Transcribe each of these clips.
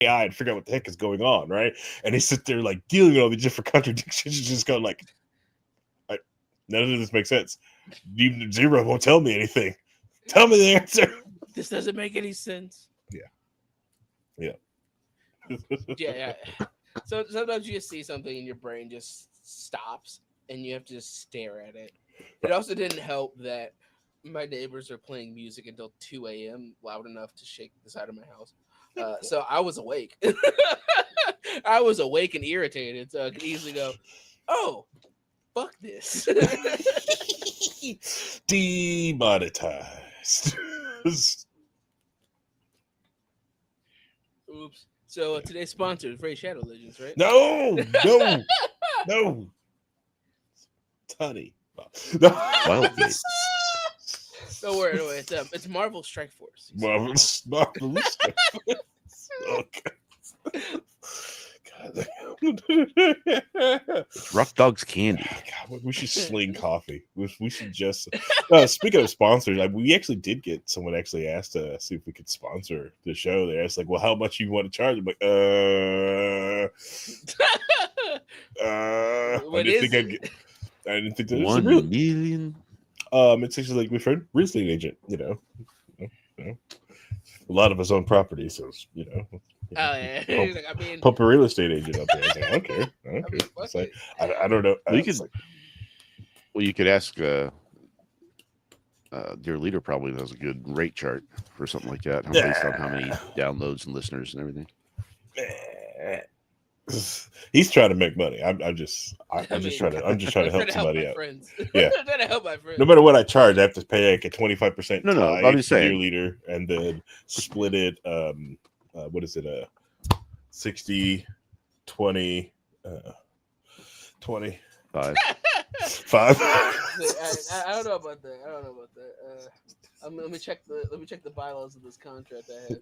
AI and figure out what the heck is going on, right? And he sit there like dealing with all these different contradictions, and just going like, none of this makes sense. Even Zero won't tell me anything. Tell me the answer. This doesn't make any sense. Yeah. Yeah. So sometimes you just see something and your brain just stops and you have to just stare at it. It also didn't help that my neighbors are playing music until 2 a.m. loud enough to shake the side of my house. So I was awake. I was awake and irritated, so I could easily go, "Oh, fuck this." Demonetized. Oops. So today's sponsor is Ray Shadow Legends, right? No. Tunny. No. Wildgate. Don't worry, it's Marvel Strike Force. Marvelous. Oh, God. Rough Dog's Candy. God, we should sling coffee. We should just. Speaking of sponsors, we actually did get someone actually asked to see if we could sponsor the show. They asked like, "Well, how much you want to charge?" I'm like, What is it? I didn't think that was 1 real. million. It's actually like my friend, real estate agent. A lot of his own properties, so Oh yeah, pump a real estate agent up there. I was like, okay. It's like, I don't know. You could ask. Your leader probably has a good rate chart for something like that, based on how many downloads and listeners and everything. He's trying to make money. I'm just trying to help somebody out. Yeah, I'm trying to help my friends. No matter what I charge, I have to pay like a 25%. No, I'm just saying. Your leader, and then split it. What is it? 60, 20, 20. 5. 5. I don't know about that. Let me check the bylaws of this contract I have.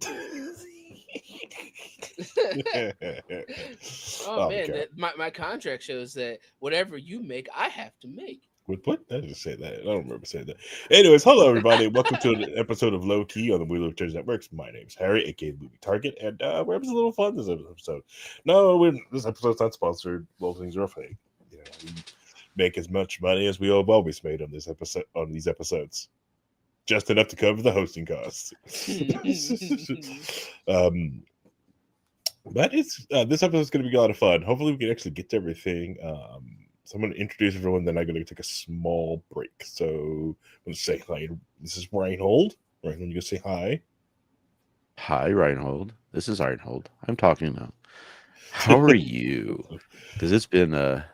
Oh man, my contract shows that whatever you make, I have to make. What? I didn't say that. I don't remember saying that. Anyways, hello everybody. Welcome to an episode of Low Key on the Wheel of Returns Networks. My name's Harry, aka Movie Target, and we're having a little fun this episode. No, this episode's not sponsored. Well, things are fake. We make as much money as we have always made on these episodes. Just enough to cover the hosting costs. But it's this episode's going to be a lot of fun. Hopefully, we can actually get to everything. So I'm going to introduce everyone, then I'm going to take a small break. So I'm going to say hi. This is Reinhold. Reinhold, you going to say hi? Hi, Reinhold. This is Reinhold. I'm talking now. How are you? Because it's been a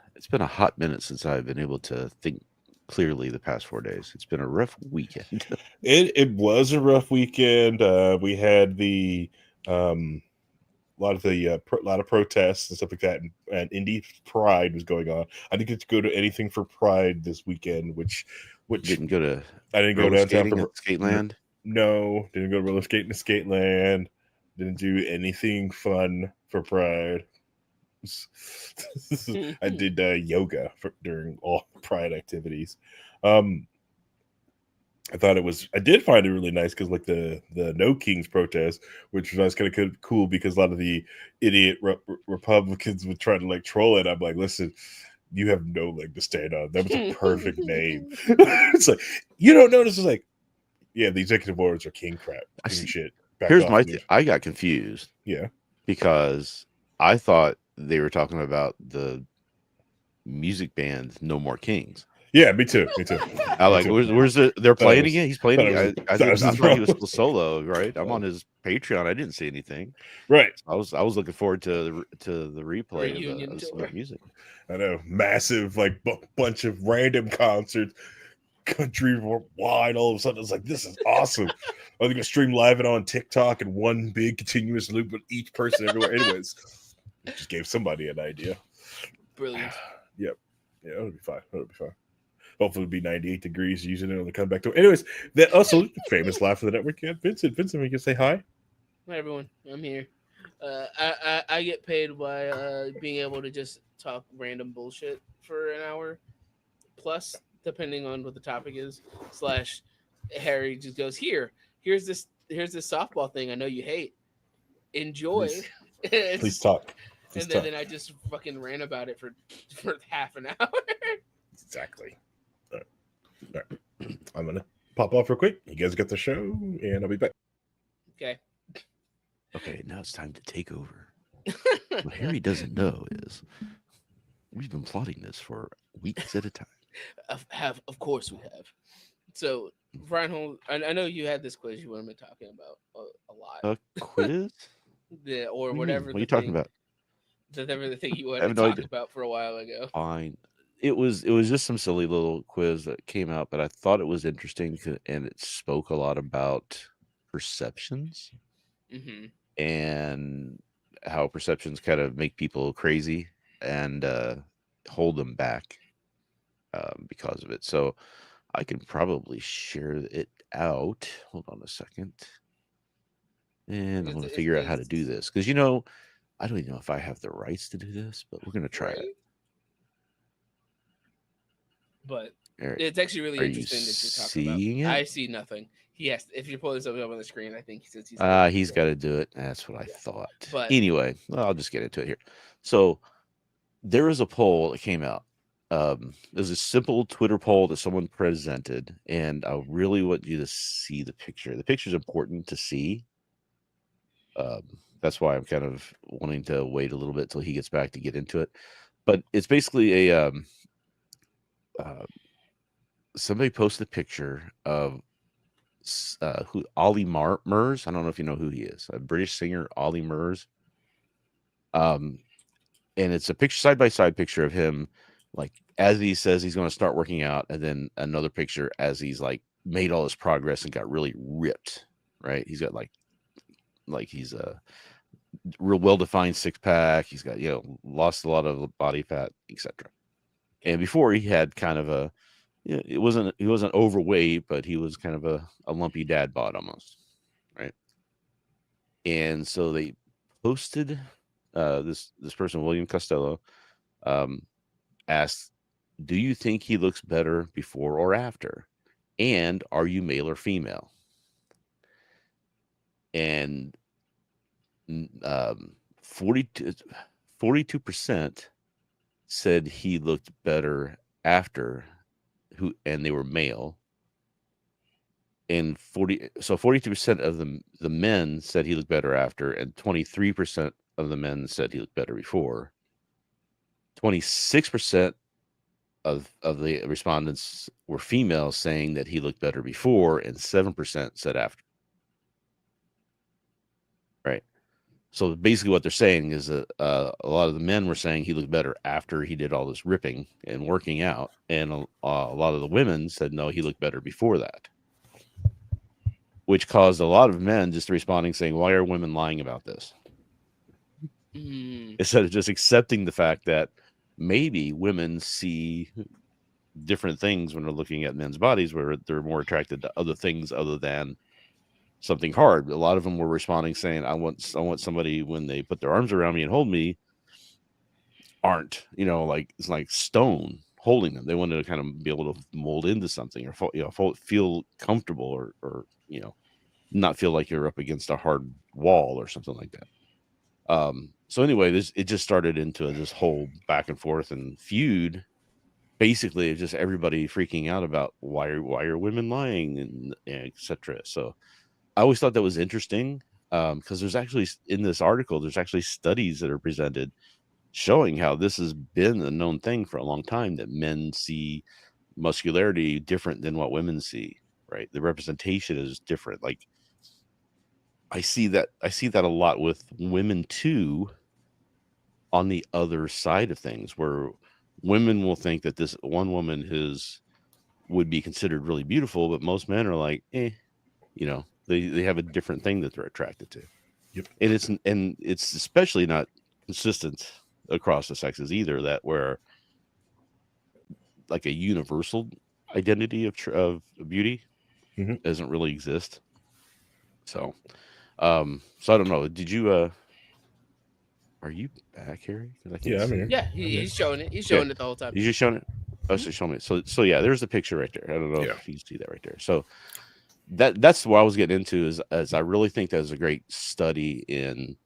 hot minute since I've been able to think clearly the past 4 days. It's been a rough weekend. It was a rough weekend. We had the a lot of protests and stuff like that, and Indie Pride was going on. I didn't get to go to anything for Pride this weekend, which didn't go to. I didn't go downtown for Skateland. No, didn't go to roller skating to Skateland. Didn't do anything fun for Pride. I did yoga during all Pride activities. I did find it really nice because like the No Kings protest, which was kind of cool because a lot of the idiot Republicans would try to like troll it. I'm like, listen, you have no leg to stand on. That was a perfect name. It's like, you don't notice. It's like, yeah, the executive orders are king crap. King shit. Here's my thing. I got confused. Yeah. Because I thought they were talking about the music band No More Kings. Yeah, me too. I like. Where's the? They're playing again. He's playing again. I thought he was still solo. Right. I'm on his Patreon. I didn't see anything. Right. I was looking forward to the replay of the music. I know, massive like bunch of random concerts, country wide. All of a sudden, it's like, this is awesome. I'm gonna stream live it on TikTok in one big continuous loop with each person everywhere. Anyways, just gave somebody an idea. Brilliant. Yep. Yeah, it'll be fine. Hopefully it'll be 98 degrees using it on the comeback to. Anyways, that also famous laugh of the network. Yeah, Vincent, you can say hi. Hi everyone, I'm here. I get paid by being able to just talk random bullshit for an hour plus, depending on what the topic is. / Harry just goes, here's this softball thing I know you hate. Enjoy. Please talk. Please And talk. then I just fucking ran about it for half an hour. Exactly. All right. All right. I'm gonna pop off real quick. You guys get the show, and I'll be back. Okay. Okay, now it's time to take over. What Harry doesn't know is we've been plotting this for weeks at a time. Of course we have. So Reinhold, I know you had this quiz you wanted me talking about a lot. A quiz? Or What do you mean? whatever What are the you talking thing, about? whatever the thing you I wanted to have no talk idea. about for a while ago. Fine. It was just some silly little quiz that came out, but I thought it was interesting and it spoke a lot about perceptions Mm-hmm. and how perceptions kind of make people crazy and hold them back because of it. So I can probably share it out. Hold on a second. And I'm going to figure out how to do this because, I don't even know if I have the rights to do this, but we're going to try it. Right. But Are, it's actually really are you interesting that you're talking about. seeing it? I see nothing. Yes, if you pull this up on the screen, I think he says he's. He's got to do it. That's what I thought. But Anyway, well, I'll just get into it here. So there was a poll that came out. There's a simple Twitter poll that someone presented, and I really want you to see the picture. The picture is important to see. That's why I'm kind of wanting to wait a little bit till he gets back to get into it. But it's basically a somebody posted a picture of who Ollie Murs. I don't know if you know who he is. A British singer, Ollie Murs. And it's a picture, side by side picture of him, like as he says he's going to start working out, and then another picture as he's like made all his progress and got really ripped. Right? He's got like he's a real well defined 6-pack. He's got lost a lot of body fat, etc. And before he had kind of a he wasn't overweight, but he was kind of a lumpy dad bod almost, right? And so they posted this person, William Costello, asked, "Do you think he looks better before or after? And are you male or female?" And 42% said he looked better after, and they were male. And 42% of the men said he looked better after, and 23% of the men said he looked better before. 26% of the respondents were female, saying that he looked better before, and 7% said after. Right. So basically what they're saying is that a lot of the men were saying he looked better after he did all this ripping and working out. And a lot of the women said, no, he looked better before that. Which caused a lot of men just responding saying, why are women lying about this? Instead of just accepting the fact that maybe women see different things when they're looking at men's bodies, where they're more attracted to other things other than something hard. A lot of them were responding saying, I want somebody when they put their arms around me and hold me aren't, like it's like stone holding them. They wanted to kind of be able to mold into something, or feel comfortable, or not feel like you're up against a hard wall or something like that. So anyway, it just started into this whole back and forth and feud. Basically, it's just everybody freaking out about why are women lying and etc. So I always thought that was interesting, because there's actually in this article, there's actually studies that are presented showing how this has been a known thing for a long time, that men see muscularity different than what women see, right? The representation is different. Like I see that a lot with women too, on the other side of things, where women will think that this one woman would be considered really beautiful, but most men are like, they have a different thing that they're attracted to. Yep. And it's especially not consistent across the sexes either, that where like a universal identity of beauty doesn't really exist. So I don't know. Did you are you back, Harry? Yeah, I'm here. Yeah, he's showing it. He's showing it the whole time. He's just showing it. Oh, so show me. So yeah, there's the picture right there. I don't know if you see that right there. So that's what I was getting into, is I really think that is a great study in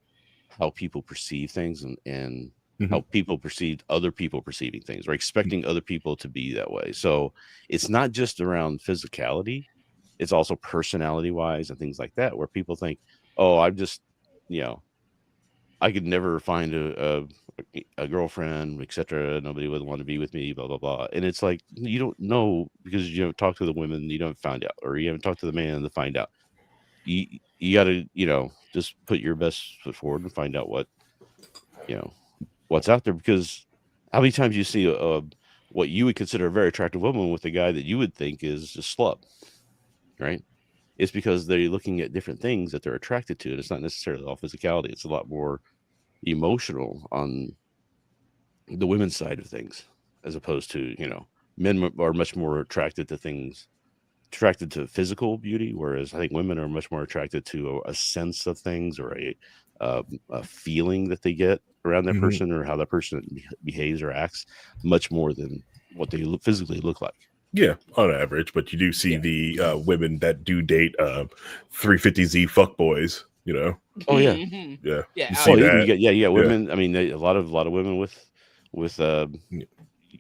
how people perceive things and how Mhm. people perceived other people perceiving things or expecting other people to be that way. So it's not just around physicality, it's also personality wise and things like that, where people think, oh, I'm just, you know, I could never find a girlfriend, etc. Nobody would want to be with me, blah blah blah. And it's like you don't know because you don't talk to the women, you don't find out, or you haven't talked to the man to find out. You got to just put your best foot forward and find out you know what's out there. Because how many times you see what you would consider a very attractive woman with a guy that you would think is a slut, right? It's because they're looking at different things that they're attracted to, and it's not necessarily all physicality. It's a lot more emotional on the women's side of things, as opposed to men are much more attracted to physical beauty, whereas I think women are much more attracted to a sense of things or a feeling that they get around that Mhm. person or how that person behaves or acts, much more than what they physically look like. Yeah, on average, but you do see Yeah. the women that do date 350Z fuckboys. Oh yeah, Mhm. Yeah, Yeah, you out see oh here. you that. got yeah Yeah, women. I mean, a lot of women with yeah.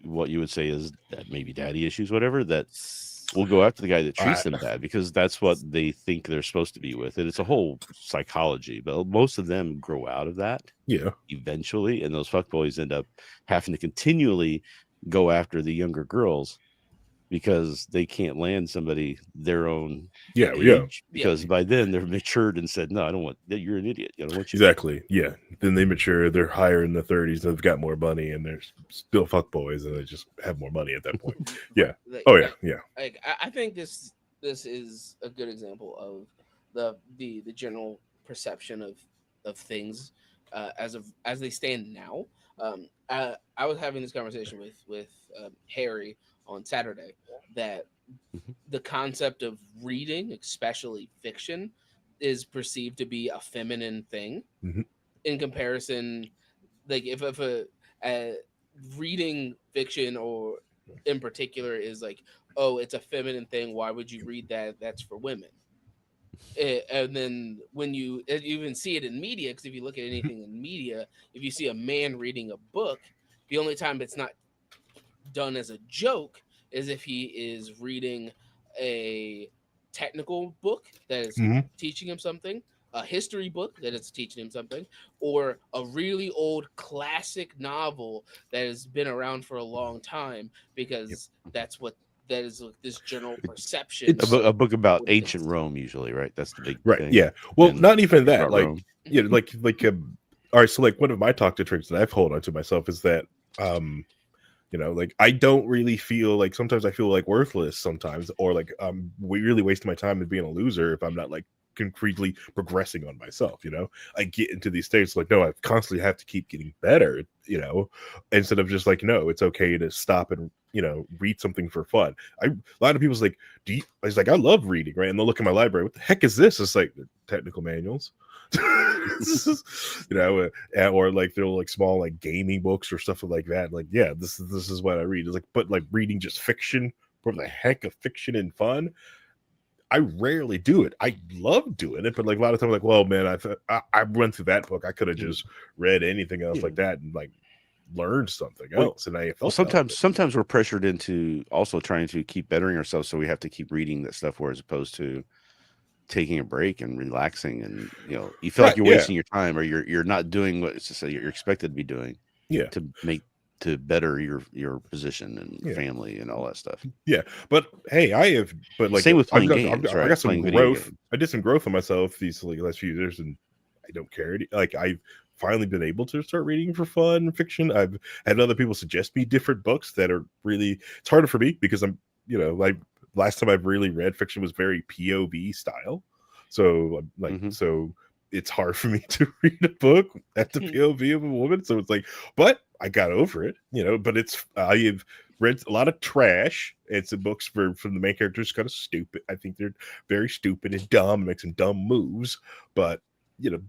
what you would say is that maybe daddy issues, whatever, that will go after the guy that treats I, them bad because that's what they think they're supposed to be with. And it's a whole psychology, but most of them grow out of that yeah, eventually, and those fuckboys end up having to continually go after the younger girls because they can't land somebody their own yeah, yeah. age Yeah. because by then they're matured and said, no, I don't want that. You're an idiot. I don't want you. Exactly. Yeah. Then they mature. They're higher in the 30s. They've got more money, and they're still fuckboys, and they just have more money at that point. Yeah. Like, Oh yeah. Yeah. I think this is a good example of the general perception of things as they stand now. I was having this conversation with Harry on Saturday that Mhm. the concept of reading, especially fiction, is perceived to be a feminine thing Hmm. in comparison. Like if a reading fiction or in particular is like, oh, it's a feminine thing, why would you read that? That's for women. And then when you even see it in media, because if you look at anything in media, if you see a man reading a book, the only time it's not done as a joke is if he is reading a technical book that is Hmm. teaching him something, a history book that is teaching him something, or a really old classic novel that has been around for a long time, Yep. because that's what that is like this general perception It's of A book about what ancient things. Rome, usually, right? That's the big right. thing. Yeah. Well, And not even books that. about Like, Rome. all right. So, like, one of my talk to tricks that I've held onto myself is that, like I don't really feel like sometimes I feel like worthless sometimes, or like we really waste my time and being a loser if I'm not like concretely progressing on myself. I get into these states like, no, I constantly have to keep getting better, instead of just like, no, it's okay to stop and read something for fun. A lot of people's like, it's like, I love reading, right? And they'll look at my library, what the heck is this? It's like technical manuals. Or like they're like small like gaming books or stuff like that. Like, yeah, this is what I read. It's like, but like reading just fiction for the heck of fiction and fun, I rarely do it. I love doing it, but like a lot of times, like, well, man, I went through that book. I could have just read anything else Yeah. like that and like learned something Well, else, and I well, felt out of it. sometimes we're pressured into also trying to keep bettering ourselves, so we have to keep reading that stuff, where as opposed to taking a break and relaxing, and you feel like Right? you're Yeah. wasting your time, or you're not doing what it's to say you're expected to be doing Yeah. to better your position and Yeah. family and all that stuff. Yeah, but hey, but like Same with I've playing got, I've games, got, I right? got some Playing video growth. games. I did some growth on myself these like last few years, and I don't care. Like I've finally been able to start reading for fun fiction. I've had other people suggest me different books that are really. It's harder for me because I'm, like last time I've really read fiction was very POV style, so Hmm. so it's hard for me to read a book at the POV of a woman. So it's like, but I got over it, But I have read a lot of trash. It's the books from the main characters kind of stupid. I think they're very stupid and dumb, make some dumb moves. But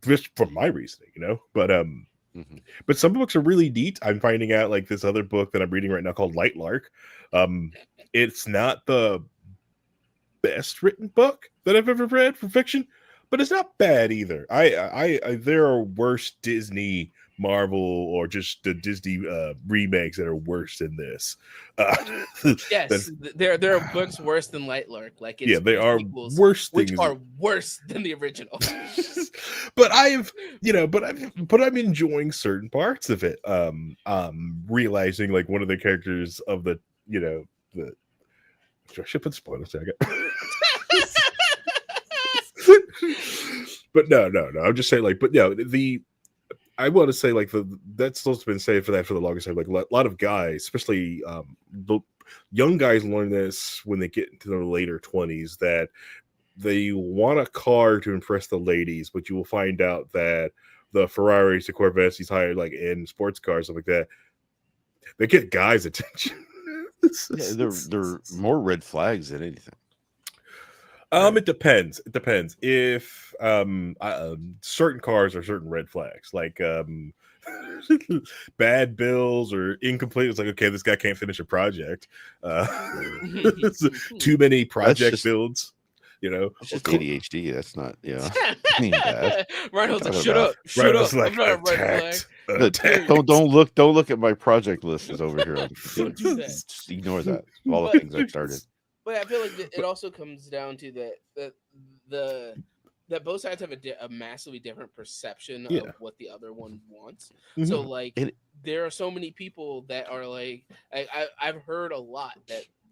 just from my reasoning, Hmm. but some books are really neat. I'm finding out like this other book that I'm reading right now called Light Lark. It's not the best written book that I've ever read for fiction, but it's not bad either. I there are worse Disney, Marvel, or just the Disney remakes that are worse than this. Uh, than, Yes, there are books worse than Lightlark. Like yeah, it's they are prequels, worse which things. are worse than the original. But but I'm enjoying certain parts of it. Realizing like one of the characters of the the I should put spoilers. But no. I'm just saying, like, but yeah, I want to say like that's supposed to been said for that for the longest time. Like a lot of guys, especially the young guys, learn this when they get into their later 20s that they want a car to impress the ladies, but you will find out that the Ferraris, the Corvettes, these higher like in sports cars, stuff like that, they get guys' attention. Yeah, they're more red flags than anything. It depends. It depends. If certain cars are certain red flags, like bad bills or incomplete. It's like, okay, this guy can't finish a project. Too many project builds. It's just ADHD. That's not, bad. Rhino's like, Talking shut about- up, shut Rhino's up. like, I'm not a red flag. attacked. Don't look at my project list is over here. Don't do that. Just ignore that. All the things I started. But I feel like it also comes down to that both sides have a massively different perception of what the other one wants. Mhm. So like there are so many people that are like I've heard a lot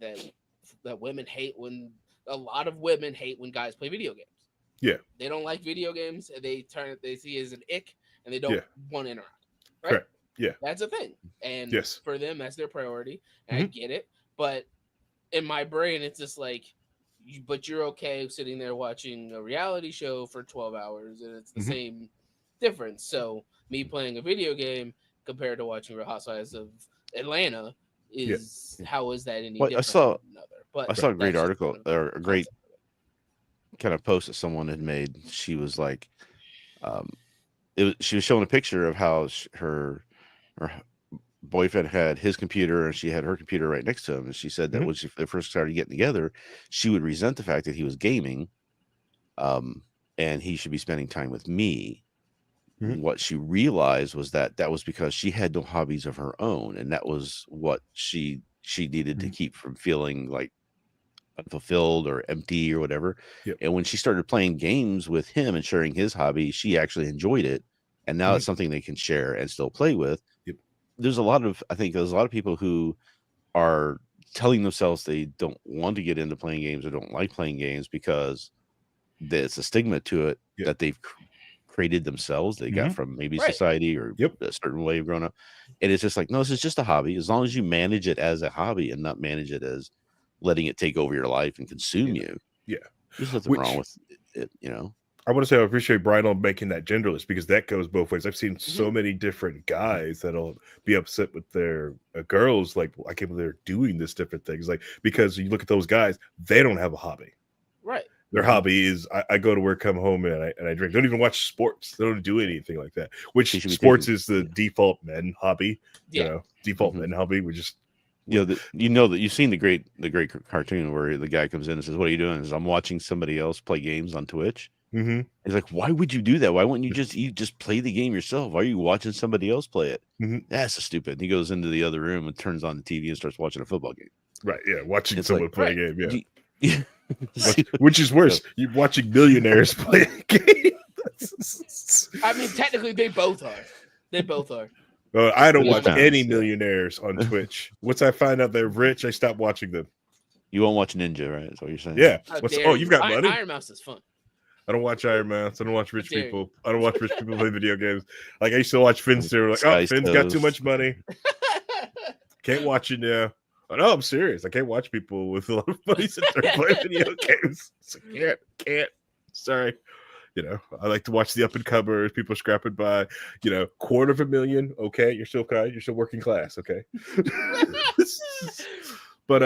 that women hate when a lot of women hate when guys play video games. Yeah. They don't like video games and they see it as an ick and they don't want to interact. Right? Correct. Yeah. That's a thing. And Yes. for them that's their priority. And I get it. But in my brain, it's just like, but you're okay sitting there watching a reality show for 12 hours, and it's the same difference. So me playing a video game compared to watching Real Housewives of Atlanta how is that any different than another? But I saw a great article or a great kind of post that someone had made. She was like, she was showing a picture of how her boyfriend had his computer and she had her computer right next to him, and she said that when they first started getting together, she would resent the fact that he was gaming, and he should be spending time with me. What she realized was that was because she had no hobbies of her own, and that was what she needed to keep from feeling like unfulfilled or empty or whatever. And when she started playing games with him and sharing his hobby, she actually enjoyed it, and now it's something they can share and still play with. I think there's a lot of people who are telling themselves they don't want to get into playing games or don't like playing games because there's a stigma to it that they've created themselves. They got from maybe society or a certain way of growing up. And it's just like, no, this is just a hobby. As long as you manage it as a hobby and not manage it as letting it take over your life and consume you. Yeah. There's nothing wrong with it, I want to say I appreciate Brian on making that genderless, because that goes both ways. I've seen so many different guys that'll be upset with their girls. Like, I can't believe they're doing this different things. Like, because you look at those guys, they don't have a hobby. Right. Their hobby is I go to work, come home, and I drink. Don't even watch sports. They don't do anything like that. Which sports is the default men hobby. Default men hobby. We just that you've seen the great cartoon where the guy comes in and says, "What are you doing?" He says, "I'm watching somebody else play games on Twitch." He's like, "Why would you do that? Why wouldn't you just play the game yourself? Why are you watching somebody else play it?" That's so stupid. And he goes into the other room and turns on the TV and starts watching a football game. Right. Yeah. Watching someone play a game. Yeah. Which is worse? You're watching millionaires play a game. I mean, technically, they both are. They both are. I don't watch any millionaires on Twitch. Once I find out they're rich, I stop watching them. You won't watch Ninja, right? That's what you're saying. Yeah. You've got money. Iron Mouse is fun. I don't watch Iron Mouse. I don't watch rich people. I don't watch rich people play video games. Like, I used to watch Finster. Like, oh, Finn's got too much money. Can't watch it now. Oh, no, I'm serious. I can't watch people with a lot of money sit there playing video games. So can't. Sorry. I like to watch the up and comers, people scrapping by, $250,000. Okay, you're still kind. You're still working class. Okay. But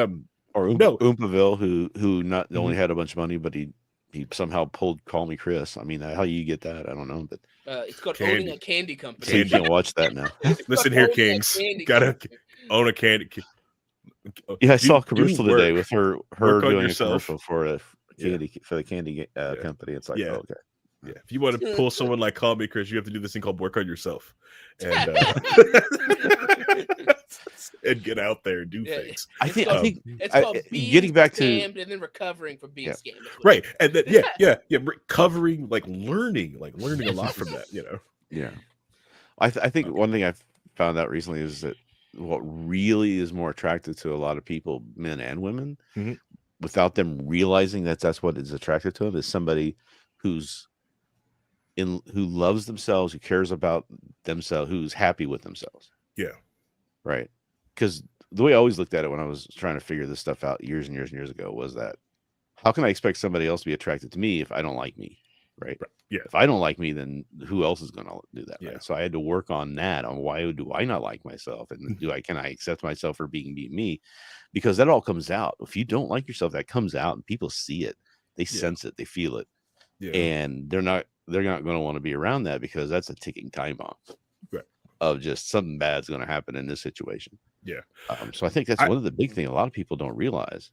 or Oompaville, who not only had a bunch of money, but he somehow pulled Call Me Chris. I mean, how you get that? I don't know, but it's called owning a candy company. So you can't watch that now. Listen here, Kings. Gotta own a candy. Yeah, I saw a commercial today with her doing a yourself. commercial for the candy company. It's like, okay. Yeah, if you want to pull someone like Call Me Chris, you have to do this thing called work on yourself, and and get out there and do things. I think it's called being getting back scammed and then recovering from being scammed. Right, and then recovering, like learning a lot from that. Yeah, I think one thing I've found out recently is that what really is more attractive to a lot of people, men and women, without them realizing that's what is attractive to them, is somebody who loves themselves, who cares about themselves, who's happy with themselves. Yeah. Right. Because the way I always looked at it when I was trying to figure this stuff out years and years and years ago was that how can I expect somebody else to be attracted to me if I don't like me? Right. Yeah. If I don't like me, then who else is going to do that? Yeah. Right? So I had to work on that, on why do I not like myself? And can I accept myself for being me? Because that all comes out. If you don't like yourself, that comes out and people see it. They sense it. They feel it. Yeah. And they're not going to want to be around that because that's a ticking time bomb of just something bad's going to happen in this situation. Yeah. So I think that's one of the big things a lot of people don't realize.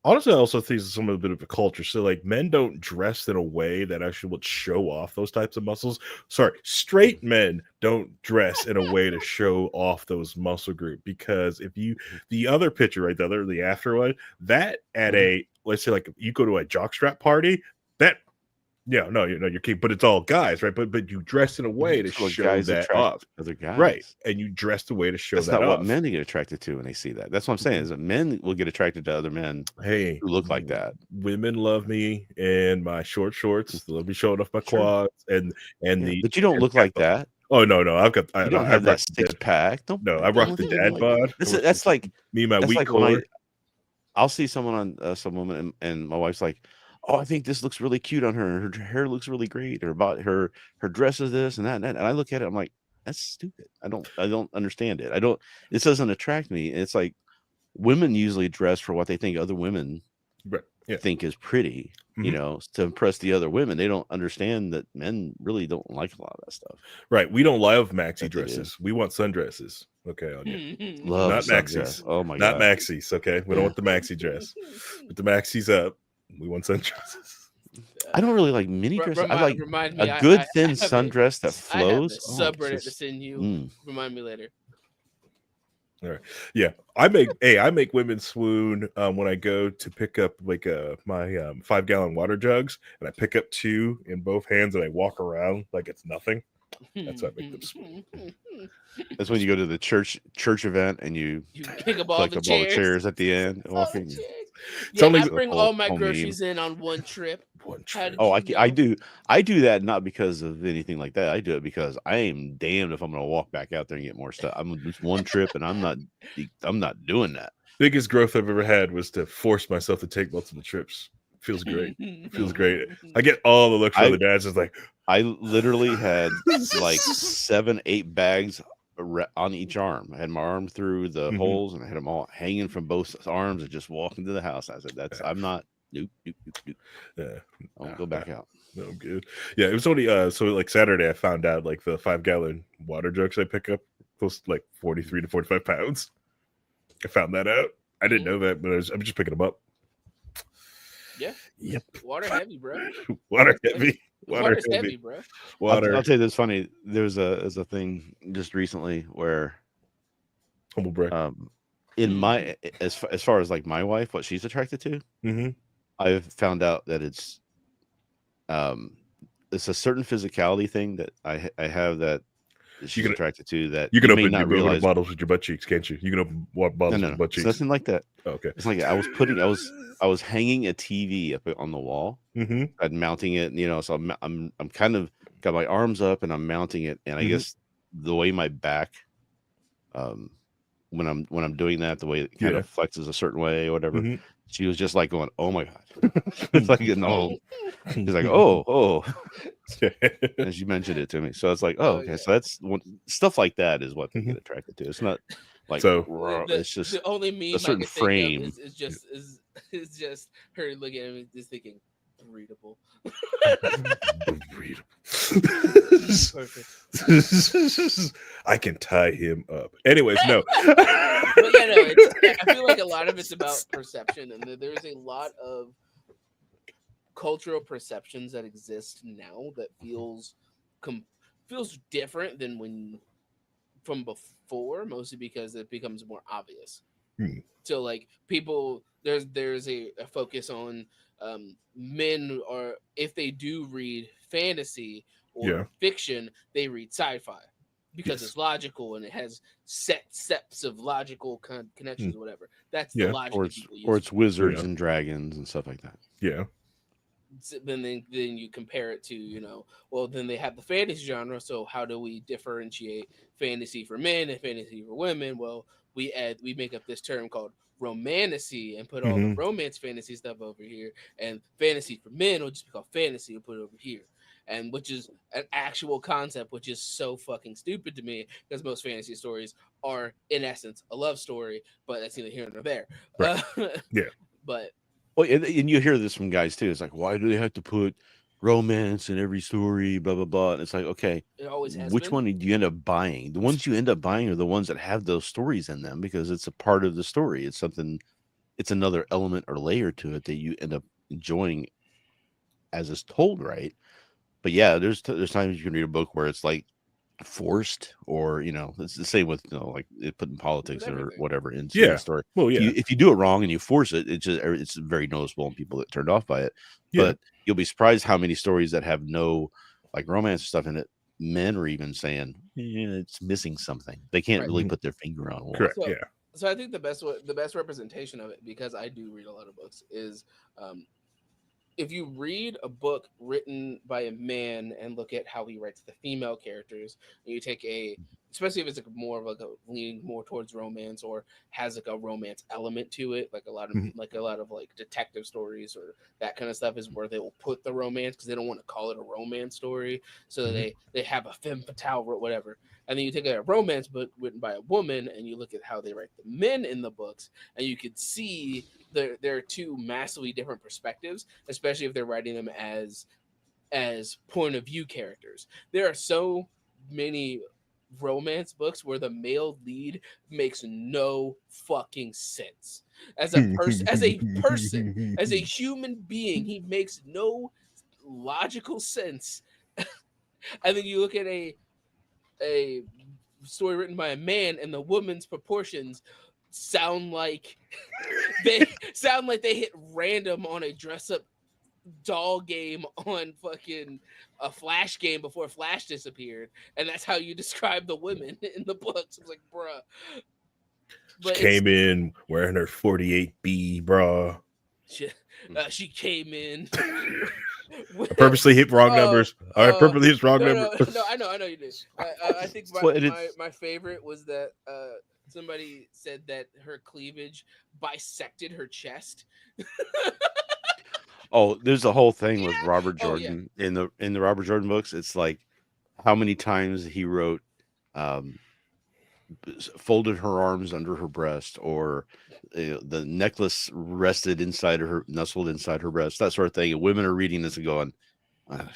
Honestly, I also think it's some of a bit of a culture. So, like, men don't dress in a way that actually would show off those types of muscles. Sorry, straight men don't dress in a way to show off those muscle group, because the other picture right there, the after one, that at let's say like you go to a jockstrap party, that. Yeah, no, you're kidding, but it's all guys, right? But you dress in a way to show guys that off, other guys, right? And you dress the way to show that's that not off. what men get attracted to when they see that. That's what I'm saying. Is that men will get attracted to other men who look like that. Women love me and my short shorts. They love me showing off my quads and but you don't look like that. Oh no, I don't have that six pack. I rock the dad bod. That's like me and my wheat collar. I'll see someone on some woman and my wife's like, oh, I think this looks really cute on her. Her hair looks really great. Or about her dress is this and that and that. And I look at it, I'm like, that's stupid. I don't understand it. It doesn't attract me. It's like women usually dress for what they think other women think is pretty, to impress the other women. They don't understand that men really don't like a lot of that stuff. Right. We don't love maxi dresses. We want sundresses. Okay, on you. Love not maxis. Oh my god. Not God. maxis. Okay. We don't want the maxi dress. With the maxis up, we want sundresses. I don't really like mini dresses. I like a good thin sundress that flows. I have a subreddit to send you. Remind me later. All right. Yeah, I make women swoon when I go to pick up like my 5-gallon water jugs, and I pick up 2 in both hands and I walk around like it's nothing. That's how I make them swoon. That's when you go to the church event and you pick up all the chairs at the end. Yeah, I bring all my groceries in on one trip. Oh, I do that not because of anything like that. I do it because I am damned if I'm going to walk back out there and get more stuff. I'm just one trip, and I'm not doing that. Biggest growth I've ever had was to force myself to take multiple trips. Feels great. Feels great. I get all the looks from the dads. It's like I literally had like 7-8 bags on each arm. I had my arm through the holes, and I had them all hanging from both arms and just walking to the house. I said, I'm not. Nope. Yeah, I'll go back out. No good. Yeah, it was only so like Saturday I found out like the 5-gallon water jugs I pick up close to like 43 to 45 pounds. I found that out. I didn't know that, but I'm just picking them up. Yeah. Yep. Water heavy, bro. Water heavy. Water's heavy, bro. I'll tell you this funny. There's a thing just recently where humble brag. In my as far as like my wife, what she's attracted to, I've found out that it's a certain physicality thing that I have that she's attracted to, that you can open your bottles with your butt cheeks, can't you? You can open bottles with your butt cheeks. It's nothing like that. Oh, okay. It's like I was hanging a TV up on the wall. I'm mounting it, so I'm kind of got my arms up and I'm mounting it, and I guess the way my back when I'm doing that, the way it kind of flexes a certain way or whatever, she was just like going, oh my god. It's like she's like, oh and she mentioned it to me, so it's like, oh okay. So that's stuff like that is what they get attracted to. It's not like it's just the only meme a certain I can frame think of is just her looking at me just thinking breedable. I can tie him up. Anyways, no. But yeah, no. I feel like a lot of it's about perception, and there's a lot of cultural perceptions that exist now that com- feels different than when from before, mostly because it becomes more obvious. Hmm. So like people, there's a focus on men, or if they do read fantasy Yeah. or fiction, they read sci-fi because Yes. it's logical and it has set steps of logical Hmm. connections or whatever. That's the Yeah. logic Or that it's people or use it's for it. wizards Yeah. and dragons and stuff like that. Yeah. Then you compare it to, well, then they have the fantasy genre, so how do we differentiate fantasy for men and fantasy for women? Well, we make up this term called romantasy and put all the Hmm. romance fantasy stuff over here, and fantasy for men will just be called fantasy and put it over here, and which is an actual concept, which is so fucking stupid to me because most fantasy stories are in essence a love story, but that's neither here nor there. Right. Yeah. But Well, and you hear this from guys too. It's like, why do they have to put romance in every story? Blah blah blah. And it's like, okay, it always has which been. one do you end up buying? The ones you end up buying are the ones that have those stories in them because it's a part of the story. It's something. It's another element or layer to it that you end up enjoying as it's told, right? But yeah, there's times you can read a book where it's like forced, or it's the same with like putting With politics or everything. whatever into the Yeah. story. Well, if yeah. you if you do it wrong and you force it, it's very noticeable in people that turned off by it. Yeah. But you'll be surprised how many stories that have no like romance stuff in it, men are even saying, yeah, it's missing something. They can't Right. really Mhm. put their finger on what. Correct. So, Yeah. so I think the best representation of it, because I do read a lot of books, is um, if you read a book written by a man and look at how he writes the female characters, and you take especially if it's like more of like a leaning more towards romance or has like a romance element to it, like a lot of Mhm. like detective stories or that kind of stuff is where they will put the romance because they don't want to call it a romance story, so Mhm. they have a femme fatale or whatever. And then you take a romance book written by a woman and you look at how they write the men in the books, and you could see there are two massively different perspectives, especially if they're writing them as point of view characters. There are so many romance books where the male lead makes no fucking sense. As a human being, he makes no logical sense. And then you look at a story written by a man and the woman's proportions sound like they hit random on a dress up doll game on fucking a Flash game before Flash disappeared, and that's how you describe the women in the books. I was like, bruh. She But it's came in wearing her 48B bra. she, she came in. I purposely hit wrong uh, numbers. I purposely hit wrong no, number. no, I know you did. I think Well, and it's my favorite was that somebody said that her cleavage bisected her chest. there's a whole thing with Yeah. Robert Oh yeah. Jordan in the Robert Jordan books. It's like how many times he wrote um folded her arms under her breast, or the necklace rested inside of her, nestled inside her breast, that sort of thing. And women are reading this and going, "Ah,"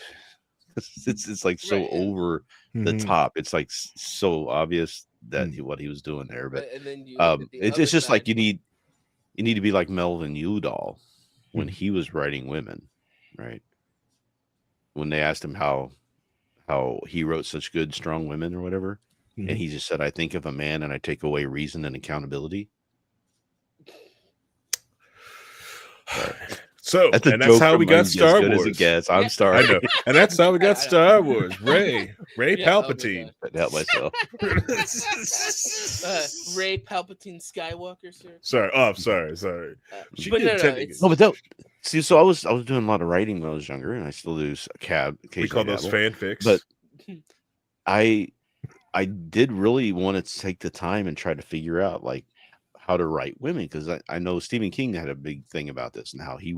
it's like Right. so over the Mhm. top. It's like so obvious that Mm. what he was doing there. But And then you look at the it's other just like side. you need to be like Melvin Udall when Mhm. he was writing women, right? When they asked him how he wrote such good, strong women or whatever. And Mhm. he just said, I think of a man and I take away reason and accountability. Sorry. So, That's a and that's joke how we from got as Star good as it Wars. gets. I'm Yeah. I sorry. know, and that's how we got I know. Star Wars. Ray Yeah. Oh my Palpatine. god. Couldn't help myself. Ray Palpatine Skywalker, sir. Sorry. Oh, sorry. She But no, no, intending it. it's No, but that, see, so I was doing a lot of writing when I was younger, and I still do We call occasionally those dabble. fanfics. But I I did really want to take the time and try to figure out like how to write women, because I know Stephen King had a big thing about this and how he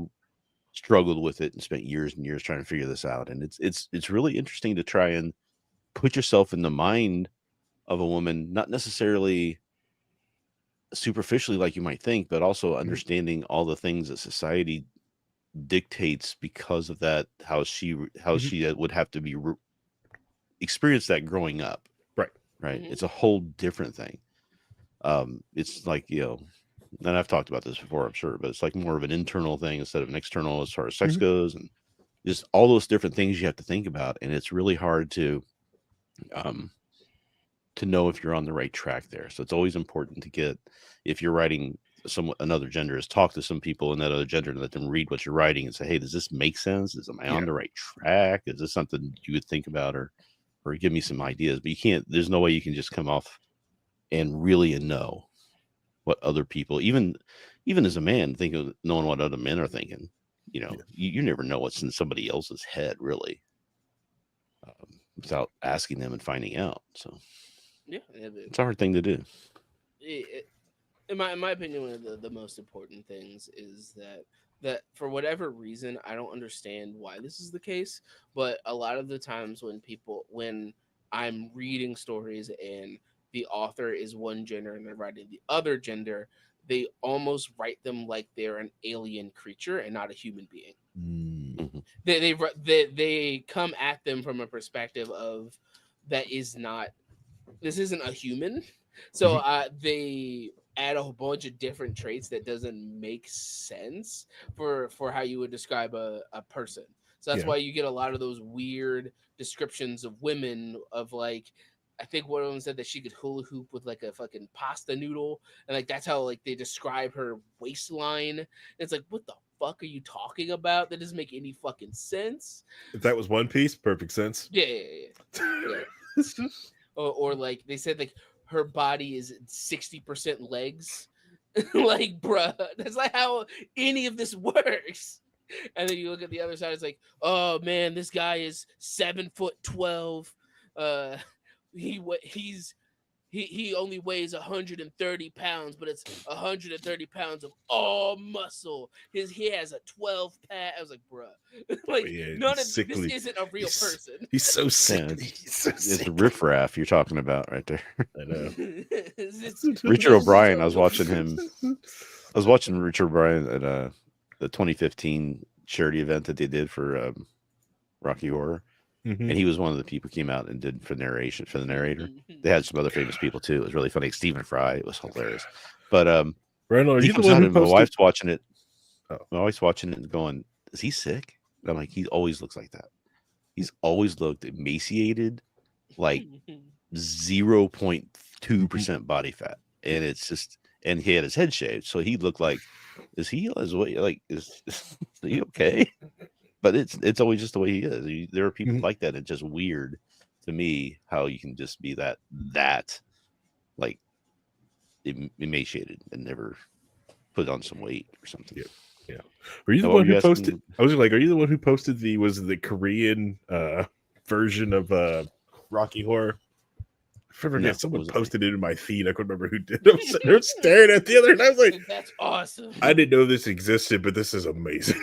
struggled with it and spent years and years trying to figure this out. And it's really interesting to try and put yourself in the mind of a woman, not necessarily superficially like you might think, but also Mhm. understanding all the things that society dictates because of that, how Mhm. she would have to be experience that growing up. Right. Right. Mhm. It's a whole different thing. It's like, and I've talked about this before, I'm sure, but it's like more of an internal thing instead of an external as far as sex Mhm. goes, and just all those different things you have to think about, and it's really hard um, to know if you're on the right track there. So it's always important to get, if you're writing some another gender, is talk to some people in that other gender and let them read what you're writing and say, hey, does this make sense? Am I on Yeah. the right track? Is this something you would think about, or give me some ideas? But you can't. There's no way you can just come off and really know what other people, even as a man, think of knowing what other men are thinking. Yeah. You never know what's in somebody else's head, really, without asking them and finding out. So Yeah, it's a hard thing to do. it, in my opinion, one of the most important things is that for whatever reason, I don't understand why this is the case, but a lot of the times when I'm reading stories and the author is one gender and they're writing the other gender, they almost write them like they're an alien creature and not a human being. Mm. Mhm. They come at them from a perspective of that is not this isn't a human. So Mhm. they add a whole bunch of different traits that doesn't make sense for how you would describe a person. So that's Yeah. why you get a lot of those weird descriptions of women of like I think one of them said that she could hula hoop with like a fucking pasta noodle, and like that's how like they describe her waistline. It's like what the fuck are you talking about? That doesn't make any fucking sense. If that was One Piece, perfect sense. Yeah, yeah, yeah. Yeah. Or like they said like her body is 60% legs. Like bruh, that's like how any of this works. And then you look at the other side, it's like, oh man, this guy is 7'12". uh he's he only weighs 130 pounds, but it's 130 pounds of all muscle. He has a 12 pack. I was like, bruh, Oh like yeah, none he's of this sickly. isn't a real He's person. he's so Yeah, sickly. He's so it's the sickly. riffraff you're talking about right there. I know. It's Richard just O'Brien. I was so watching him. I was watching Richard O'Brien at the 2015 charity event that they did for Rocky Horror, Mhm. and he was one of the people who came out and did for the narrator. They had some other famous people too. It was really funny. Stephen Fry. It was hilarious. But Randall, are he you the comes one out who and my posted? wife's watching it. Oh, My wife's watching it and going, "Is he sick?" And I'm like, "He always looks like that. He's always looked emaciated, like 0.2% body fat, and it's just." And he had his head shaved, so he looked like, "Is he his way? Like, is he okay?" But it's always just the way he is. There are people Mhm. like that. It's just weird to me how you can just be that like emaciated and never put on some weight or something. Yeah, yeah. Were you the Now, what were one who you posted? asking? I was like, are you the one who posted the Korean version of Rocky Horror? I No, forget. it Someone wasn't me. posted it in my feed. I couldn't remember who did. I was sitting there staring at the other, and I was like, That's awesome. I didn't know this existed, but this is amazing.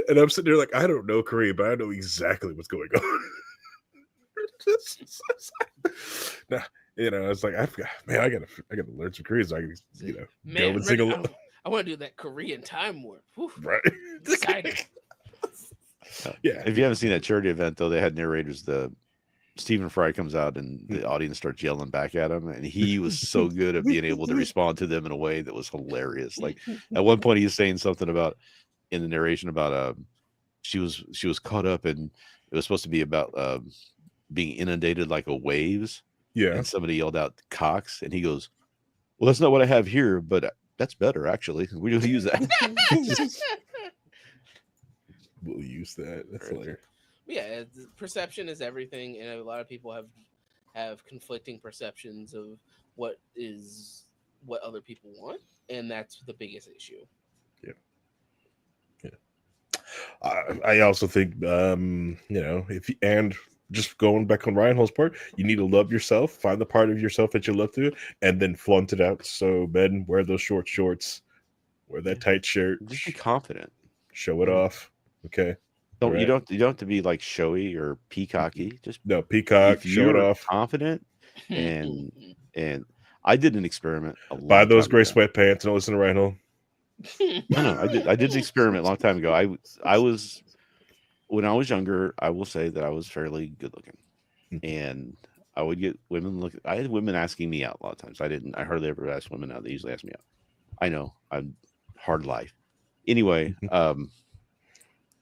And I'm sitting there like, I don't know Korean, but I know exactly what's going on. Nah, I was like, man, I gotta learn some Korean so I can, go Man, and I'm sing ready. along. I want to do that Korean time warp. Whew, Right? excited. Yeah. If you haven't seen that charity event, though, they had narrators. The Stephen Fry comes out and Mm. the audience starts yelling back at him, and he was so good at being able to respond to them in a way that was hilarious. Like at one point, he was saying something about in the narration about she was caught up in it was supposed to be about being inundated like a waves, Yeah. and somebody yelled out Cox, and he goes, "Well, that's not what I have here, but that's better actually. We don't use that." We'll use that. That's Right. hilarious. Yeah, perception is everything, and a lot of people have conflicting perceptions of what is what other people want, and that's the biggest issue. Yeah. Yeah. I also think, and just going back on Reinhold's part, you need to love yourself, find the part of yourself that you love to, and then flaunt it out. So, men, wear those short shorts, wear that tight shirt, Just be confident. show it off. Okay. All Don't right. you don't have to be like showy or peacocky. Just No, peacock, if show it you're off. confident and and I did an experiment a Buy long those time gray ago. sweatpants and listen to Reinhold. No, I did an experiment a long time ago. I was when I was younger, I will say that I was fairly good looking. And I would get women look. I had women asking me out a lot of times. I didn't. I hardly ever ask women out. They usually ask me out. I know. I'm hard life. Anyway,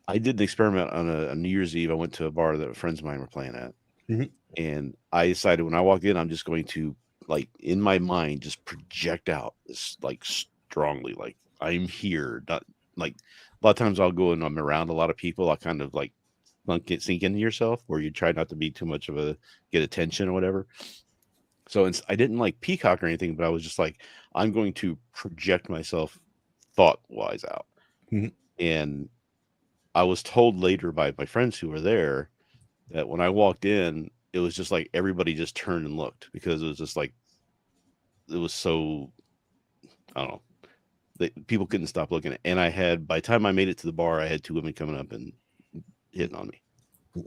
I did an experiment on a New Year's Eve. I went to a bar that friends of mine were playing at, Mhm. and I decided when I walked in, I'm just going to like in my mind just project out this like strongly, like I'm here. Not like a lot of times I'll go and I'm around a lot of people. I kind of like sink into yourself where you try not to be too much of a get attention or whatever. So I didn't like peacock or anything, but I was just like, I'm going to project myself thought wise out. Mhm. And I was told later by my friends who were there that when I walked in, it was just like everybody just turned and looked because it was just like it was so I don't know. People couldn't stop looking at. And I had by the time I made it to the bar, I had two women coming up and hitting on me.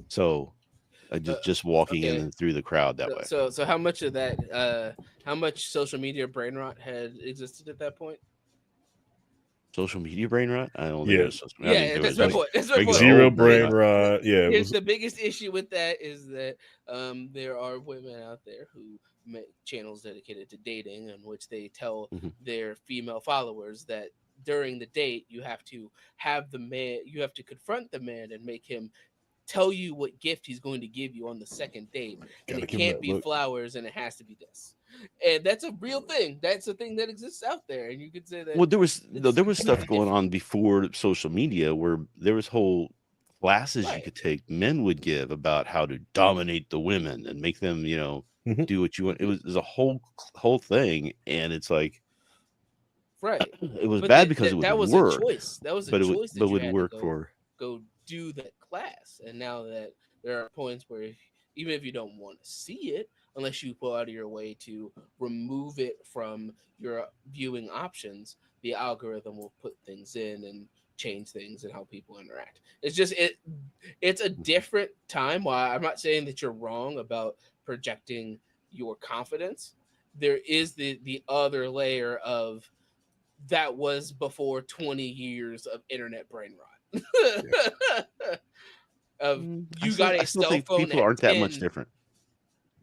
So I Uh, just walking in okay. and through the crowd that So, way. so how much of that, how much social media brain rot had existed at that point? Social media brain rot? I don't think it Yeah, was social media. I think Yeah, there that's was my just like point. That's my regular point. zero old brain brain rot. rot. Yeah, it Here's was. the biggest issue with that is that there are women out there who make channels dedicated to dating in which they tell Mhm. their female followers that during the date you have to have the man, you have to confront the man and make him tell you what gift he's going to give you on the second date, and Gotta it give him can't that be look. flowers and it has to be this. And that's a real thing. That's a thing that exists out there, and you could say that Well, there was no, it's there was stuff completely going different. on before social media where there was whole classes you Right. could take. Men would give about how to dominate the women and make them, Mhm. do what you want. It Mhm. was a whole thing, and it's like Right. it was But bad because it would that was a work, choice. That was a but it would choice but that you would had to work for. go do that class. And now that there are points where even if you don't want to see it, unless you go out of your way to remove it from your viewing options, the algorithm will put things in and change things and how people interact. It's just it's a different time. Why I'm not saying that you're wrong about projecting your confidence. There is the other layer of that was before 20 years of internet brain rot. Yeah. Of I you still got I a still cell think phone people at aren't that much 10. different.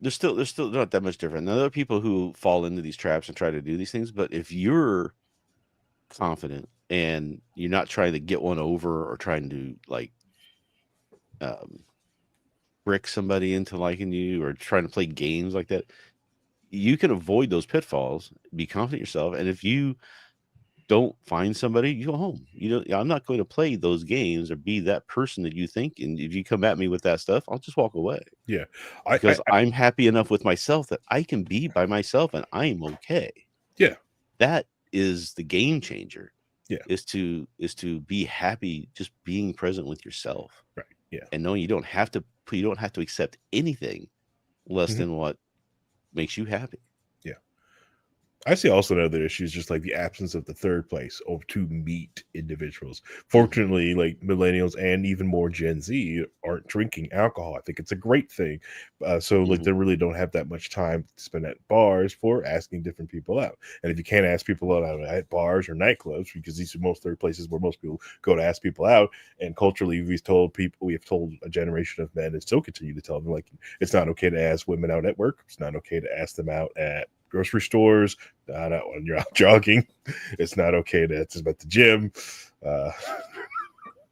They're still not that much different. Now, there are people who fall into these traps and try to do these things, but if you're confident and you're not trying to get one over or trying to like um, trick somebody into liking you or trying to play games like that, you can avoid those pitfalls. Be confident in yourself, and if you don't find somebody, you go home. I'm not going to play those games or be that person that you think. And if you come at me with that stuff, I'll just walk away Yeah, I because I'm happy enough with myself that I can be by myself and I'm okay. yeah, That is the game changer. yeah, Is to be happy just being present with yourself right, yeah. and knowing you don't have to accept anything less Mhm. than what makes you happy. Yeah. I see also another issue is just like the absence of the third place or to meet individuals. Mhm, Fortunately, like millennials and even more Gen Z aren't drinking alcohol. I think it's a great thing. So like mhm, they really don't have that much time to spend at bars for asking different people out. And if you can't ask people out at bars or nightclubs, because these are most third places where most people go to ask people out, and culturally we have told a generation of men and still continue to tell them like it's not okay to ask women out at work. It's not okay to ask them out at grocery stores, not out when you're out jogging. It's not okay to it's about the gym. Uh,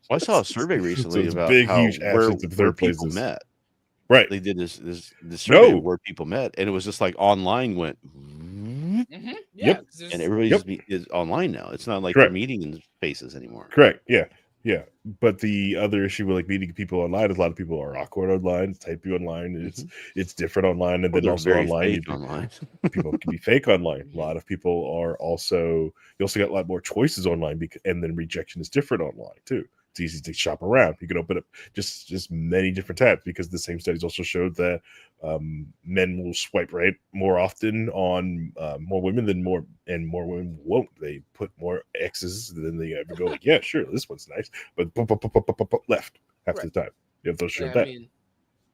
Well, I saw a survey so recently it's a about big, how huge where absence of where third people places. met. Right. They did this survey of No. where people met, and it was just like online went, and Yeah, Yep. because there's everybody Yep. just is online now. It's not like they're Correct. meeting in faces anymore. Correct. Yeah. Yeah. But the other issue with like meeting people online is a lot of people are awkward online, type you online. Hmm. It's different online, and Or then they're also very online fake online. people can be fake online. A Mhm. lot of people are also you also got a lot more choices online, and then rejection is different online too. It's easy to shop around. You can open up just many different tabs because the same studies also showed that men will swipe right more often on more women than more women won't. They put more X's than they ever go like, yeah, sure, this one's nice, but left half Right. the time. You have those Yeah, showed that.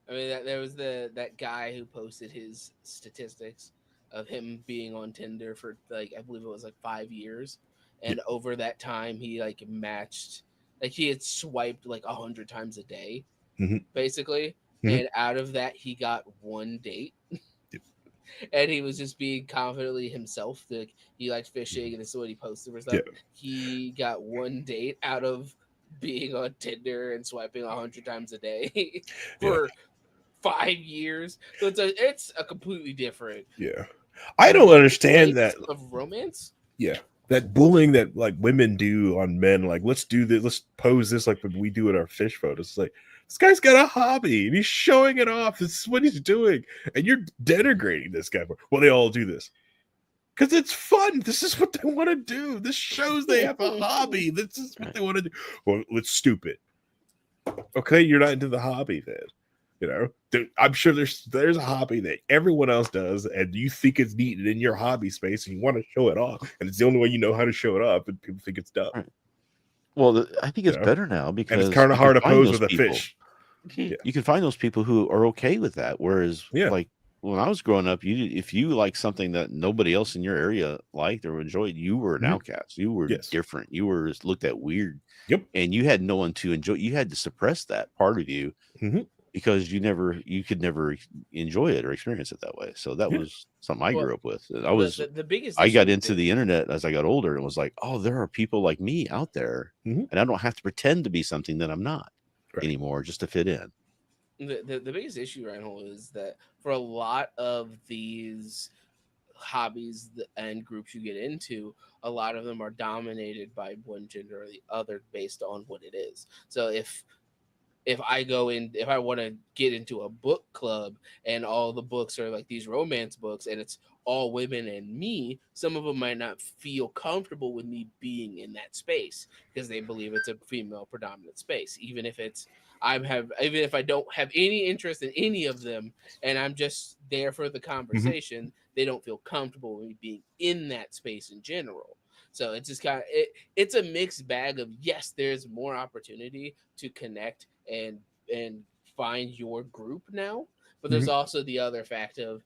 I mean that there was that guy who posted his statistics of him being on Tinder for like I believe it was like 5 years, Yeah. and over that time he like he had swiped like 100 times a day Hmm. basically, Mhm. and out of that, he got one date, Yep. and he was just being confidently himself. Like he liked fishing, and this is what he posted for Yeah. stuff. He got one date out of being on Tinder and swiping 100 times a day Yeah. for 5 years. So it's a completely different Yeah. I don't understand place that. of romance. Yeah. That bullying that like women do on men, like let's do this, let's pose this like we do in our fish photos. It's like this guy's got a hobby and he's showing it off. This is what he's doing, and you're denigrating this guy for. Well, they all do this because it's fun. This is what they want to do. This shows they have a hobby. This is what Right. they want to do. Well, it's stupid. Okay, you're not into the hobby then. You know, I'm sure there's a hobby that everyone else does, and you think it's neat and in your hobby space, and you want to show it off, and it's the only way you know how to show it off, and people think it's dumb. Right. Well, I think You it's know, better now and it's because kind of you can hard to find pose those with a people. fish. Yeah, You can find those people who are okay with that. Whereas, yeah, like when I was growing up, if you like something that nobody else in your area liked or enjoyed, you were an mhm, outcast. You were yes, different. You were looked at weird, yep, and you had no one to enjoy. You had to suppress that part of you hmm, because you could never enjoy it or experience it that way. So that yeah, was something I Well, grew up with. And the biggest I issue got with into it, the internet as I got older and was like, oh, there are people like me out there, hmm, and I don't have to pretend to be something that I'm not right, anymore just to fit in. the biggest issue right now is that for a lot of these hobbies and groups you get into, a lot of them are dominated by one gender or the other based on what it is. So if I want to get into a book club and all the books are like these romance books and it's all women and me, some of them might not feel comfortable with me being in that space because they believe it's a female predominant space, even if I don't have any interest in any of them and I'm just there for the hmm, conversation, they don't feel comfortable with me being in that space in general. So it's just it's a mixed bag of, yes, there's more opportunity to connect and find your group now, but there's hmm, also the other fact of,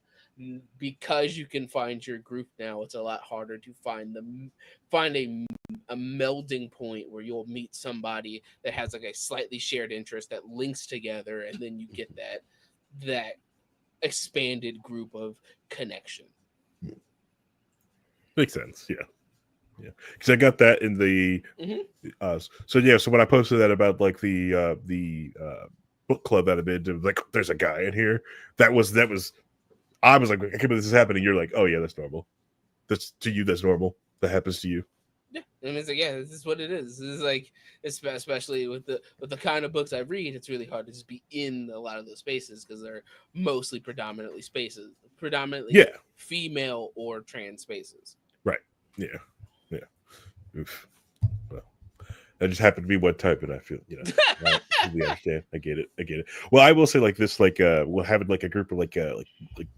because you can find your group now, it's a lot harder to find a melding point where you'll meet somebody that has like a slightly shared interest that links together, and then you get that expanded group of connection. makes sense. Yeah, yeah, because I got that in the Hmm. so yeah, so when I posted that about like the book club that I did, like there's a guy in here. That was I was like, I can't believe this is happening. You're like, oh yeah, that's normal. That's to you. That's normal. That happens to you. Yeah, I mean, it's like, yeah, this is what it is. This is like, especially with the kind of books I read, it's really hard to just be in a lot of those spaces because they're mostly predominantly Yeah. female or trans spaces. Right. Yeah. Yeah. Oof. Well, that just happened to be one type, and I feel I completely understand. I get it. I get it. Well, I will say like this, like we'll have like a group of like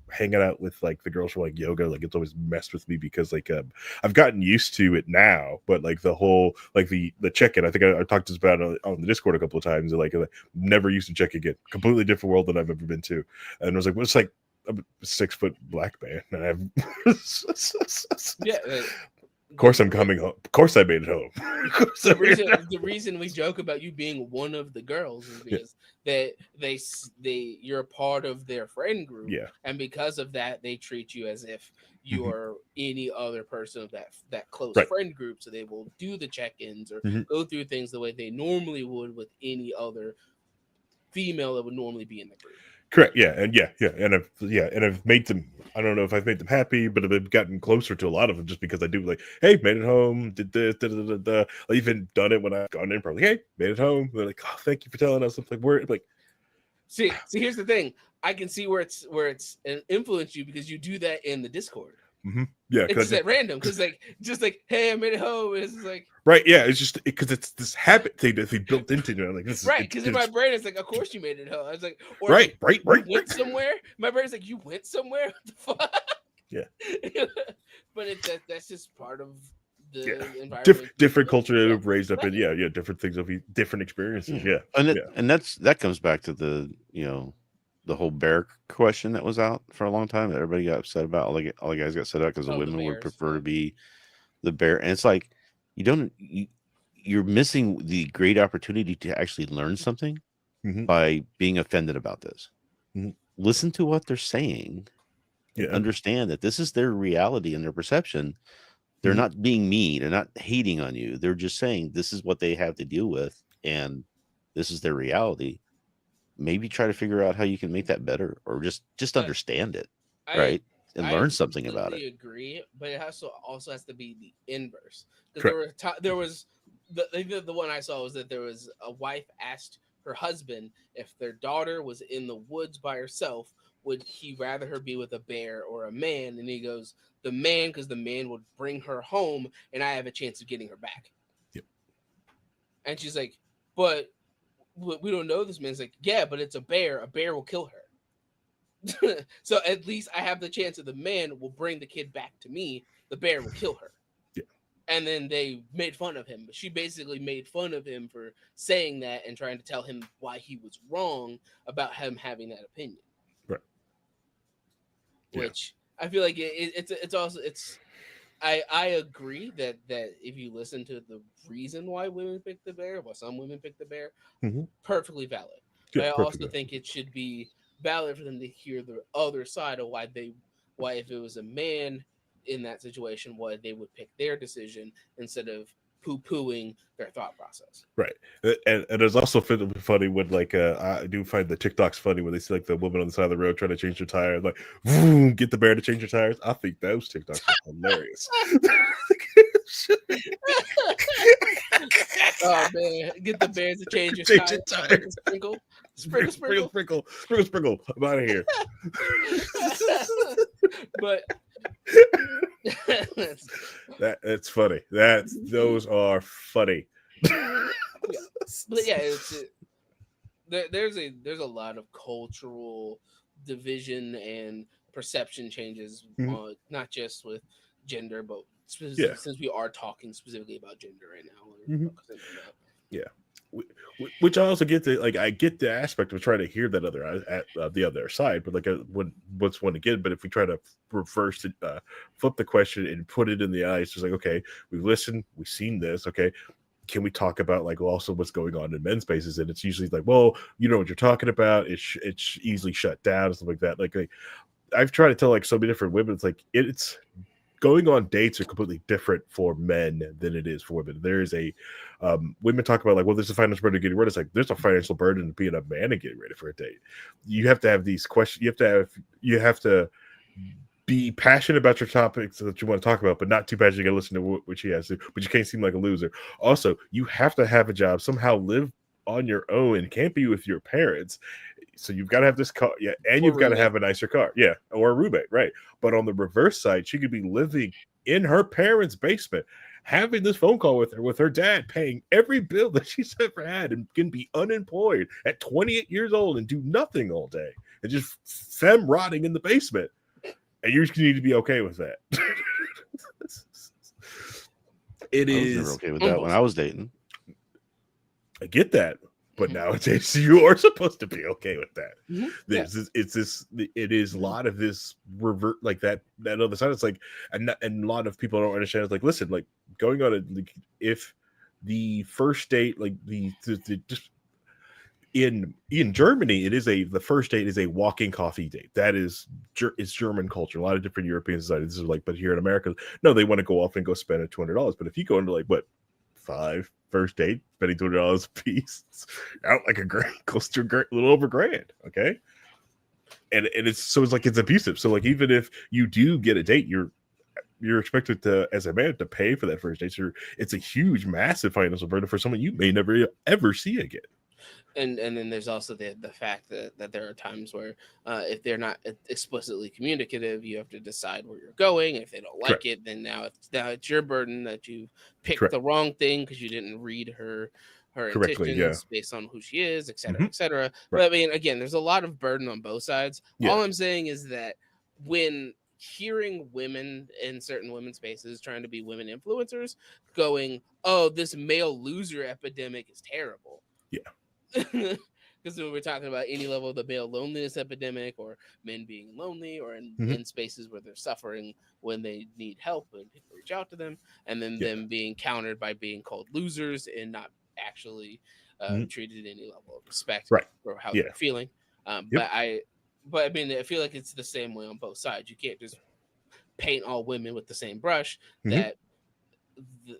hanging out with like the girls from like yoga. Like it's always messed with me because like I've gotten used to it now, but like the whole like the check in. I think I talked about it on the Discord a couple of times. Like never used to check again. Completely different world than I've ever been to, and I was like, well, it's like I'm a 6 foot black man, and Yeah, of course I'm coming home. Of course I made it home. Of course I the made it reason home. the reason we joke about you being one of the girls is Yeah. because you're a part of their friend group, Yeah. and because of that, they treat you as if Hmm. you're any other person of that close Right. friend group. So they will do the check-ins or Hmm. go through things the way they normally would with any other female that would normally be in the group. Correct. Yeah. And I've made them. I don't know if I've made them happy, but I've gotten closer to a lot of them just because I do like, hey, made it home. Did this. Da, da, da, da. I even done it when I've gone in. Probably, hey, made it home. They're like, oh, thank you for telling us. I'm like, we're like, See, here's the thing. I can see where it's influenced you because you do that in the Discord. yeah, It's just at random because just like, hey, I made it home. And it's just like, right. Yeah, it's just because it's this habit thing that they built into it. Like this is right, because in my brain it's like, of course you made it home. I was like, or right, like, right, you right, went right. somewhere. My brain's like, you went somewhere. What the fuck? Yeah. But that's just part of the Yeah. environment. Different culture Yeah, raised up in. right. Yeah, different things of different experiences. Yeah, yeah. And that comes back to the whole bear question that was out for a long time that everybody got upset about. All the guys got set up because the Oh, the women would bears. prefer Yeah. to be the bear, and it's like you don't you, you're missing the great opportunity to actually learn something Mhm. by being offended about this. Mhm. Listen to what they're saying and Yeah. understand that this is their reality and their perception. They're Mhm. not being mean and not hating on you. They're just saying this is what they have to deal with and this is their reality. Maybe try to figure out how you can make that better or just Uh, understand it, I right? And I learn something about it. completely agree, but it also has to be the inverse because Correct. there was the one I saw was that there was a wife asked her husband if their daughter was in the woods by herself, would he rather her be with a bear or a man? And he goes, the man, because the man would bring her home and I have a chance of getting her back. Yep. And she's like, but we don't know this man's like, yeah, but it's a bear. A bear will kill her. So at least I have the chance of the man will bring the kid back to me. The bear will kill her. Yeah. And then they made fun of him. But she basically made fun of him for saying that and trying to tell him why he was wrong about him having that opinion. Right. Yeah. Which I feel like it's also it's I agree that if you listen to the reason why women pick the bear, why some women pick the bear, Mhm. perfectly valid. Yeah. But I Perfect. also think it should be valid for them to hear the other side of why if it was a man in that situation, why they would pick their decision instead of poo pooing their thought process. Right. And there's also funny when like I do find the TikToks funny when they see like the woman on the side of the road trying to change her tire and like vroom, get the bear to change her tires. I think those TikToks are hilarious. Oh man, get the bears to change your Change tire. your tires. Sprinkle, sprinkle, Sprinkle, sprinkle, sprinkle, sprinkle, sprinkle. I'm out of here. but That's funny. Those are funny. yeah, but yeah, there's a lot of cultural division and perception changes, Mhm. not just with gender, but Yeah. since we are talking specifically about gender right now, we're Mhm. focusing on that. Yeah. Which I also get like I get the aspect of trying to hear that other at the other side, but like when what's one again. But if we try to reverse it, flip the question and put it in the eyes, just like okay, we've listened, we've seen this, okay. Can we talk about like also what's going on in men's spaces? And it's usually like, well, you know what you're talking about. It's easily shut down and stuff like that. Like I've tried to tell like so many different women, it's like it's going on dates are completely different for men than it is for women. There is a women talk about like, well, there's a financial burden of getting ready. It's like there's a financial burden of being a man and getting ready for a date. You have to have these questions. You have to be passionate about your topics that you want to talk about, but not too passionate to listen to what she has to. But you can't seem like a loser. Also, you have to have a job, somehow live on your own, and can't be with your parents. So you've got to have this car, yeah, and Or you've got to roommate. have a nicer car, yeah, or a roommate, right? But on the reverse side, she could be living in her parents' basement, having this phone call with her dad, paying every bill that she's ever had, and can be unemployed at 28 years old and do nothing all day and just fem rotting in the basement. And you just need to be okay with that. It I was never is. okay with that when Almost. I was dating. I get that, but Mhm. nowadays you are supposed to be okay with that. Mhm. Yeah. It is a lot of this revert like that other side. It's like, and a lot of people don't understand. It's like, listen, like going on a like, if the first date, like the just in Germany, it is the first date is a walking coffee date. That is it's German culture. A lot of different European societies is like, but here in America, no, they want to go off and go spend $200. But if you go into like what five first date, spending $200 a piece, it's out like a grand, close to a little over grand. Okay, and it's so it's like it's abusive. So like even if you do get a date, you're expected to, as a man, to pay for that first date. So it's a huge, massive financial burden for someone you may never ever see again. And then there's also the fact that there are times where if they're not explicitly communicative, you have to decide where you're going. If they don't like Correct. it, then now it's your burden that you picked Correct. the wrong thing because you didn't read her Correctly. Yeah. intentions based on who she is, et cetera, Hmm. et cetera. Right. But I mean, again, there's a lot of burden on both sides. Yeah. All I'm saying is that when hearing women in certain women's spaces trying to be women influencers going, oh, this male loser epidemic is terrible. Yeah. Because when we're talking about any level of the male loneliness epidemic or men being lonely or Hmm. in spaces where they're suffering when they need help and people reach out to them, and then Yeah. them being countered by being called losers and not actually Mhm. treated any level of respect Right. for how Yeah. they're feeling. Yep. But I mean, I feel like it's the same way on both sides. You can't just paint all women with the same brush. Mhm. That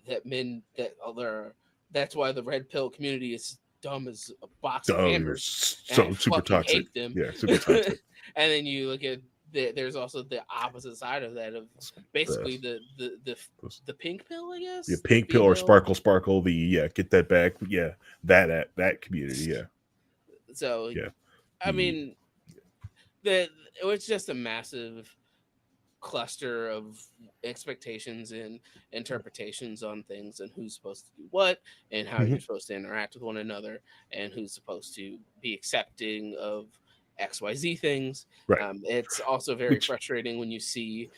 that men that other that's why the red pill community is dumb as a box of Oh, you're hammers, and I so super fucking toxic. hate them. Yeah, super And toxic. then you look at there's also the opposite side of that, of basically The, the pink pill, I the guess, the pink pill or female. sparkle. Get that back. Yeah, that community. Yeah, So yeah. I The mean, the it's just a massive cluster of expectations and interpretations on things, and who's supposed to do what, and how you're Mhm. supposed to interact with one another, and who's supposed to be accepting of XYZ things. Right. It's also very Which frustrating when you see,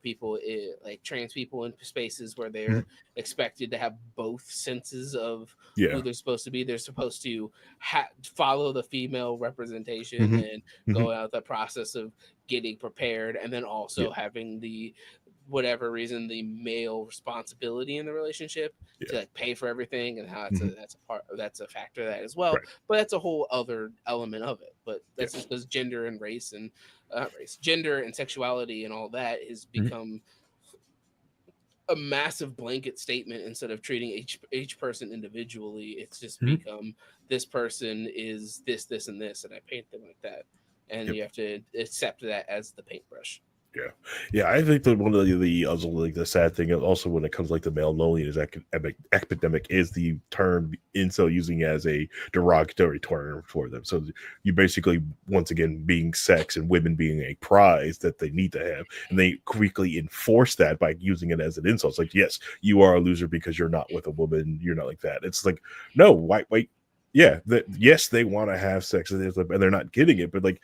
people, like trans people in spaces where mhm. they're expected to have both senses of Yeah. who they're supposed to be. They're supposed to follow the female representation Mhm. and Mhm. go out the process of getting prepared, and then Yeah. also having the whatever reason the male responsibility in the relationship Yeah. to like pay for everything, and how Mhm. that's a factor of that as well. Right. But that's a whole other element of it. But Yeah. that's just because gender and gender and sexuality and all that has Mhm. become a massive blanket statement. Instead of treating each person individually, it's just Mhm. become, this person is this and this, and I paint them like that, and Yep. you have to accept that as the paintbrush. Yeah, yeah. I think that one of the also like the sad thing also when it comes like the male loneliness epidemic is the term incel using as a derogatory term for them. So you basically once again being sex and women being a prize that they need to have, and they quickly enforce that by using it as an insult. It's like, yes, you are a loser because you're not with a woman. You're not like that. It's like, no, wait. Yeah, yes, they want to have sex and they're not getting it, but like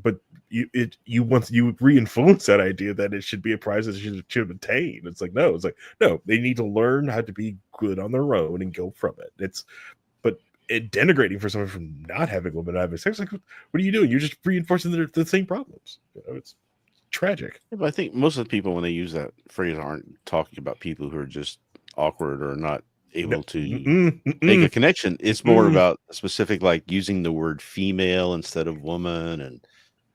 but you once you re-influence that idea that it should be a prize that should attain. It's like no, they need to learn how to be good on their own and go from it. But it denigrating for someone from not having women having sex. Like, what are you doing? You're just reinforcing the same problems. It's tragic. Yeah, but I think most of the people when they use that phrase aren't talking about people who are just awkward or not No, able to mm-mm, make a mm-mm, connection. It's more mm-mm. about specific, like using the word female instead of woman and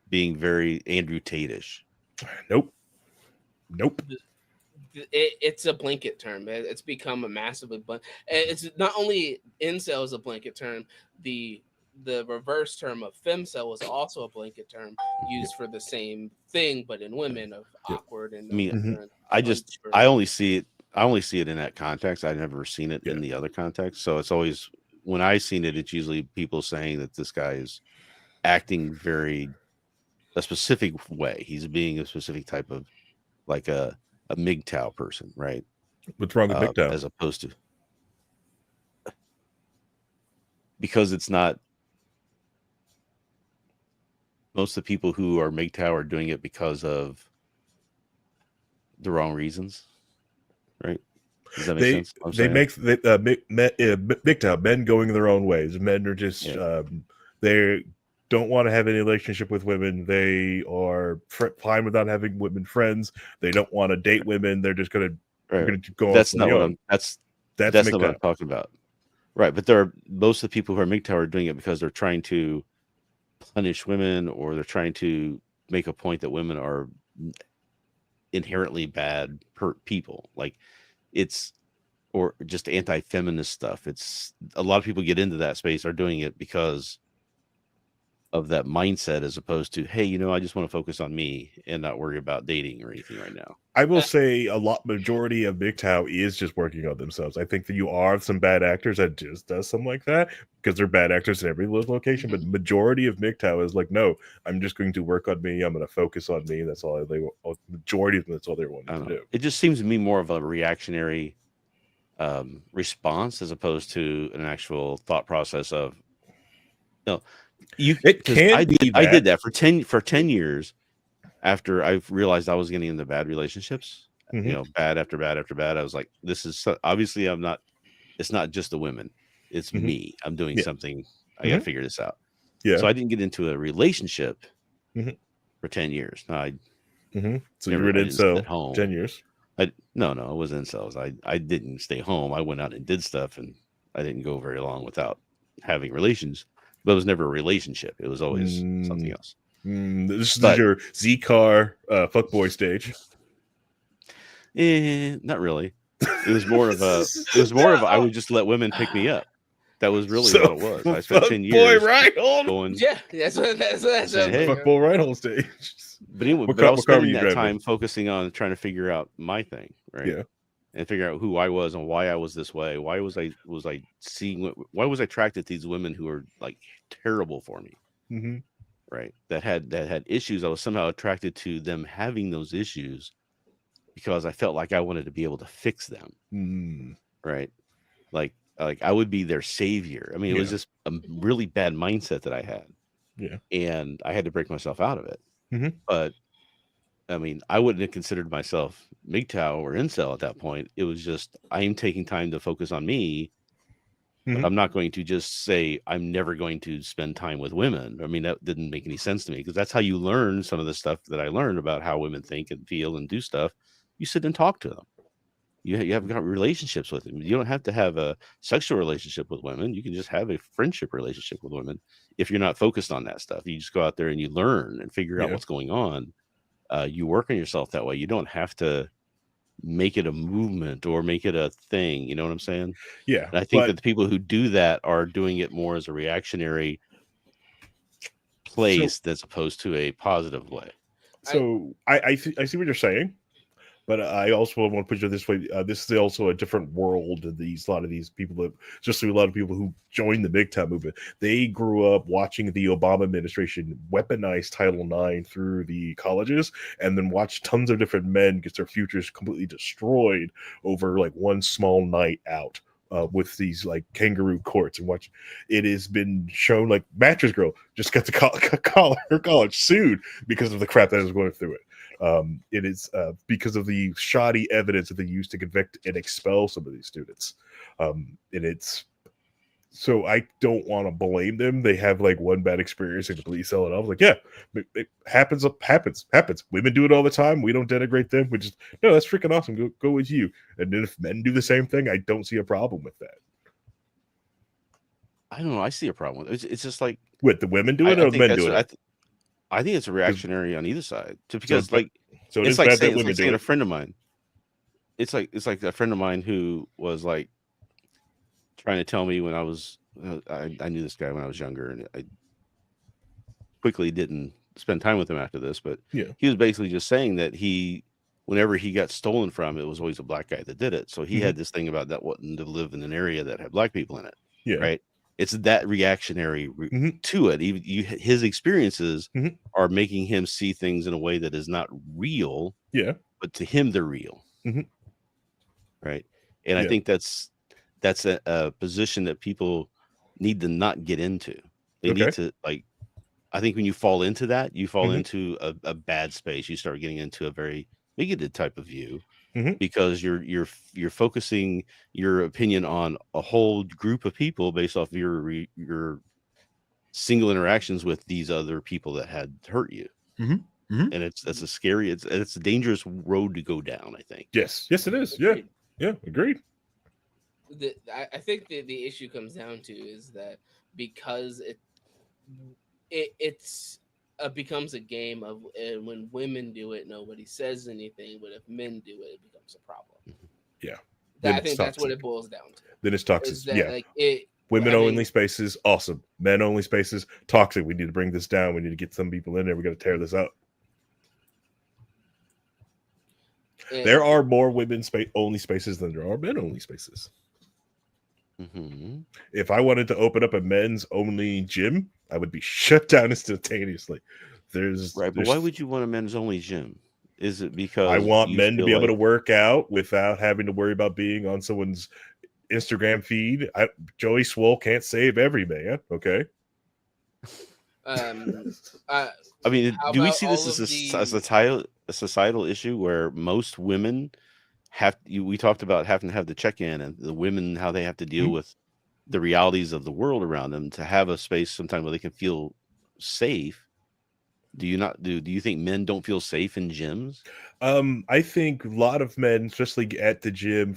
being very Andrew Tate-ish. Nope. It's a blanket term. It's become a massively it's not only incel is a blanket term. The reverse term of femcel was also a blanket term Yeah, used for the same thing, but in women, of yeah. awkward and I mean, Mm-hmm. I unsure. only see it. I only see it in that context. I've never seen it Yeah. in the other context. So it's always when I seen it, it's usually people saying that this guy is acting very a specific way. He's being a specific type of like a MGTOW person, right? What's wrong with MGTOW? As opposed to because it's not most of the people who are MGTOW are doing it because of the wrong reasons, right? Does that make They sense? I'm they saying, make MGTOW men going their own ways. Men are just yeah, they don't want to have any relationship with women. They are fine without having women friends. They don't want to date women. They're right. gonna go off That's on their not what own. That's that's not what I'm MGTOW. talking about, right? But there are most of the people who are MGTOW are doing it because they're trying to punish women or they're trying to make a point that women are inherently bad people. Like it's or just anti-feminist stuff. It's a lot of people get into that space are doing it because of that mindset as opposed to, hey, I just want to focus on me and not worry about dating or anything right now. I will say majority of MGTOW is just working on themselves. I think that you are some bad actors that just does something like that because they're bad actors in every location. But majority of MGTOW is like, no, I'm just going to work on me. I'm going to focus on me. That's all majority of them. That's all they're I wanting to don't know. do. It just seems to me more of a reactionary response as opposed to an actual thought process of no, you It because can be I that. did that for 10 years after I realized I was getting into bad relationships, Hmm. bad after bad after bad. I was like, this is obviously I'm not. It's not just the women. It's Hmm. me. I'm doing Yeah. something. I got to Hmm. figure this out. Yeah. So I didn't get into a relationship Hmm. for 10 years. No, Hmm. So you were I in didn't sit so at home. 10 years. No, it wasn't incels. I didn't stay home. I went out and did stuff and I didn't go very long without having relations, but it was never a relationship. It was always something Mm, else. this is But your Z car fuckboy stage. not really. It was more of a. It was more of I Oh, would just let women pick me up. That was really what So it was. I spent 10 years fuckboy just Reinhold, going, yeah, that's what that saying, sounds like. "Hey." fuckboy Reinhold stage. But anyway, What but I car? was What car were spending you that driving? time focusing on trying to figure out my thing, right? Yeah. And figure out who I was and why I was this way. Why was I seeing? Why was I attracted to these women who were like terrible for me, Mm-hmm. right? That had issues. I was somehow attracted to them having those issues because I felt like I wanted to be able to fix them, Mm, right? Like I would be their savior. I mean, it was yeah. just a really bad mindset that I had, Yeah. and I had to break myself out of it. Mm-hmm. But I mean, I wouldn't have considered myself MGTOW or incel at that point. It was just I am taking time to focus on me, but Mm-hmm. I'm not going to just say I'm never going to spend time with women. I mean, that didn't make any sense to me because that's how you learn some of the stuff that I learned about how women think and feel and do stuff. You sit and talk to them. You have got relationships with them. You don't have to have a sexual relationship with women. You can just have a friendship relationship with women if you're not focused on that stuff. You just go out there and you learn and figure out Yeah. what's going on. You work on yourself that way. You don't have to make it a movement or make it a thing. You know what I'm saying? Yeah. And I think But that the people who do that are doing it more as a reactionary so place as opposed to a positive way. I I see what you're saying. But I also want to put it this way: this is also a different world. These a lot of these people that just a lot of people who joined the big time movement. They grew up watching the Obama administration weaponize Title IX through the colleges, and then watch tons of different men get their futures completely destroyed over like one small night out. With these like kangaroo courts and watch, it has been shown like Mattress Girl just got the her college sued because of the crap that was going through it. It is because of the shoddy evidence that they use to convict and expel some of these students. And it's so I don't want to blame them. They have like one bad experience and completely sell it off. Like, yeah, it happens. Women do it all the time. We don't denigrate them. We just no, that's freaking awesome. Go with you. And then if men do the same thing, I don't see a problem with that. I don't know. I see a problem. It's just like With the women I, doing it I or the think men that's doing it? I think it's a 'Cause- reactionary on either side. So Because like so it is bad that it's women like do saying a it. friend of mine. It's like a friend of mine who was like trying to tell me when I was I knew this guy when I was younger, and I quickly didn't spend time with him after this. But Yeah. he was basically just saying that whenever he got stolen from, it was always a black guy that did it. So he Hmm. had this thing about that wanting to live in an area that had black people in it, Yeah. right? It's that reactionary Hmm. to it. Even his experiences Hmm. are making him see things in a way that is not real, Yeah. but to him they're real, Hmm. right? And I Yeah. think that's a position that people need to not get into. They need Okay. to like. I think when you fall into that, you fall Hmm. into a bad space. You start getting into a very bigoted type of view Hmm. because you're focusing your opinion on a whole group of people based off your single interactions with these other people that had hurt you. Hmm. Hmm. And that's a scary, it's a dangerous road to go down, I think. Yes. Yes, it is. Yeah. agreed. Yeah. Agreed. I think the issue comes down to is that because it's becomes a game of when women do it, nobody says anything, but if men do it, it becomes a problem. Yeah. That, Then I it's think that's what toxic. it boils down to. Then it's toxic. Is that Yeah. like it? Women I only mean, spaces, awesome. Men only spaces, toxic. We need to bring this down. We need to get some people in there. We got to tear this up. There are more women only spaces than there are men only spaces. Mm-hmm. If I wanted to open up a men's only gym, I would be shut down instantaneously. Right, but why would you want a men's only gym? Is it I because want you men to feel be able like to work out without having to worry about being on someone's Instagram feed. Joey Swole can't save every man. Okay. um, uh, I mean, how do we about see this all as of the? a societal issue where most women we talked about having to have the check-in and the women how they have to deal Mhm. with the realities of the world around them to have a space sometime where they can feel safe. Do you not do you think men don't feel safe in gyms? I think a lot of men, especially at the gym,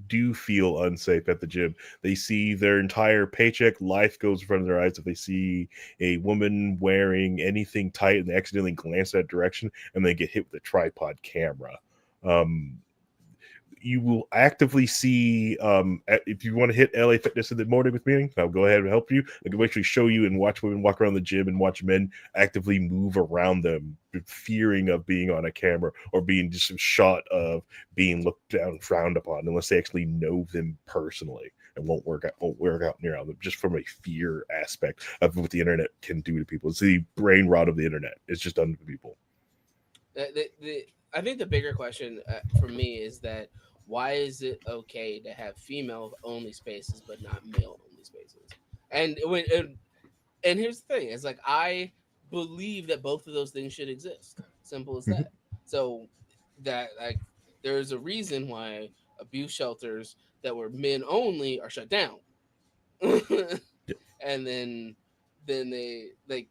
do feel unsafe at the gym. They see their entire paycheck, life goes in front of their eyes. If they see a woman wearing anything tight and they accidentally glance that direction, and they get hit with a tripod camera. Um, you will actively see if you want to hit LA Fitness in the morning with me, I'll go ahead and help you. I can actually show you and watch women walk around the gym and watch men actively move around them, fearing of being on a camera or being just shot of being looked down, frowned upon, unless they actually know them personally and won't work out near them, just from a fear aspect of what the internet can do to people. It's the brain rot of the internet. It's just done to people. I think the bigger question for me is that why is it okay to have female only spaces but not male only spaces? And and here's the thing: it's like I believe that both of those things should exist. Simple as Mhm. that. So that like there's a reason why abuse shelters that were men only are shut down, Yeah. and then they like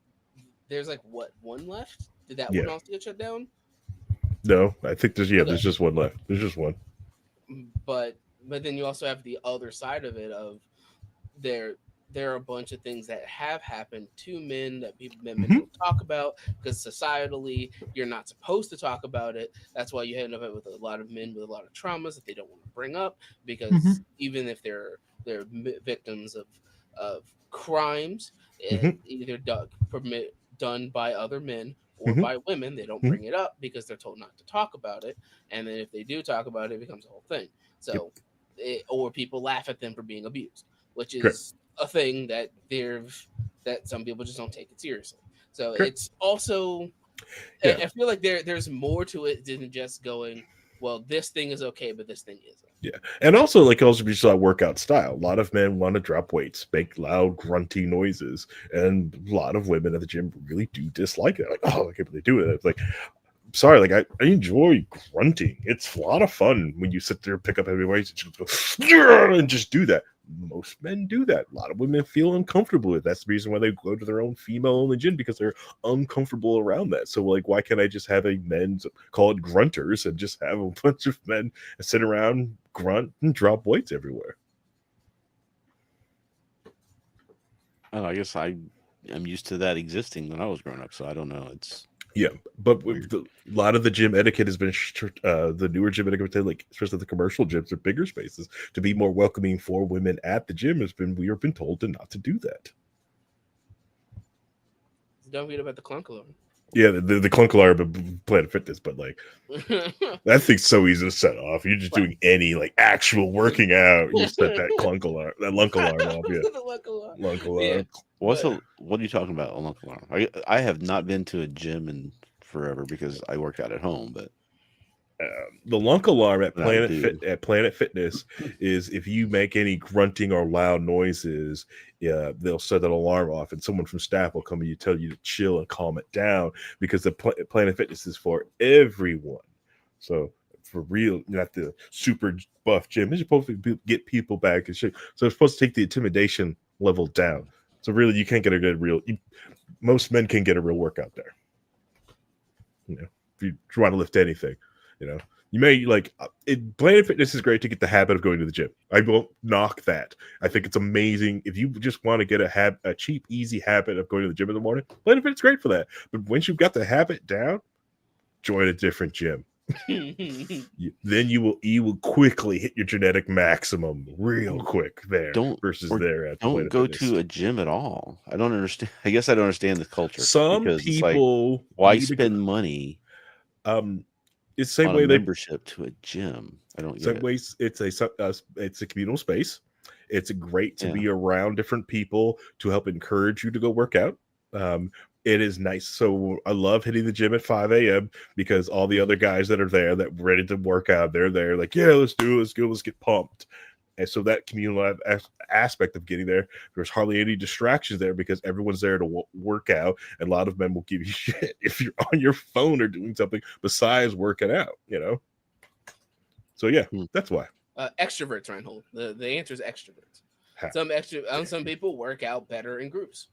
there's like what one left? Did that one Yeah. also get shut down? No, I think Okay, there's just one left. There's just one. but then you also have the other side of it of there there are a bunch of things that have happened to men that men Hmm. don't talk about because societally you're not supposed to talk about it. That's why you end up with a lot of men with a lot of traumas that they don't want to bring up because Hmm. even if they're victims of crimes, Hmm. either done by other men or Hmm. by women, they don't Hmm. bring it up because they're told not to talk about it. And then if they do talk about it, it becomes a whole thing. Yep. So, or people laugh at them for being abused, which Correct. is a thing that some people just don't take it seriously. So Correct. it's also Yeah. I feel like there's more to it than just going, well, this thing is okay, but this thing isn't. Yeah. And also, like, also be just a workout style. A lot of men want to drop weights, make loud, grunty noises. And a lot of women at the gym really do dislike it. Like, oh, I can't believe they do it. It's like, sorry, like I enjoy grunting. It's a lot of fun when you sit there, pick up heavy weights, and just go "Yeah," and just do that. Most men do that. A lot of women feel uncomfortable with it. That's the reason why they go to their own female only gym, because they're uncomfortable around that. So like, why can't I just have a men's, call it grunters, and just have a bunch of men sit around, grunt, and drop weights everywhere? Oh, I guess I'm used to that existing when I was growing up, so I don't know. It's Yeah, but weird. a lot of the gym etiquette has been the newer gym etiquette, like especially the commercial gyms or bigger spaces, to be more welcoming for women at the gym. Has been we have been told to not to do that. Don't forget about the clunk alarm. Yeah, the clunk alarm of Planet Fitness, but like that thing's so easy to set off. You're just Right. doing any like actual working out, you set that clunk alarm, that lunk alarm off. Yeah, The clunk alarm. lunk Yeah, alarm. What's but a what are you talking about? A lunk alarm? I have not been to a gym in forever because I work out at home, but The lunk alarm at when I do, Planet Fitness is if you make any grunting or loud noises, yeah, they'll set that alarm off, and someone from staff will come and tell you to chill and calm it down, because the Planet Fitness is for everyone. So for real, not the super buff gym. It's supposed to get people back and shit. So it's supposed to take the intimidation level down. So really, you can't get a good real. Most men can get a real workout there. You know, if you try to lift anything, you know, you may like Planet Fitness is great to get the habit of going to the gym. I won't knock that. I think it's amazing if you just want to get a cheap, easy habit of going to the gym in the morning. Planet Fitness is great for that. But once you've got the habit down, join a different gym. Then you will quickly hit your genetic maximum real or quick there don't versus or there at the don't Planet go Fitness. to a gym at all. I don't understand. I guess I don't understand the culture Some because it's like, people why need to go. spend money Um, it's the same on a way they membership to a gym? I don't get Some it. ways it's a communal space. It's great to Yeah. be around different people to help encourage you to go work out. Um, it is nice. So I love hitting the gym at 5 a.m. because all the other guys that are there that ready to work out, they're there like, yeah, let's do it, let's go, let's get pumped. And so that communal aspect of getting there, there's hardly any distractions there because everyone's there to work out. And a lot of men will give you shit if you're on your phone or doing something besides working out, you know? So yeah, Hmm. that's why. extroverts, Reinhold. The answer is extroverts. Ha. Some people work out better in groups.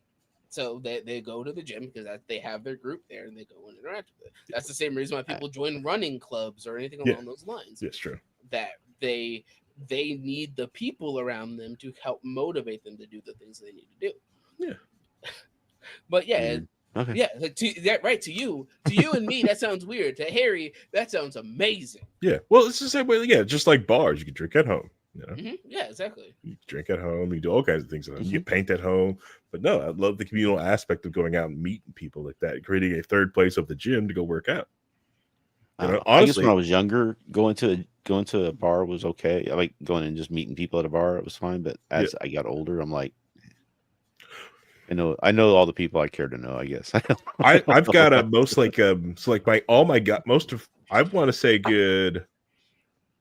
So they go to the gym because they have their group there and they go and interact with it. That's the same reason why people join running clubs or anything Yeah, along those lines. that's true. That they need the people around them to help motivate them to do the things they need to do. Yeah. But yeah, Weird. Okay. yeah, like to that right to you and me that sounds weird. To Harry, that sounds amazing. Yeah. Well, it's the same way. Yeah, just like bars, you can drink at home. Yeah, exactly. You can drink at home. You do all kinds of things at home. You Mhm. can paint at home. But no, I love the communal aspect of going out and meeting people like that, creating a third place of the gym to go work out. I don't know. I guess when Honestly, I was younger, going to a bar was okay. I like going and just meeting people at a bar. It was fine. But yeah. as I got older, I'm like, I know all the people I care to know. I guess. I've got a most like so like my all my got most of I want to say good.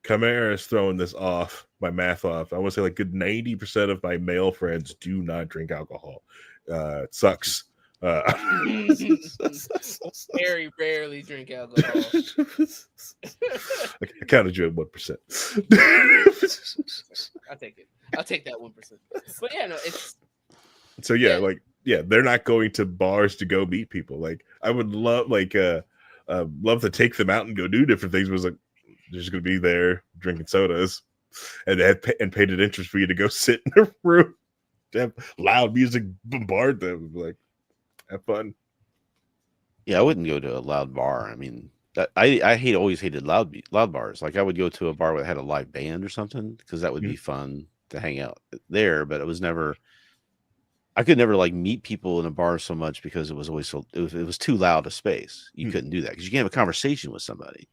Chimera is throwing this off my math off. I want to say like good 90% of my male friends do not drink alcohol. It sucks. Very rarely drink alcohol. I counted you at 1%. I'll take it. I'll take that 1%. But yeah, no, it's So yeah, like they're not going to bars to go meet people. Like I would love love to take them out and go do different things. But it was like they're just going to be there drinking sodas, and they have and paid interest for you to go sit in a room to have loud music bombard them. Like have fun. Yeah, I wouldn't go to a loud bar. I mean, I always hated loud bars. Like I would go to a bar that had a live band or something because that would be fun to hang out there. But it was never. I could never like meet people in a bar so much because it was always it was too loud a space. You couldn't do that because you can't have a conversation with somebody.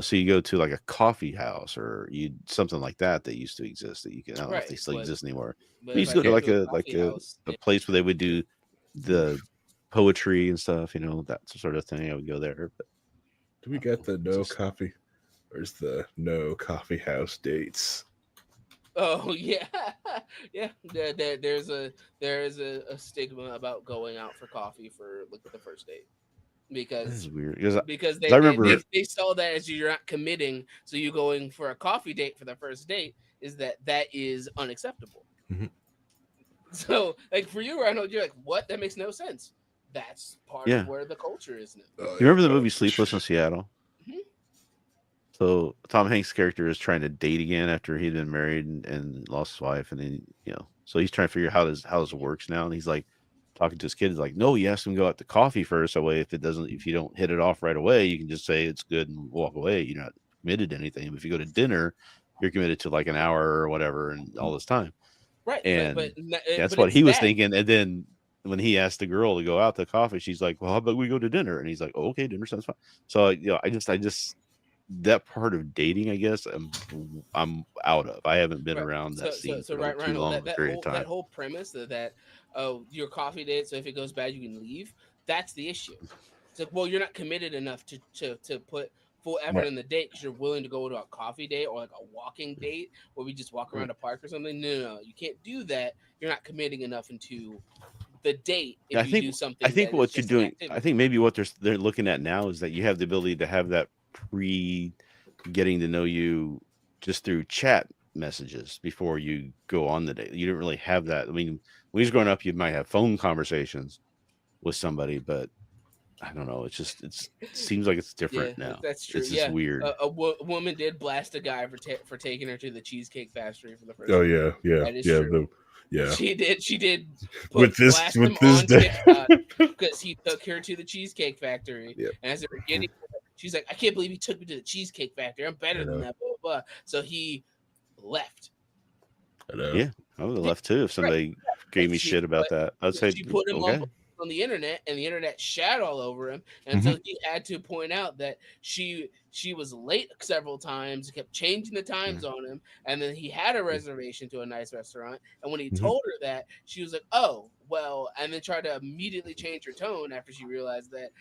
So you go to like a coffee house or something like that used to exist that you can. I don't know if they still exist anymore. but You if used I to go to go like to a coffee house, a place where they would do the poetry and stuff. That sort of thing. I would go there. But Do we got the no coffee? Where's the no coffee house dates? oh yeah, yeah. There's a stigma about going out for coffee for like the first date this because is weird because I remember. they saw that as you're not committing, so you going for a coffee date for the first date is that is unacceptable. Mhm. So like for you, I know you're like, what? That makes no sense. That's part Yeah. of where the culture is now. You remember the movie Sleepless in Seattle? Mhm. So Tom Hanks' character is trying to date again after he'd been married and lost his wife, and then so he's trying to figure out how this works now, and he's like talking to his kid. He's like, no, you have to go out to coffee first. That way, if you don't hit it off right away, you can just say it's good and walk away. You're not committed to anything. But if you go to dinner, you're committed to like an hour or whatever, and all this time. Right, And that's but what it's he was that. thinking. And then when he asked the girl to go out to coffee, she's like, well, how about we go to dinner? And he's like, oh, okay, dinner sounds fine. So I just that part of dating, I guess I'm out of. I haven't been Right. around that scene So for right, too Reinhold, long of a period of that time. whole premise that oh, your coffee date, so if it goes bad, you can leave. That's the issue. It's like, well, you're not committed enough to put full effort Right. in the date because you're willing to go to a coffee date or like a walking date where we just walk around a park or something. No, you can't do that. You're not committing enough into the date Yeah, if you do I something think that is what you're just an doing, activity. I think maybe what they're looking at now is that you have the ability to have that pre getting to know you just through chat messages before you go on the date. You didn't really have that. I mean, when he's growing up, you might have phone conversations with somebody, but I don't know. It seems like it's Yeah, different now. that's true. It's just Yeah, weird. a woman did blast a guy for taking her to the Cheesecake Factory for the first Oh time. yeah, yeah, That is yeah, true. yeah. She did With this, blast him on day. TikTok because he took her to the Cheesecake Factory. Yeah. And as they were getting there, she's like, I can't believe he took me to the Cheesecake Factory. I'm better than that. Blah, blah, blah. So he left. I know. Yeah, I would have left too if somebody gave me shit about that. I'd say, She put him okay. on the internet, and the internet shat all over him, and so he had to point out that she was late several times, kept changing the times on him, and then he had a reservation to a nice restaurant, and when he told her that, she was like, oh well, and then tried to immediately change her tone after she realized that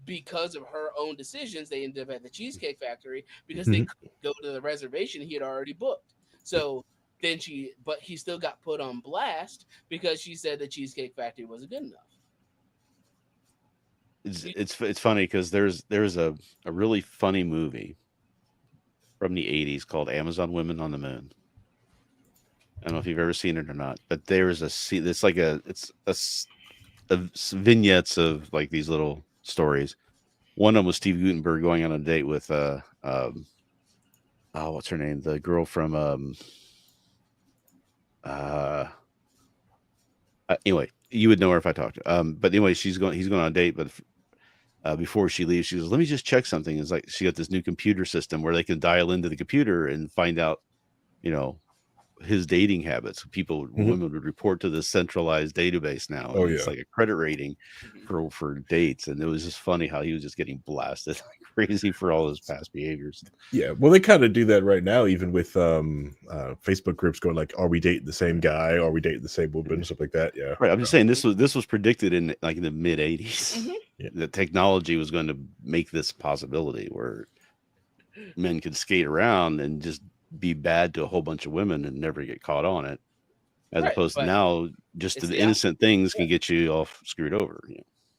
because of her own decisions they ended up at the Cheesecake Factory because they couldn't go to the reservation he had already booked. So then but he still got put on blast because she said the Cheesecake Factory wasn't good enough. It's funny because there's a really funny movie from the 80s called Amazon Women on the Moon. I don't know if you've ever seen it or not, but there is a scene. It's like it's vignettes of like these little stories. One of them was Steve Gutenberg going on a date with oh, what's her name? The girl from uh anyway, you would know her if I talked. But anyway, he's going on a date, but before she leaves, she goes, "Let me just check something." It's like she got this new computer system where they can dial into the computer and find out, you know, his dating habits. People, Mhm. women would report to this centralized database now, Oh and it's yeah. like a credit rating Mhm. for dates. And it was just funny how he was just getting blasted like crazy for all his past behaviors. Yeah, well, they kind of do that right now, even with Facebook groups going like, "Are we dating the same guy? Are we dating the same woman?" Yeah. Stuff like that. Yeah, Right. I'm just saying this was predicted in like in the mid '80s. Mhm. yeah, The technology was going to make this possibility where men could skate around and just be bad to a whole bunch of women and never get caught on it, as Right, opposed to but now just it's the the innocent things yeah, can get you all screwed over.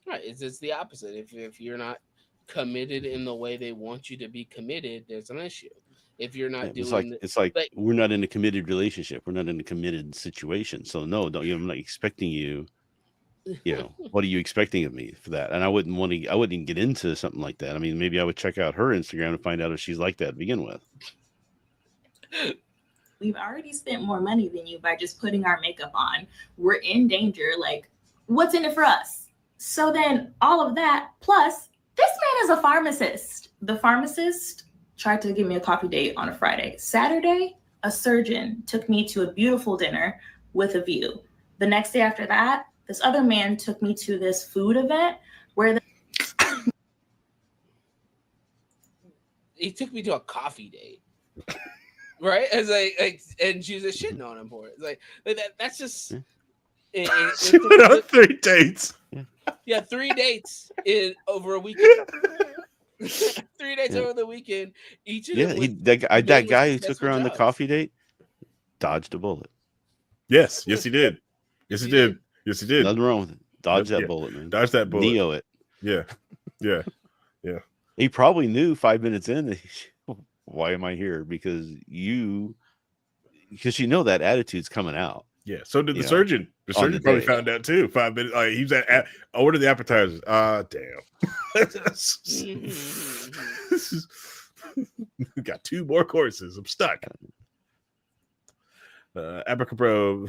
right. It's the opposite. If you're not committed in the way they want you to be committed, there's an issue. If you're Yeah, not it's doing like like we're not in a committed relationship. We're not in a committed situation. So no, don't I'm not expecting you. What are you expecting of me for that? And I wouldn't want to. I wouldn't even get into something like that. I mean, maybe I would check out her Instagram to find out if she's like that to begin with. We've already spent more money than you by just putting our makeup on. We're in danger. Like, what's in it for us? So then all of that, plus this man is a pharmacist. The pharmacist tried to give me a coffee date on a Friday. Saturday, a surgeon took me to a beautiful dinner with a view. The next day after that, this other man took me to this food event where he took me to a coffee date. Right? It's like and she was just shitting on him for it. It's like that's just Yeah. she went on 3 dates. yeah, 3 dates in over a weekend. 3 days Yeah. over the weekend. Each of Yeah, them he with that men with guy who took her successful on the jobs. coffee date dodged a bullet. Yes, yes, he did. Yes, he He did. did. Yes, he did. Nothing wrong with it. Dodge that Yeah, bullet, man. dodge that bullet. Neo it. Yeah, yeah, yeah. He probably knew 5 minutes in that why am I here? Because you that attitude's coming out, Yeah. So did the you know, surgeon. The on the surgeon probably day. found out too. 5 minutes. He was at order the appetizers. Damn. Got 2 more courses. I'm stuck. Abracabro,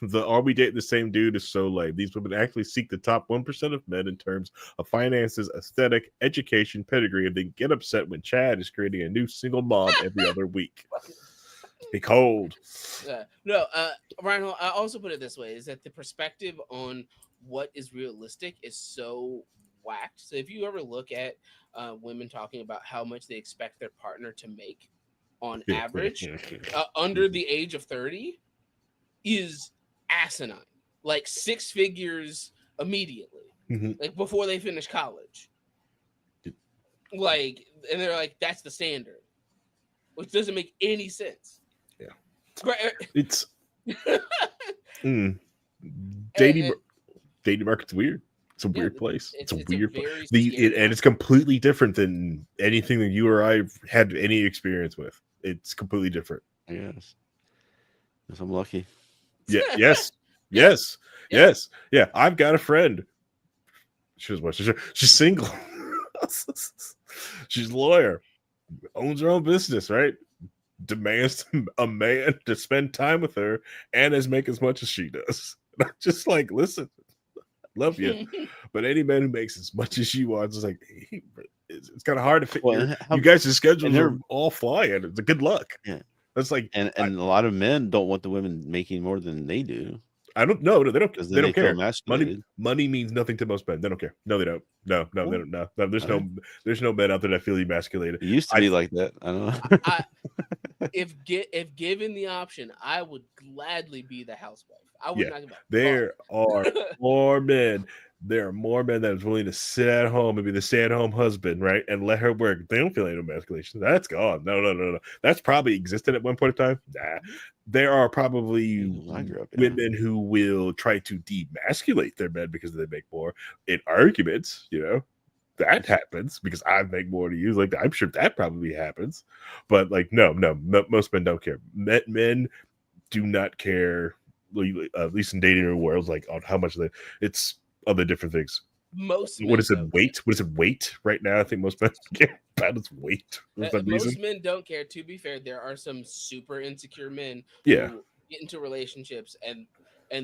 the are we dating the same dude is so lame. These women actually seek the top 1% of men in terms of finances, aesthetic, education, pedigree, and then get upset when Chad is creating a new single mom every other week. Be cold. No, Reinhold, I also put it this way: is that the perspective on what is realistic is so whacked. So if you ever look at women talking about how much they expect their partner to make on average under the age of 30 is asinine, like 6 figures immediately, like before they finish college. Like, and they're like, that's the standard, which doesn't make any sense. It's And- dating market's weird. It's a Yeah, weird place. It's a it's a weird very place. scary And it's completely different than anything that you or I had any experience with. It's completely different. Yes. Yes, I'm lucky. Yeah. Yes. Yes. Yeah. Yes. Yeah. I've got a friend. She's single. She's a lawyer. Owns her own business, right? Demands a man to spend time with her and as make as much as she does. And I'm just like, listen, love you, but any man who makes as much as she wants is like, hey, it's kind of hard to fit. You guys' schedules are all flying. It's a good luck. Yeah, that's like, and a lot of men don't want the women making more than they do. I don't know. They don't. They don't care. Emasculated. Money means nothing to most men. They don't care. No, they don't. No, they don't. No. There's no men out there that feel emasculated. It used to be like that. I don't know. If given the option, I would gladly be the housewife. I would not give a there are more men. There are more men that is willing to sit at home and be the stay-at-home husband, right? And let her work. They don't feel any emasculation. That's gone. No. That's probably existed at one point in time. Nah. There are probably women who will try to demasculate their men because they make more in arguments, that happens because I make more to you. Like, I'm sure that probably happens, but like, no, most men don't care. Men do not care, at least in dating worlds, like on how much it's other different things. Most What men is it? don't Weight? What is it? Weight? Right now, I think most men care about is weight for some reason. most men don't care. To be fair, there are some super insecure men Yeah, who get into relationships and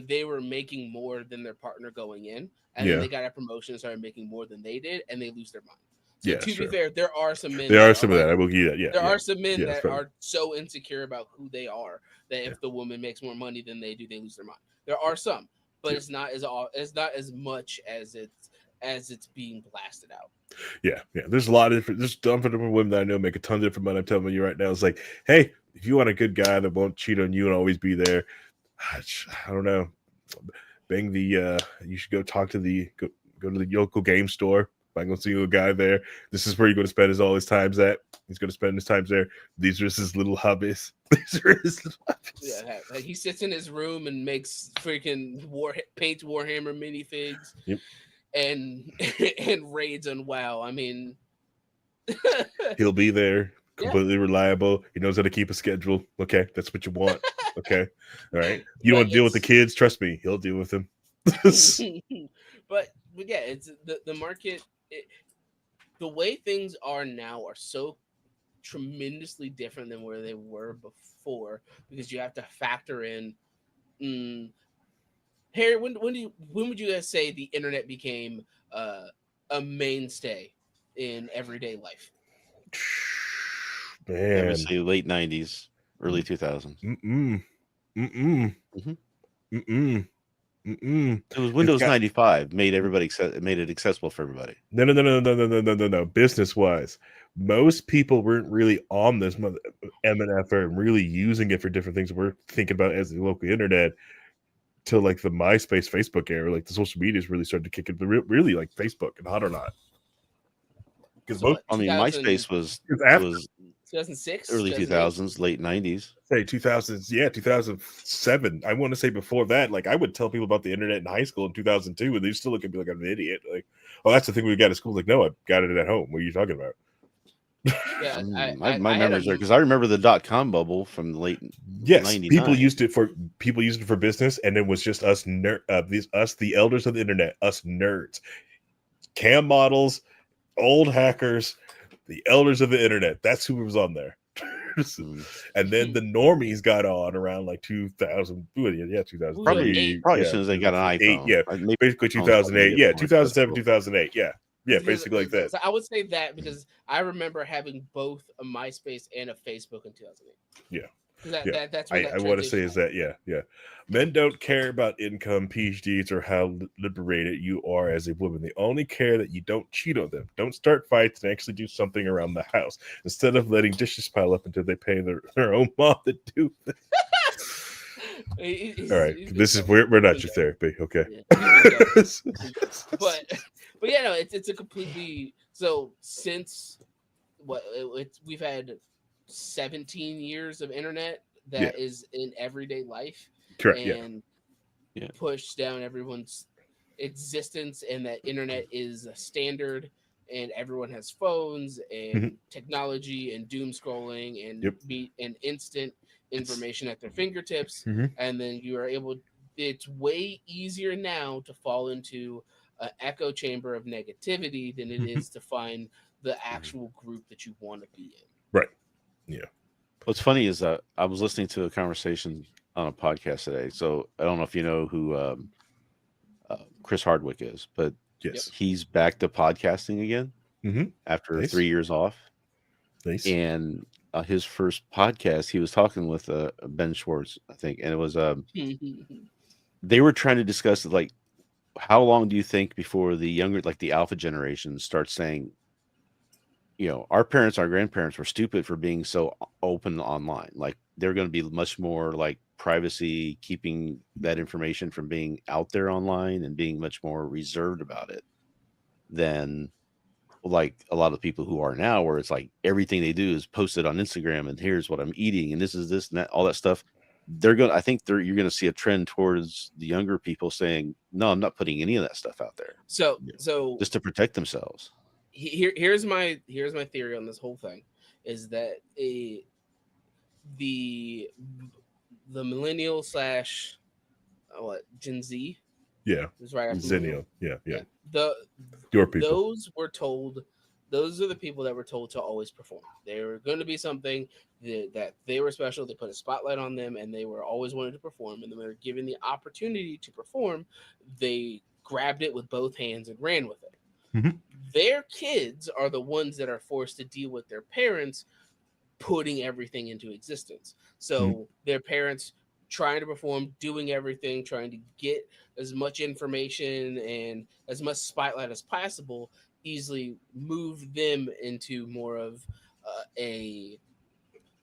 they were making more than their partner going in, and then yeah, they got a promotion and started making more than they did, and they lose their mind. So yeah. to be Sure. fair, there are some men There that are are some of that. like I will give you that. Yeah, there yeah, are some men yeah. that Probably. are so insecure about who they are that Yeah. if the woman makes more money than they do, they lose their mind. There are some, but Yeah. it's not as much as it's being blasted out. Yeah, yeah. There's a lot of different. There's a ton of different women that I know make a ton of different money. I'm telling you right now, it's like, hey, if you want a good guy that won't cheat on you and always be there, I don't know. Bang the. You should go talk to go to the local game store. If I'm gonna see a guy there, this is where you're gonna spend all his times at. He's gonna spend his times there. These are his little hobbies. These are his little hobbies. Yeah, like he sits in his room and makes freaking paints Warhammer minifigs Yep. and and raids on WoW. I mean, He'll be there, yeah, completely reliable. He knows how to keep a schedule. Okay, that's what you want. Okay, all right. You don't but want to deal with the it's kids. Trust me, he'll deal with them. but yeah, it's the market. The way things are now are so tremendously different than where they were before because you have to factor in. Mm, Harry, when would you guys say the internet became a mainstay in everyday life? I would Man, say late 90s, early 2000s. mm-mm, mm-mm, hmm mm-mm, mm-mm. It was It's Windows got 95 made made it accessible for everybody. no. Business wise, most people weren't really on this MNF and really using it for different things. We're thinking about it as the local internet till like the MySpace, Facebook era. Like the social medias really started to kick it, but really like Facebook and Hot or Not. Because So most what, I mean, 2000, MySpace was after was 2006, early 2008? 2000s, late 90s. say 2000s, yeah, 2007. I want to say before that, like I would tell people about the internet in high school in 2002, and they still look at me like I'm an idiot. Like, oh, that's the thing we got at school. Like, no, I got it at home. What are you talking about? Yeah, My I had memories are because I remember the .com bubble from the late Yes, people 99. used it for business, and it was just us the elders of the internet, us nerds, cam models, old hackers, the elders of the internet. That's who was on there. And then the normies got on around like 2000. Yeah, 2000. Probably 8. as Yeah, soon as they got an 2008. iPhone. Yeah, Maybe basically iPhones probably made 2008. it Yeah, more 2007, accessible. 2008. Yeah, basically like that. So I would say that because I remember having both a MySpace and a Facebook in 2008. Yeah. Because Yeah, that's when that I want to say transition is that yeah. Men don't care about income, PhDs, or how liberated you are as a woman. They only care that you don't cheat on them, don't start fights, and actually do something around the house instead of letting dishes pile up until they pay their own mom to do it. All right, he's been this is going. we're He's not been your going. therapy, okay? Yeah, he's been going. But but yeah, no, it's a completely so since we've had 17 years of internet Yeah, that is in everyday life correct. Yeah, and Yeah. pushed down everyone's existence, and that internet is a standard and everyone has phones and Mhm. technology and doom scrolling and Yep. and instant information at their fingertips, Mhm. and then you are able, it's way easier now to fall into an echo chamber of negativity than it is to find the actual group that you want to be in. right. Yeah. What's funny is that I was listening to a conversation on a podcast today. So I don't know if you know who Chris Hardwick is, but Yes. he's back to podcasting again Mm-hmm. after Nice. 3 years off. Nice. And his first podcast, he was talking with Ben Schwartz, I think, and it was they were trying to discuss like how long do you think before the younger, like the alpha generation, starts saying, you know, our parents, our grandparents were stupid for being so open online. Like they're going to be much more like privacy, keeping that information from being out there online and being much more reserved about it than like a lot of people who are now, where it's like everything they do is posted on Instagram and here's what I'm eating and this is this and that, all that stuff. I think you're going to see a trend towards the younger people saying, no, I'm not putting any of that stuff out there so just to protect themselves. here's my theory on this whole thing is that the millennial slash what Gen Z Yeah. It was right after Zennial. Yeah. Yeah. The Your people. those were told. Those are the people that were told to always perform. They were going to be something that they were special. They put a spotlight on them, and they were always wanted to perform. And then they were given the opportunity to perform. They grabbed it with both hands and ran with it. Mhm. Their kids are the ones that are forced to deal with their parents putting everything into existence. So their parents trying to perform, doing everything, trying to get as much information and as much spotlight as possible, easily move them into more of a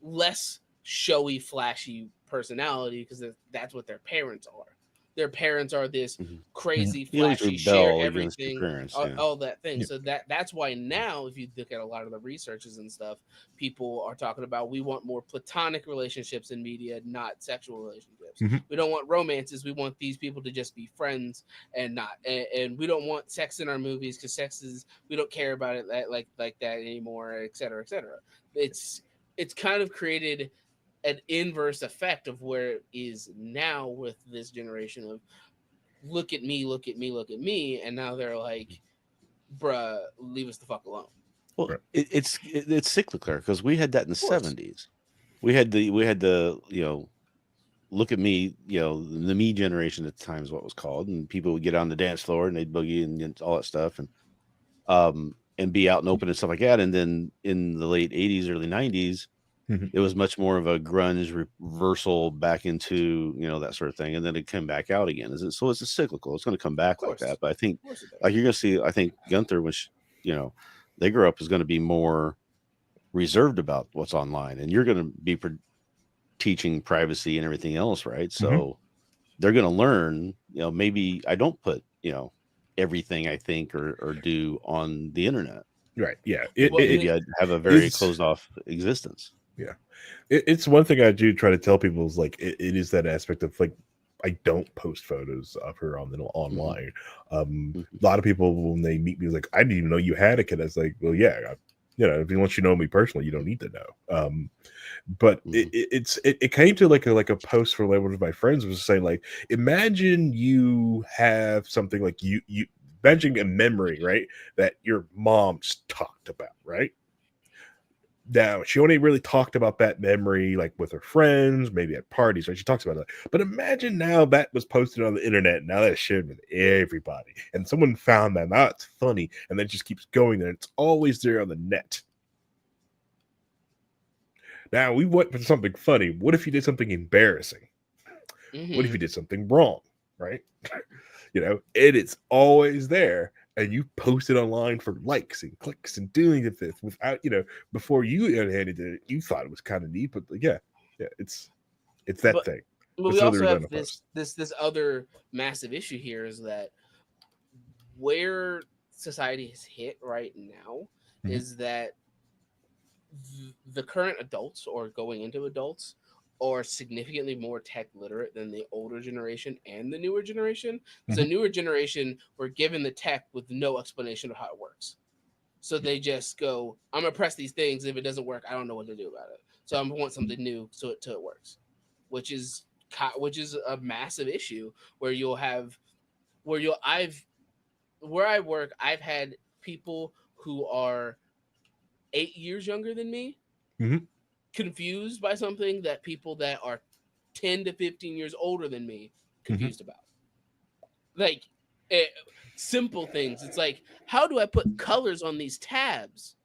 less showy, flashy personality because that's what their parents are. Their parents are this Mhm. crazy, You always flashy, share rebel against your everything, parents. Yeah. all that thing. Yeah. So that's why now, if you look at a lot of the researches and stuff, people are talking about we want more platonic relationships in media, not sexual relationships. Mhm. We don't want romances. We want these people to just be friends and not. And we don't want sex in our movies because sex is we don't care about it like that anymore, et cetera, et cetera. It's kind of created an inverse effect of where it is now with this generation of look at me, look at me, look at me, and now they're like, bruh, leave us the fuck alone. Well, Right. it's cyclical because we had that in the Of course. 70s. We had the look at me, the me generation at the time is what was called, and people would get on the dance floor and they'd boogie and all that stuff, and be out and open and stuff like that. And then in the late 80s, early 90s, Mhm. it was much more of a grunge reversal back into that sort of thing, and then it came back out again. So it's a cyclical. It's going to come back Of like course. that. But I think Of course it does. like you're going to see. I think Gunther, which they grew up, is going to be more reserved about what's online, and you're going to be teaching privacy and everything else, right? So they're going to learn. Maybe I don't put everything I think or do on the internet. Right. Yeah. Well, Maybe I'd have a very is closed off existence. yeah. It's one thing I do try to tell people is like it is that aspect of like I don't post photos of her online. Mhm. A lot of people when they meet me is like I didn't even know you had a kid. I was like, well, yeah, if you want you to know me personally, you don't need to know. But it came to like a post from one of my friends was saying like, imagine you have something like you imagine a memory, right, that your mom's talked about, right? Now she only really talked about that memory like with her friends, maybe at parties, right? She talks about it. But imagine now that was posted on the internet. Now that's shared with everybody, and someone found that. Now it's funny, and then it just keeps going there. It's always there on the net. Now we went for something funny. What if you did something embarrassing? What if you did something wrong? Right? And it's always there. And you post it online for likes and clicks and doing it without, before you handed it, you thought it was kind of neat, but yeah, it's that But thing. but It's we also literally have on the post. this other massive issue here is that where society has hit right now is that the current adults or going into adults are significantly more tech literate than the older generation and the newer generation. Because the newer generation were given the tech with no explanation of how it works. So they just go, I'm gonna press these things. If it doesn't work, I don't know what to do about it. So I want something new so it works, which is a massive issue where you'll have where I work, I've had people who are 8 years younger than me confused by something that people that are 10 to 15 years older than me confused about. Like simple things. It's like, how do I put colors on these tabs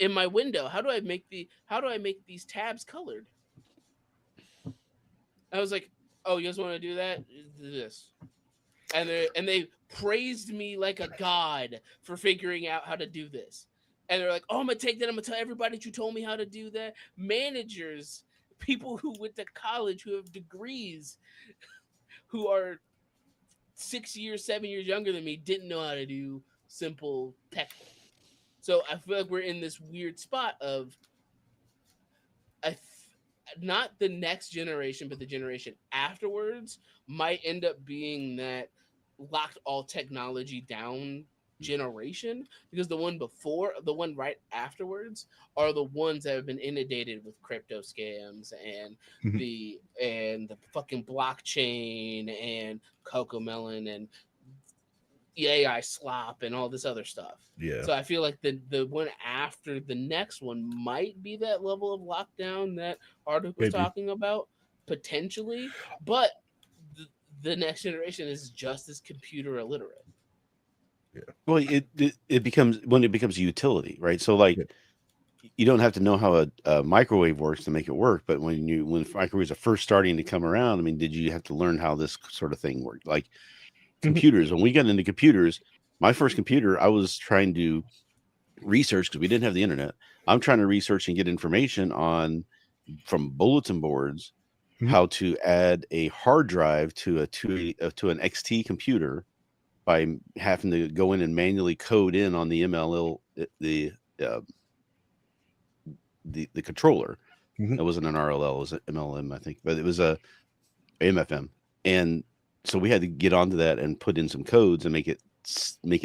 in my window? How do I make these tabs colored? I was like, oh, you guys want to do that? Do this. And they praised me like a god for figuring out how to do this. And they're like, "Oh, I'm gonna take that. I'm gonna tell everybody that you told me how to do that." Managers, people who went to college, who have degrees, who are 6 years, 7 years younger than me, didn't know how to do simple tech things. So I feel like we're in this weird spot of not the next generation, but the generation afterwards might end up being that locked all technology down generation, because the one before, the one right afterwards, are the ones that have been inundated with crypto scams and Mhm. the fucking blockchain and Coco Melon and AI slop and all this other stuff. Yeah. So I feel like the one after the next one might be that level of lockdown that article was Maybe. talking about, potentially, but the next generation is just as computer illiterate. Well, it becomes when it becomes a utility, right? So like Yeah. you don't have to know how a microwave works to make it work, but when microwaves are first starting to come around, I mean, did you have to learn how this sort of thing worked? Like computers, when we got into computers, my first computer, I was trying to research because we didn't have the internet. I'm trying to research and get information on from bulletin boards Mhm. how to add a hard drive to an XT computer by having to go in and manually code in on the MLL uh, the controller. Mhm. It wasn't an RLL, it was an MLM, I think, but it was a MFM. And so we had to get onto that and put in some codes and make it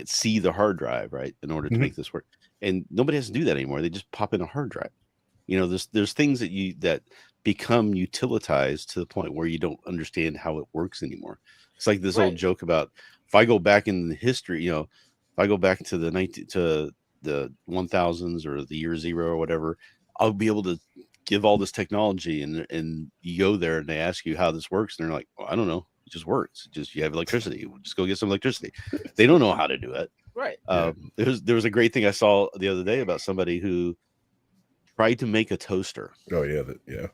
see the hard drive, right, in order to Mhm. make this work. And nobody has to do that anymore. They just pop in a hard drive. You know, there's things that become utilitized to the point where you don't understand how it works anymore. It's like this old Right. joke about if I go back in the history, if I go back to the 1000s or the year zero or whatever, I'll be able to give all this technology and you go there and they ask you how this works and they're like, well, I don't know. It just works. Just you have electricity. Just go get some electricity. They don't know how to do it. Right. Yeah. There was a great thing I saw the other day about somebody who tried to make a toaster. Oh yeah. Yeah.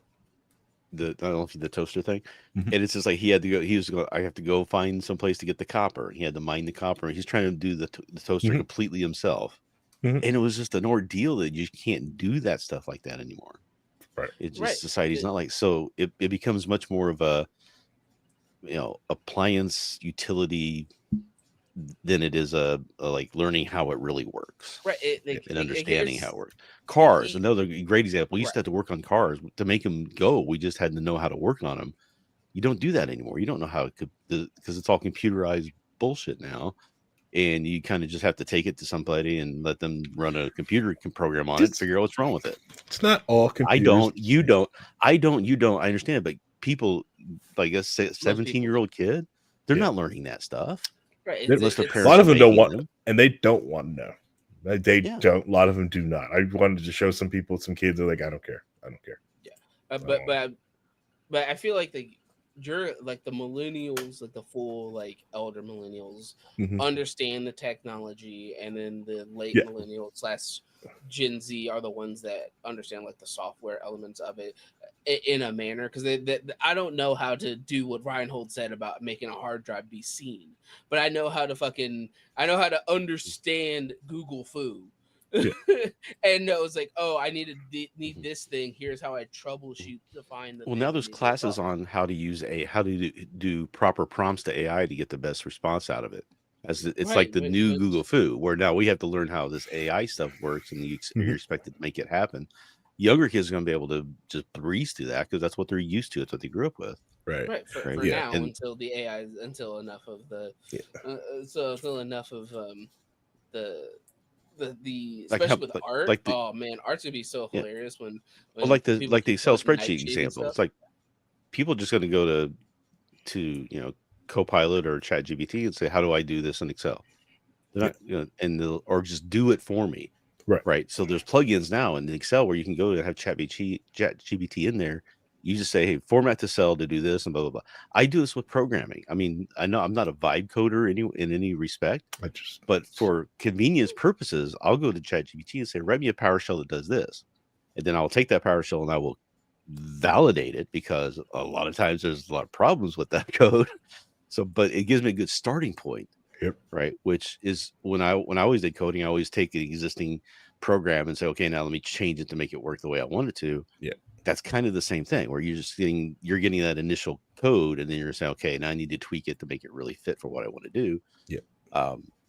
I don't know if the toaster thing. Mhm. And it's just like he had to go. He was going. I have to go find some place to get the copper. He had to mine the copper. And he's trying to do the toaster Mhm. completely himself. Mhm. And it was just an ordeal that you can't do that stuff like that anymore. Right. It just Right. society's not like so. It becomes much more of a appliance utility than it is a like learning how it really works Right. and understanding how it works. Here's Cars, y- another great example. We used to right. have to work on cars to make them go. We just had to know how to work on them. You don't do that anymore. You don't know how it could because it's all computerized bullshit now. And you kind of just have to take it to somebody and let them run a computer program on it and It's, figure out what's wrong with it. it's not all I computers. don't, you don't, I don't, you don't. I understand, but people like a Most people 17-year-old kid, they're Yeah. not learning that stuff Right. unless their A parents lot are of them don't making want, them. and they don't want to know. They Yeah. don't. A lot of them do not. I wanted to show some people, some kids are like, I don't care. I don't care. Yeah. But I feel like you're like the millennials, like the full like elder millennials, Mhm. understand the technology, and then the late Yeah. millennials slash Gen Z are the ones that understand like the software elements of it in a manner, because I don't know how to do what Reinhold said about making a hard drive be seen, but I know how to understand Google Foo. Yeah. And it was like, oh, I need this thing. Here's how I troubleshoot to find the Well, thing now I there's need to classes install. on how to use how to do proper prompts to AI to get the best response out of it. It's like Right, the new which Google Foo, where now we have to learn how this AI stuff works, and you're Mhm. expected to make it happen. Younger kids are going to be able to just breeze through that because that's what they're used to. It's what they grew up with, Right. right for right? Yeah. now, And until the AI, until enough of the Yeah. until enough of the the like how, especially with art. like the Oh man, art's gonna be so yeah, hilarious when well, people like the keep Excel like spreadsheet nightshade and example. stuff. It's like people just going to go to Copilot or Chat GPT and say, "How do I do this in Excel?" They're Yeah. not, and they'll or just do it for me. Right. Right. So there's plugins now in Excel where you can go and have ChatGPT in there. You just say, hey, format to cell to do this and blah, blah, blah. I do this with programming. I mean, I know I'm not a vibe coder in any respect, I just but for convenience purposes, I'll go to ChatGPT and say, write me a PowerShell that does this. And then I'll take that PowerShell and I will validate it because a lot of times there's a lot of problems with that code. So, but it gives me a good starting point. Yep. Right. Which is when I always did coding, I always take the existing program and say, okay, now let me change it to make it work the way I want it to. Yeah. That's kind of the same thing where you're getting that initial code and then you're saying, okay, now I need to tweak it to make it really fit for what I want to do. Yeah.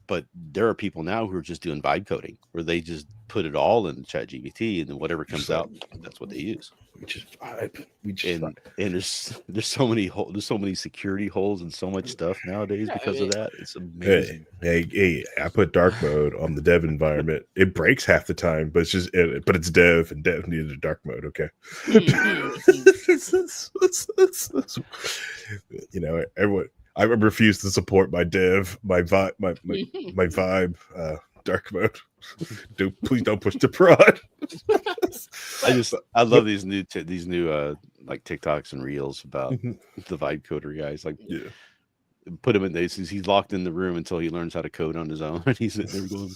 But there are people now who are just doing vibe coding where they just put it all in ChatGPT, and then whatever comes So- out, that's what they use. We just vibe. We just And vibe. there's so many there's so many security holes and so much stuff nowadays Yeah, I because mean- of that. It's Hey, amazing. hey, I put dark mode on the dev environment. It breaks half the time, but it's dev, and dev needed a dark mode. Okay. You know, everyone. I refuse to support my dev, my vibe, my vibe, dark mode. Please don't push to prod. I love these new like TikToks and reels about Mhm. the vibe coder guys. Like, Yeah. put him in there. He's locked in the room until he learns how to code on his own. And he's sitting there going,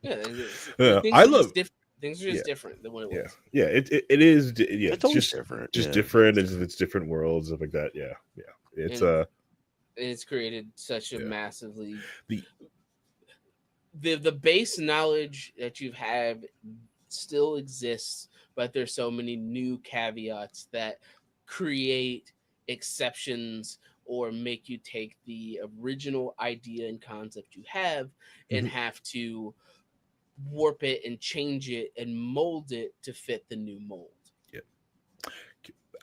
Yeah, Yeah, things I are love. just different. Things are just Yeah. different than what it Yeah, was. yeah. It is. Yeah, it's always just different. just yeah. different. It's different worlds, stuff like that. Yeah, yeah. It's And it's created such a Yeah. massively The- the base knowledge that you have still exists, but there's so many new caveats that create exceptions or make you take the original idea and concept you have and Mhm. have to warp it and change it and mold it to fit the new mold.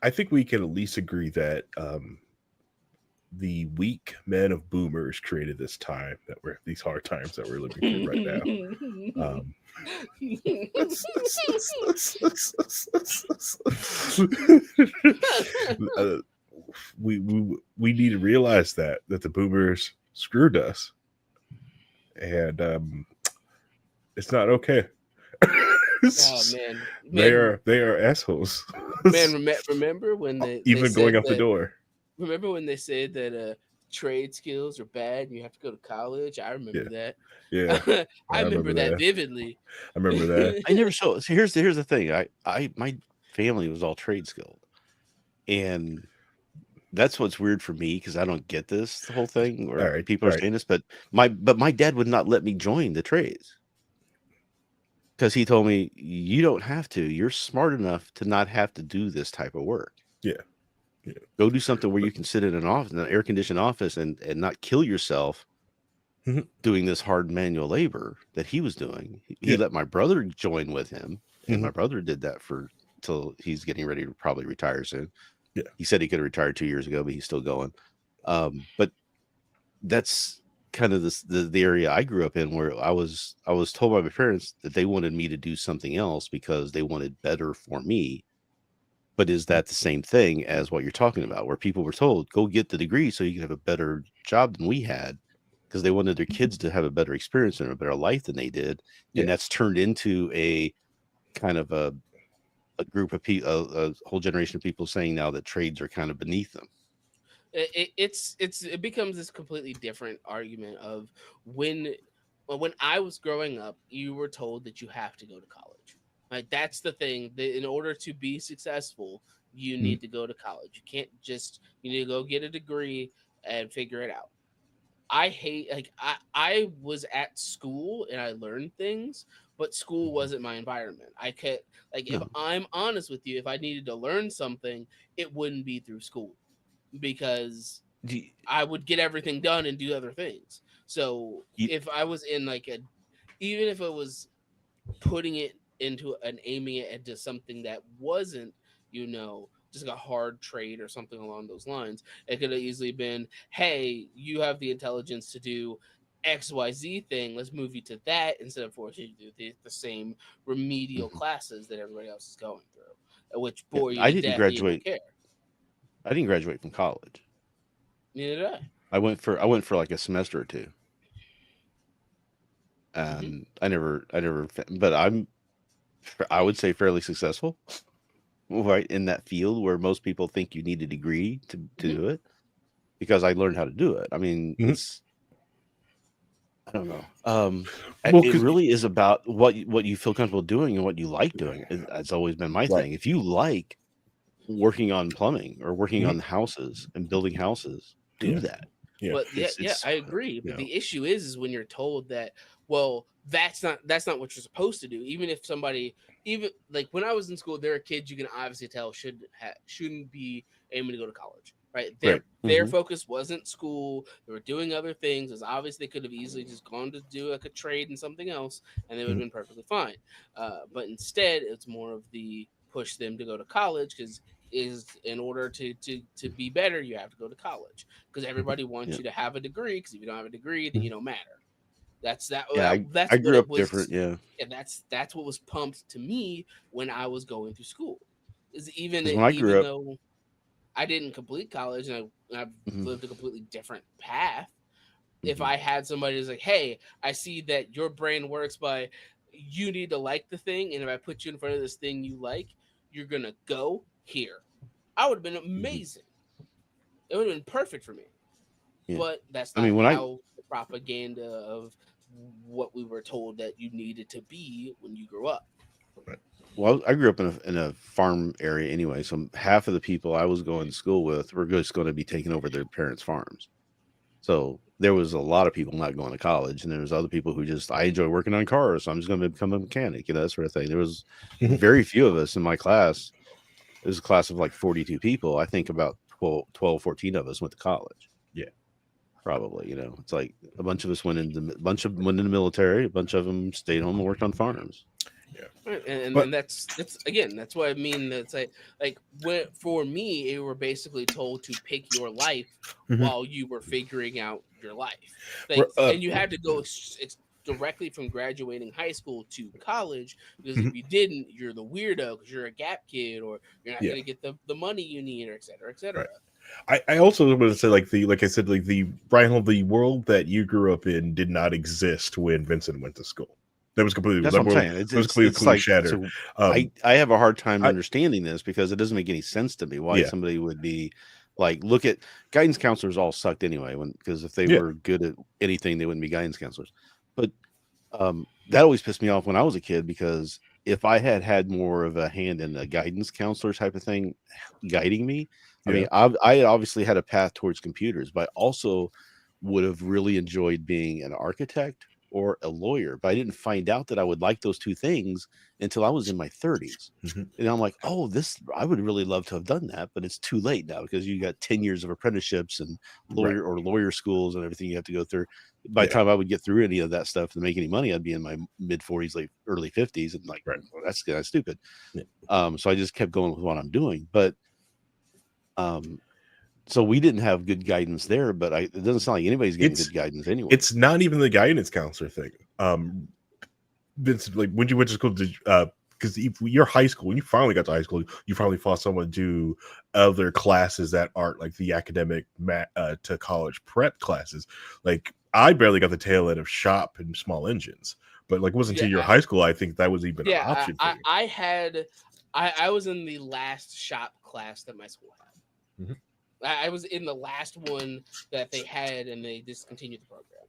I think we can at least agree that the weak men of boomers created this time that we're these hard times that we're living through right now. Uh, we need to realize that the boomers screwed us, and it's not okay. Oh man, they are assholes. man! Remember when they Even said going out the that- door. Remember when they said that trade skills are bad and you have to go to college? I remember that. Yeah, I remember that vividly. I remember that. I never saw. So here's the thing. I my family was all trade skilled, and that's what's weird for me because I don't get this the whole thing. Or All right, people are all right. saying this, but my dad would not let me join the trades because he told me you don't have to. You're smart enough to not have to do this type of work. Yeah. Yeah. Go do something where you can sit in an office, in an air conditioned office, and not kill yourself Mhm. doing this hard manual labor that he was doing. He Yeah. let my brother join with him, and Mhm. my brother did that for till he's getting ready to probably retire soon. Yeah. He said he could have retired 2 years ago, but he's still going. But that's kind of the area I grew up in, where I was told by my parents that they wanted me to do something else because they wanted better for me. But is that the same thing as what you're talking about, where people were told, go get the degree so you can have a better job than we had, because they wanted their kids to have a better experience and a better life than they did. Yeah. And that's turned into a kind of a group of people, a whole generation of people saying now that trades are kind of beneath them. It becomes this completely different argument of when I was growing up, you were told that you have to go to college. Like that's the thing. That in order to be successful, you need to go to college. You can't just you need to go get a degree and figure it out. I hate I was at school and I learned things, but school wasn't my environment. I could if No. I'm honest with you, if I needed to learn something, it wouldn't be through school because Do you- I would get everything done and do other things. So You- if I was in even if it was putting it into and aiming it into something that wasn't, just a hard trade or something along those lines, it could have easily been, hey, you have the intelligence to do XYZ thing. Let's move you to that instead of forcing you to do the same remedial classes that everybody else is going through, which bore you I to didn't death. And you don't graduate. care. I didn't graduate from college. Neither did I. I went for like a semester or two, Mm-hmm. and but I would say fairly successful, right, in that field where most people think you need a degree to do it, because I learned how to do it. I mean, Mhm. it's, I don't know. Well, It 'cause- really is about what you feel comfortable doing and what you like doing. It's always been my Right. thing. If you like working on plumbing or working Mhm. on houses and building houses, do Yeah. that. Yeah. But It's I agree. But yeah. the issue is when you're told that, well, that's not what you're supposed to do. Even if somebody, even like when I was in school, there are kids you can obviously tell shouldn't be aiming to go to college. right? Right. Their Mhm. focus wasn't school. They were doing other things. As obvious, they could have easily just gone to do like a trade and something else, and they would have been perfectly fine. But instead, it's more of the push them to go to college because is in order to be better, you have to go to college because everybody wants Yeah. you to have a degree. Because if you don't have a degree, then you don't matter. That's that. Yeah. That's I what grew it up different. was. Yeah. And that's what was pumped to me when I was going through school. Is Because when I grew even up, though I didn't complete college and I've mhm, lived a completely different path. If mhm, I had somebody who's like, "Hey, I see that your brain works by you need to like the thing, and if I put you in front of this thing you like, you're gonna go here," I would have been mhm, amazing. It would have been perfect for me. yeah. But that's I not mean, when I how the propaganda of what we were told that you needed to be when you grew up. well, I grew up in a farm area anyway, so half of the people I was going to school with were just going to be taking over their parents' farms. So there was a lot of people not going to college, and there was other people who just I enjoy working on cars, so I'm just going to become a mechanic, that sort of thing. There was very few of us in my class. It was a class of like 42 people. I think about 14 of us went to college. Yeah. Probably, it's like a bunch of us a bunch of them went in the military, a bunch of them stayed home and worked on farms. Yeah. Right, and, But and that's again that's what I mean. That's like when for me, you were basically told to pick your life Mhm. while you were figuring out your life. We're Like, and you had to go directly from graduating high school to college because Mhm. if you didn't, you're the weirdo because you're a gap kid or you're not Yeah. going to get the money you need or et cetera, et cetera. Right. I also want to say like I said, like the Reinhold, the world that you grew up in did not exist when Vincent went to school. That That's that what I'm world saying. It's was it's it's completely like shattered. so. Um I have a hard time I understanding this because it doesn't make any sense to me why yeah, somebody would be like look at guidance counselors all sucked anyway because if they yeah, were good at anything they wouldn't be guidance counselors. But that always pissed me off when I was a kid because if I had more of a hand in a guidance counselor type of thing guiding me, I yeah, mean, I obviously had a path towards computers, but I also would have really enjoyed being an architect or a lawyer. But I didn't find out that I would like those two things until I was in my 30s. mhm, And I'm like, oh, this, I would really love to have done that, but it's too late now because you got 10 years of apprenticeships and right, lawyer schools and everything you have to go through. By the yeah, time I would get through any of that stuff to make any money, I'd be in my mid 40s, like early 50s, and like, right, well, that's kind of stupid. yeah. So I just kept going with what I'm doing. But um, so we didn't have good guidance there, but it doesn't sound like anybody's getting It's good guidance anywhere. it's not even the guidance counselor thing. Vince, like when you went to school, because your high school, when you finally got to high school, you finally found someone do other classes that aren't like the academic to college prep classes. Like I barely got the tail end of shop and small engines, but like it wasn't Yeah, until your high school I think that was even an yeah. option for you. I had I was in the last shop class that my school had. Mhm. I was in the last one that they had, and they discontinued the program.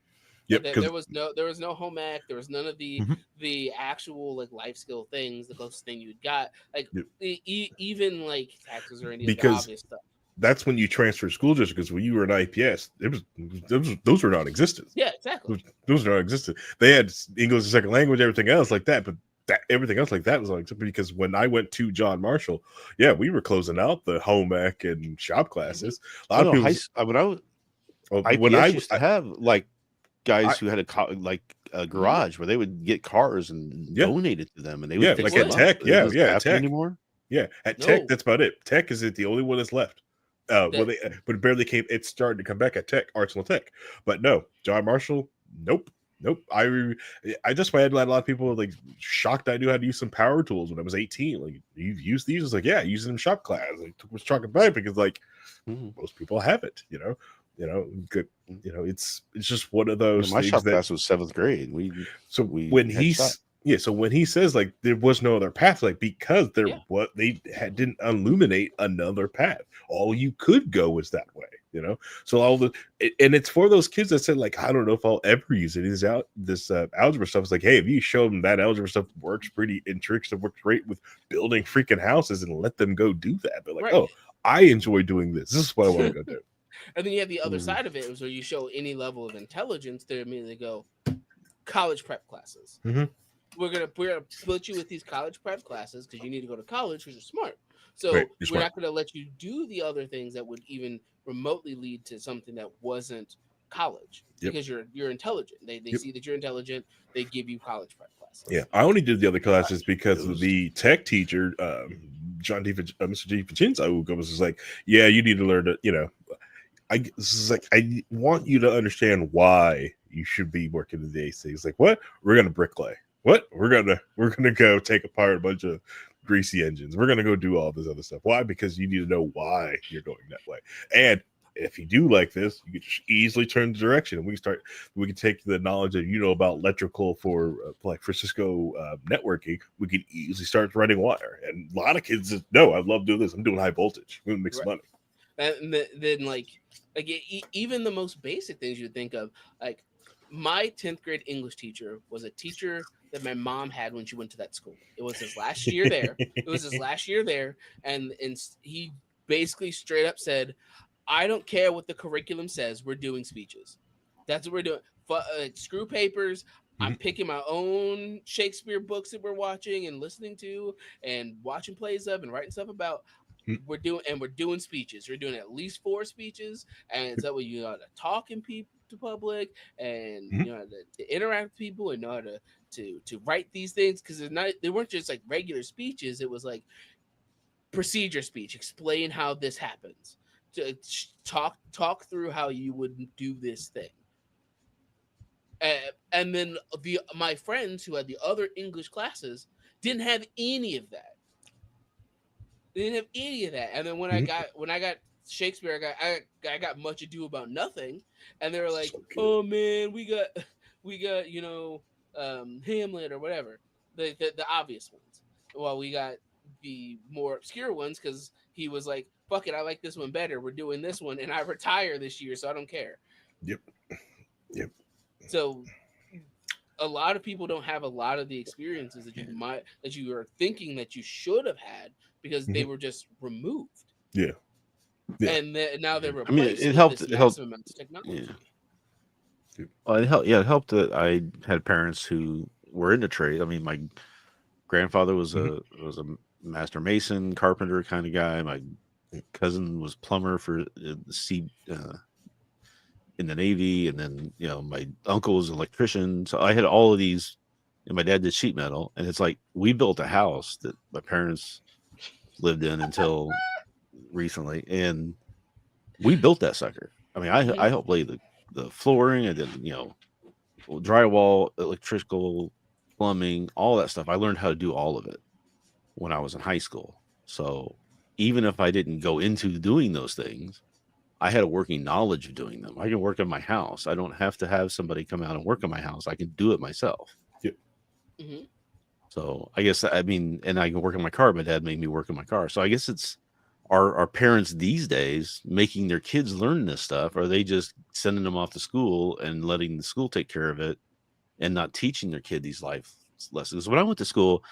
Yep, because There was no home ec. There was none of the actual like life skill things. The closest thing you got, like even like taxes or any of the because obvious stuff. that's when you transfer school districts. Because when you were an IPS, those were non-existent. Yeah, exactly. Those are non-existent. They had English as a second language, everything else like that, but that everything else like that was like because when I went to John Marshall, yeah, we were closing out the home ec and shop classes. A lot Oh of no, people, when I was when IPS used to have like I guys who had a garage where they would get cars and yeah, donate it to them, and they would yeah, fix like at them up. Tech, It yeah, doesn't at happen Tech, anymore. yeah, at Tech, No, that's about it. Tech is the only one that's left. that But it barely came. It started to come back at Tech, Arsenal Tech, but no, John Marshall, nope, nope. I just had a lot of people like shocked I knew how to use some power tools when I was 18. Like you've used these? I was like, yeah, using them in shop class. I was talking about it because like Mhm. most people have it, good. It's just one of those My things shop that class was 7th grade. so We when had shop. so when he says like there was no other path, like because yeah. didn't illuminate another path. All you could go was that way. So and it's for those kids that said like I don't know if I'll ever use it. This algebra stuff is like, hey, if you show them that algebra stuff works pretty and tricks that works great with building freaking houses and let them go do that. They're like, Right. oh, I enjoy doing this. This is what I want to go do. And then you have the other Mhm. side of it, was where you show any level of intelligence, they immediately go college prep classes. Mhm. We're gonna put you with these college prep classes because you need to go to college because you're smart. So Right, you're we're smart. not going to let you do the other things that would even remotely lead to something that wasn't college Yep. because you're intelligent. They Yep. see that you're intelligent. They give you college prep classes. Yeah, I only did the other classes because Those- the tech teacher, Mr. D. Vincenzo, was just like, yeah, you need to learn to, this is like, I want you to understand why you should be working in the AC. It's like, what? We're gonna bricklay. What? We're gonna go take apart a bunch of greasy engines. We're gonna go do all this other stuff. Why? Because you need to know why you're going that way. And if you do like this, you can just easily turn the direction, and we can take the knowledge that about electrical for like for Cisco networking. We can easily start running wire. And a lot of kids just, no, I love doing this. I'm doing high voltage. I'm gonna make some money. And then even the most basic things you think of, like my 10th grade English teacher was a teacher that my mom had when she went to that school. It was his last year there. And he basically straight up said, I don't care what the curriculum says. We're doing speeches. That's what we're doing. Screw papers. I'm picking my own Shakespeare books that we're watching and listening to and watching plays of and writing stuff about. We're doing speeches. We're doing at least 4 speeches, and so you know how to talk in to public, and you know how to interact with people, and know how to write these things because they weren't just like regular speeches. It was like procedure speech. Explain how this happens. To talk through how you would do this thing. And then my friends who had the other English classes didn't have any of that. They didn't have any of that. And then when I got Shakespeare, I got Much Ado About Nothing, and they were like, "Oh man, we got Hamlet or whatever, the obvious ones. Well, we got the more obscure ones because he was like, fuck it, I like this one better. We're doing this one, and I retire this year, so I don't care." Yep. So a lot of people don't have a lot of the experiences that you are thinking that you should have had because they were just removed. Yeah. And now they're replaced. I mean, it with helped. this It helped. massive amount of technology. Yeah. Well, it helped. Yeah, it helped that I had parents who were into trade. I mean, my grandfather was a master mason, carpenter kind of guy. My cousin was plumber for the sea in the Navy, and then my uncle was an electrician. So I had all of these, and my dad did sheet metal. And it's like we built a house that my parents lived in until recently, and we built that sucker. I mean, I helped lay the flooring. I did drywall, electrical, plumbing, all that stuff. I learned how to do all of it when I was in high school. So even if I didn't go into doing those things, I had a working knowledge of doing them. I can work in my house. I don't have to have somebody come out and work in my house. I can do it myself. Yep. Mm-hmm. So I guess, I mean, and I can work in my car. My dad made me work in my car. So I guess it's our parents these days making their kids learn this stuff, or are they just sending them off to school and letting the school take care of it and not teaching their kid these life lessons? When I went to school,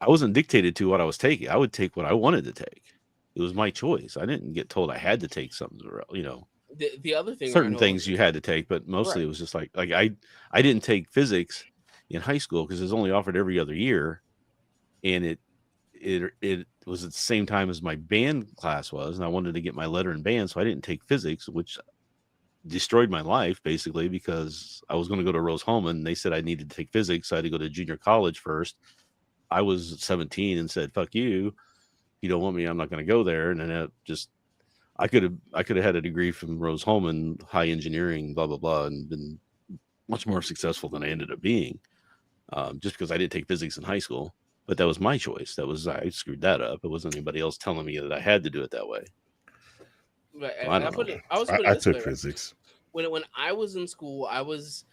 I wasn't dictated to what I was taking. I would take what I wanted to take. It was my choice. I didn't get told I had to take something, The other thing, certain things you had to take, but mostly it was just like I didn't take physics in high school because it was only offered every other year, and it was at the same time as my band class was, and I wanted to get my letter in band, so I didn't take physics, which destroyed my life basically because I was going to go to Rose-Hulman, and they said I needed to take physics, so I had to go to junior college first. I was 17 and said, "Fuck you. You don't want me, I'm not going to go there." And then I could have had a degree from Rose-Hulman, high engineering, blah blah blah, and been much more successful than I ended up being, just because I didn't take physics in high school. But that was my choice. I screwed that up. It wasn't anybody else telling me that I had to do it that way. Right. I took physics. When I was in school, it was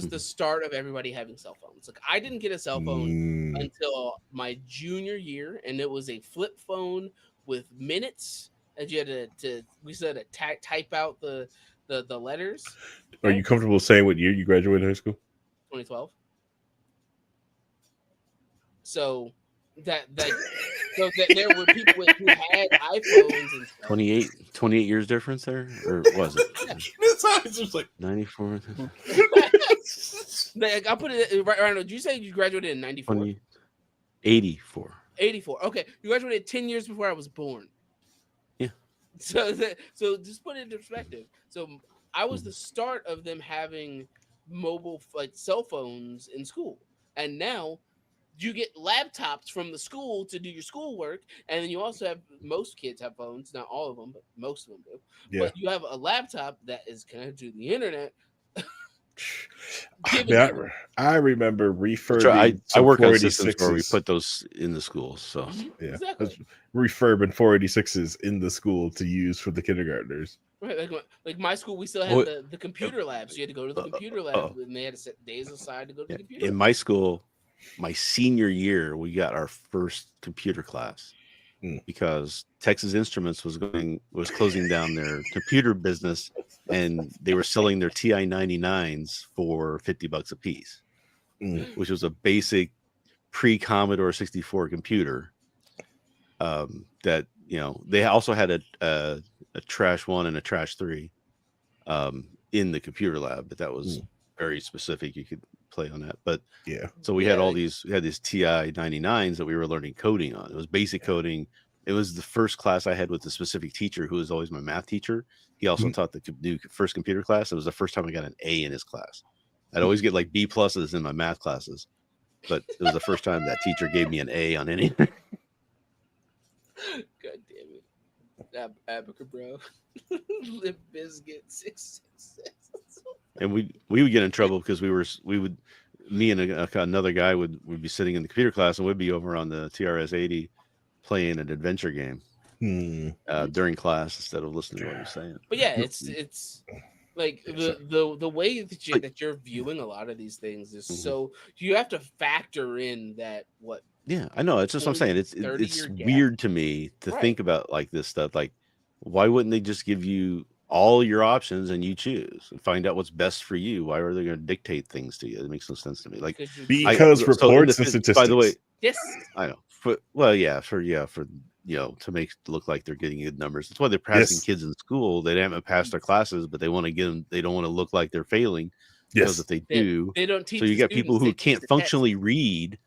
the start of everybody having cell phones. Like I didn't get a cell phone until my junior year, and it was a flip phone with minutes, and you had we said to type out the letters. Are you comfortable saying what year you graduated high school? 2012. So there were people who had iPhones and stuff. 28 years difference there, or was it? It's just like 94. Like I put it right around. Did you say you graduated in 94? 84. 84. Okay, you graduated 10 years before I was born. Yeah. So just put it into perspective. So I was the start of them having mobile cell phones in school, and now you get laptops from the school to do your schoolwork, and then you also have most kids have phones, not all of them, but most of them do. Yeah. But you have a laptop that is connected to the internet. Man, I remember That's right. refurbing I some work on systems where we 486s. put those in the schools. So Yeah, Exactly. refurbing 486s in the school to use for the kindergartners. Right, like my school, we still had the computer lab, so you had to go to the computer lab, and they had to set days aside to go to the computer. in lab. my school, my senior year, we got our first computer class because Texas Instruments was closing down their computer business, and they were selling their TI 99s for $50 a piece, which was a basic pre-Commodore 64 computer. That they also had a trash 1 and a trash 3 in the computer lab, but that was very specific. You could play on that, but so we had these TI 99s that we were learning coding on. It was basic coding. It was the first class I had with a specific teacher who was always my math teacher. He also taught the first computer class. It was the first time I got an A in his class. I'd always get like B pluses in my math classes, but it was the first time that teacher gave me an A on anything. God damn it. Abaca, bro. Lip Biscuit 666. And we would get in trouble because me and another guy would be sitting in the computer class, and we'd be over on the TRS-80 playing an adventure game during class instead of listening to what you're saying. But yeah, it's like the way that you're viewing a lot of these things is so you have to factor in that Yeah, I know. It's just what I'm saying. It's weird to me to think about like this stuff. Like, why wouldn't they just give you all your options and you choose and find out what's best for you? Why are they going to dictate things to you? It makes no sense to me. Like, because reports and statistics. By the way, yes, I know. For to make it look like they're getting good numbers. That's why they're passing kids in school. They haven't passed their classes, but they want to get them. They don't want to look like they're failing. Because if they do, they don't teach. So you got people who can't functionally read.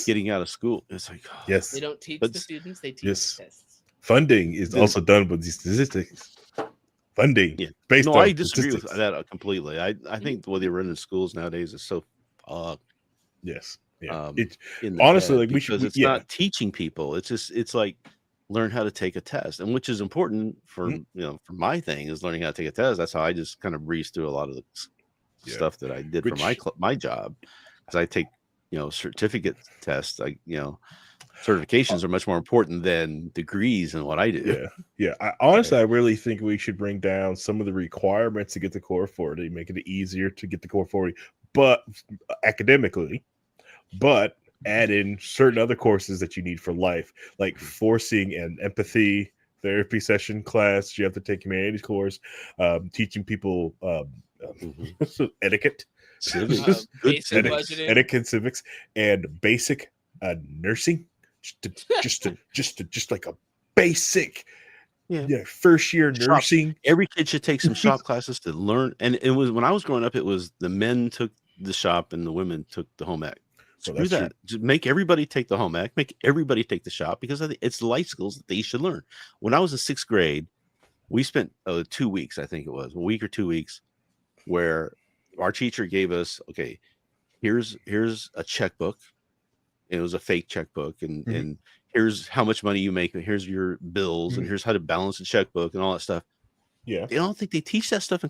Getting out of school. It's like, they don't teach the students, they teach the tests. Funding is also done with these statistics. Funding. Yeah. Based on I disagree with that completely. I think the way they run in schools nowadays is so yes. Yeah. Honestly, like it's not teaching people. It's like learn how to take a test, and which is important for for my thing is learning how to take a test. That's how I just kind of breeze through a lot of the stuff that I did for my job, because I take certificate tests. Certifications are much more important than degrees in what I do. I really think we should bring down some of the requirements to get the Core 40, make it easier to get the Core 40, but academically, but add in certain other courses that you need for life, like forcing an empathy therapy session class. You have to take humanities course, teaching people etiquette. Civics, etiquette, civics, and basic nursing, just like a basic first year nursing. Every kid should take some shop classes to learn. And it was when I was growing up, it was the men took the shop and the women took the home ec. Screw that. Just make everybody take the home ec, make everybody take the shop, because it's life skills that they should learn. When I was in 6th grade, we spent 2 weeks, I think it was a week or 2 weeks, where our teacher gave us, here's a checkbook. It was a fake checkbook, and here's how much money you make, and here's your bills, and here's how to balance a checkbook and all that stuff. Yeah, I don't think they teach that stuff in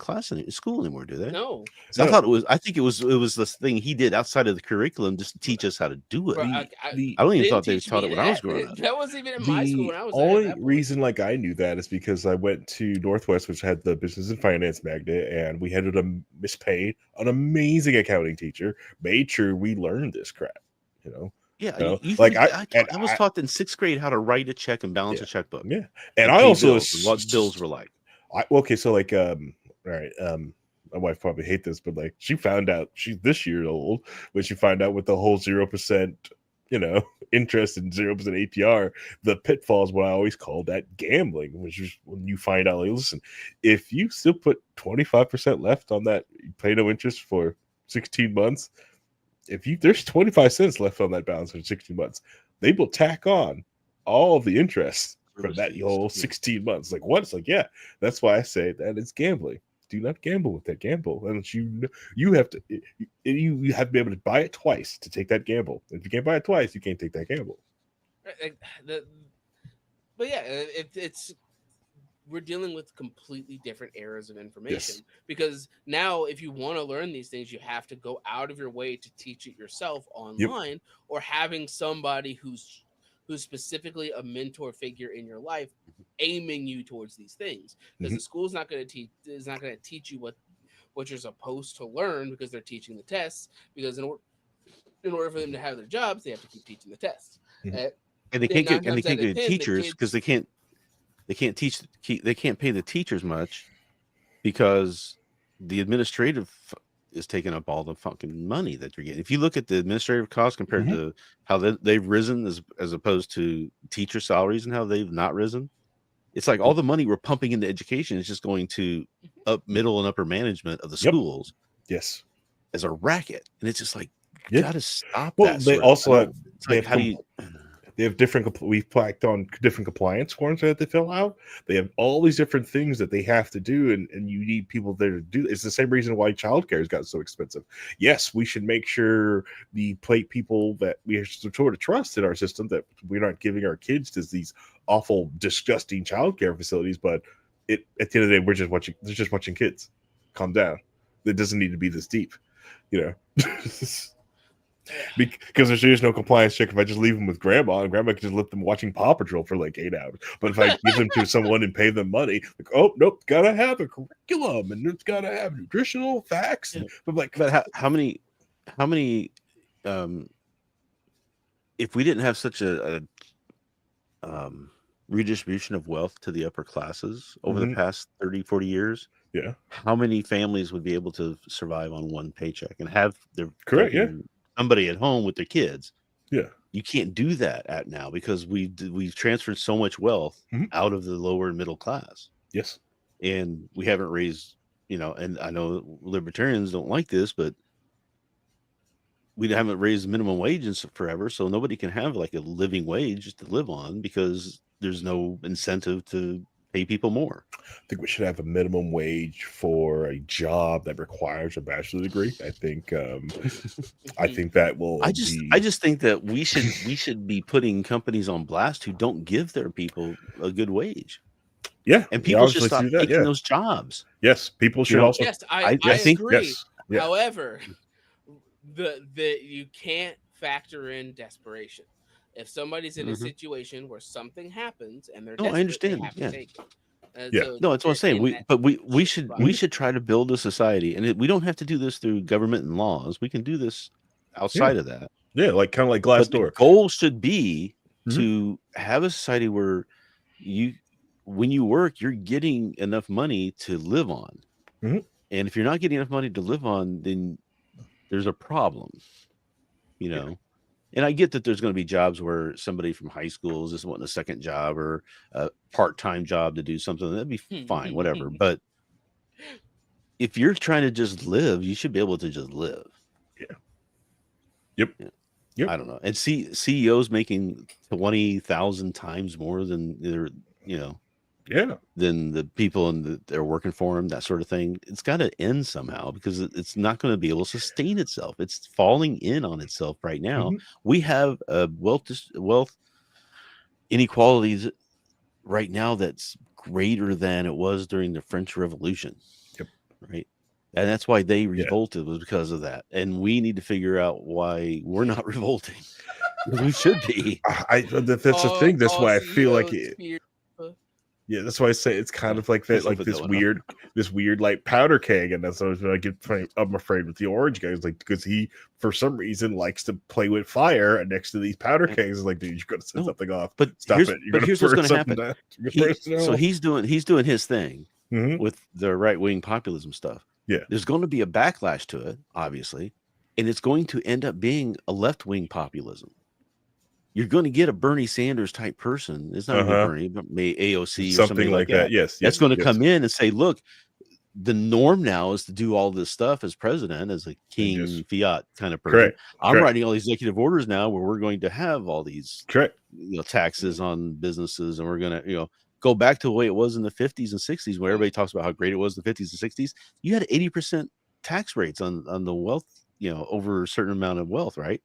school anymore, do they? No. I think it was this thing he did outside of the curriculum just to teach us how to do it. I don't even thought they taught it when I was growing up. That wasn't even in my school when I was there. The only reason I knew that is because I went to Northwest, which had the business and finance magnet, and we had Miss Payne, an amazing accounting teacher, made sure we learned this crap. Yeah, I was taught in 6th grade how to write a check and balance a checkbook. Yeah, and I also what bills were like. all right, my wife probably hate this, but like she found out she's this year old when she found out with the whole 0% interest and 0% APR, the pitfalls, what I always call that gambling, which is when you find out, like, listen, if you still put 25% left on that, you pay no interest for 16 months. There's 25 cents left on that balance for 16 months, they will tack on all of the interest for Service that fees, whole yeah. 16 months. Like what? It's like, yeah, that's why I say that it's gambling. Do not gamble with that gamble. And you have to you have to be able to buy it twice to take that gamble. If you can't buy it twice, you can't take that gamble. But yeah, it's we're dealing with completely different eras of information Yes. because now if you want to learn these things you have to go out of your way to teach it yourself online or having somebody who's specifically a mentor figure in your life aiming you towards these things because the school's not going to teach you what you're supposed to learn because they're teaching the tests because in order for them to have their jobs they have to keep teaching the tests. Mhm. And they can't get The teachers because kids, they can't pay the teachers much because the administrative is taking up all the fucking money that you're getting. If you look at the administrative costs compared to how they've risen as opposed to teacher salaries and how they've not risen, it's like all the money we're pumping into education is just going to middle and upper management of the schools Yes. as a racket. And it's just like, Yeah. got to stop Well, that. they also have, it's like, how do you... They have different. We've placked on different compliance forms that they fill out. They have all these different things that they have to do, and you need people there to do. It's the same reason why childcare has gotten so expensive. Yes, we should make sure the people that we sort of trust in our system that we're not giving our kids to these awful, disgusting childcare facilities. But at the end of the day, they're just watching kids. Calm down. It doesn't need to be this deep, you know. Because there's no compliance check if I just leave them with grandma, and grandma can just let them watching Paw Patrol for like 8 hours. But if I give them to someone and pay them money, like, oh nope, gotta have a curriculum and it's gotta have nutritional facts. But how many if we didn't have such a redistribution of wealth to the upper classes over the past 30-40 years, how many families would be able to survive on one paycheck and have their somebody at home with their kids? You can't do that at now because we've transferred so much wealth out of the lower and middle class. Yes. And we haven't raised, and I know libertarians don't like this, but we haven't raised minimum wage in forever, so nobody can have like a living wage to live on because there's no incentive to pay people more. I think we should have a minimum wage for a job that requires a bachelor's degree. I think that will. I just think that we should be putting companies on blast who don't give their people a good wage. Yeah, and people should stop taking those jobs. Yes, people should also. Yes, I think agree. Yes. Yeah. However, the you can't factor in desperation. If somebody's in a situation where something happens and they're desperate, I understand. They have to take it. So no, that's what I'm saying. We should try to build a society, and we don't have to do this through government and laws. We can do this outside of that. Yeah, like kind of like Glassdoor. The goal should be to have a society where when you work, you're getting enough money to live on, and if you're not getting enough money to live on, then there's a problem. And I get that there's going to be jobs where somebody from high school is just wanting a second job or a part-time job to do something. That'd be fine, whatever. But if you're trying to just live, you should be able to just live. Yeah. Yep. I don't know. And CEOs making 20,000 times more than they're, than the people they're working for them, that sort of thing. It's got to end somehow because it's not going to be able to sustain itself. It's falling in on itself right now. We have wealth inequalities right now that's greater than it was during the French Revolution. Yep. Right. And that's why they revolted was because of that. And we need to figure out why we're not revolting. We should be. That's the thing. That's why I feel like it. Yeah, that's why I say it's kind of like that, like this weird like powder keg, and that's what I get. I'm afraid with the orange guys, like because he for some reason likes to play with fire, and next to these powder kegs, is like, dude, you're gonna set something off. But stop it. Here's what's gonna happen. So he's doing his thing with the right wing populism stuff. Yeah, there's going to be a backlash to it, obviously, and it's going to end up being a left wing populism. You're going to get a Bernie Sanders type person. It's not going to be Bernie, but maybe AOC or something like that. Yes, that's going to come in and say, look, the norm now is to do all this stuff as president, as a king just- fiat kind of person. Correct. I'm correct. writing all these executive orders now where we're going to have all these Correct. taxes on businesses, and we're going to go back to the way it was in the 50s and 60s, where everybody talks about how great it was in the 50s and 60s. You had 80% tax rates on the wealth, over a certain amount of wealth, right?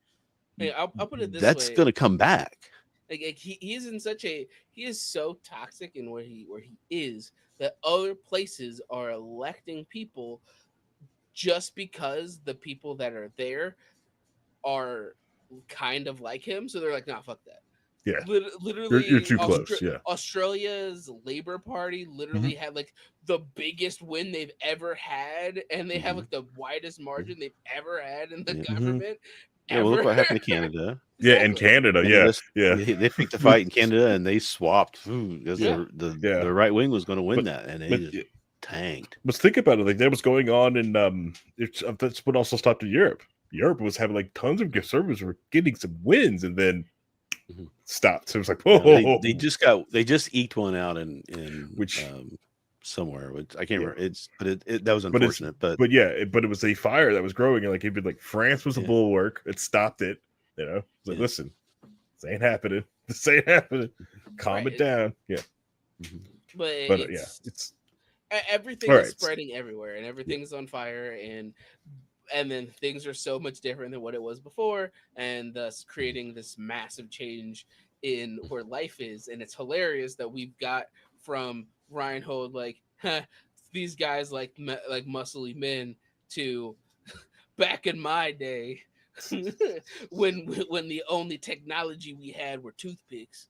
Hey, I'll put it this That's way. going to come back. Like he is so toxic in where he is that other places are electing people just because the people that are there are kind of like him. So they're like, nah, fuck that. Yeah. Literally, You're too close. Yeah. Australia's Labor Party literally had like the biggest win they've ever had, and they have like the widest margin they've ever had in the government. Yeah, well, look what happened to Canada. Yeah, in Canada. Yeah. They picked a fight in Canada and they swapped because Yeah. the right wing was going to win that, and they just tanked. But think about it, like that was going on in that's what also stopped in Europe. Europe was having like tons of conservatives were getting some wins and then stopped. So it was like, whoa. They just eked one out in which somewhere, which I can't remember. That was unfortunate, but it was a fire that was growing, and like even like France was a bulwark. It stopped it. It's like, listen, this ain't happening. This ain't happening. Calm it down. Yeah. But it's everything is spreading everywhere, and everything's on fire, and then things are so much different than what it was before, and thus creating this massive change in where life is. And it's hilarious that we've got from Reinhold like these guys like muscly men to back in my day when the only technology we had were toothpicks.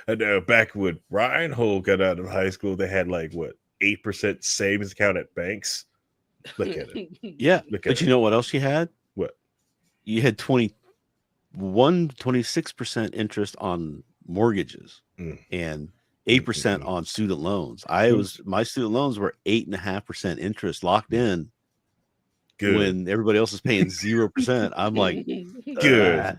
I know back when Reinhold got out of high school, they had like what 8% savings account at banks. Look at it. Yeah, but you know what else you had? What? You had 26% interest on mortgages and 8% on student loans. My student loans were 8.5% interest locked in. Good. When everybody else is paying 0%. I'm like, good.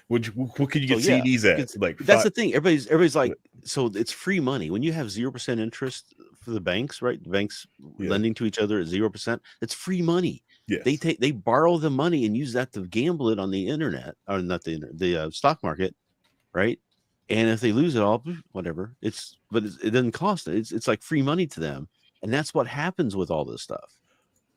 What can you get CDs at? Like that's the thing. Everybody's like, so it's free money when you have 0% interest for the banks, right? The banks lending to each other at 0%. It's free money. Yes. They borrow the money and use that to gamble it on the internet, or not the stock market, right? And if they lose it all, whatever. It doesn't cost it. It's like free money to them, and that's what happens with all this stuff.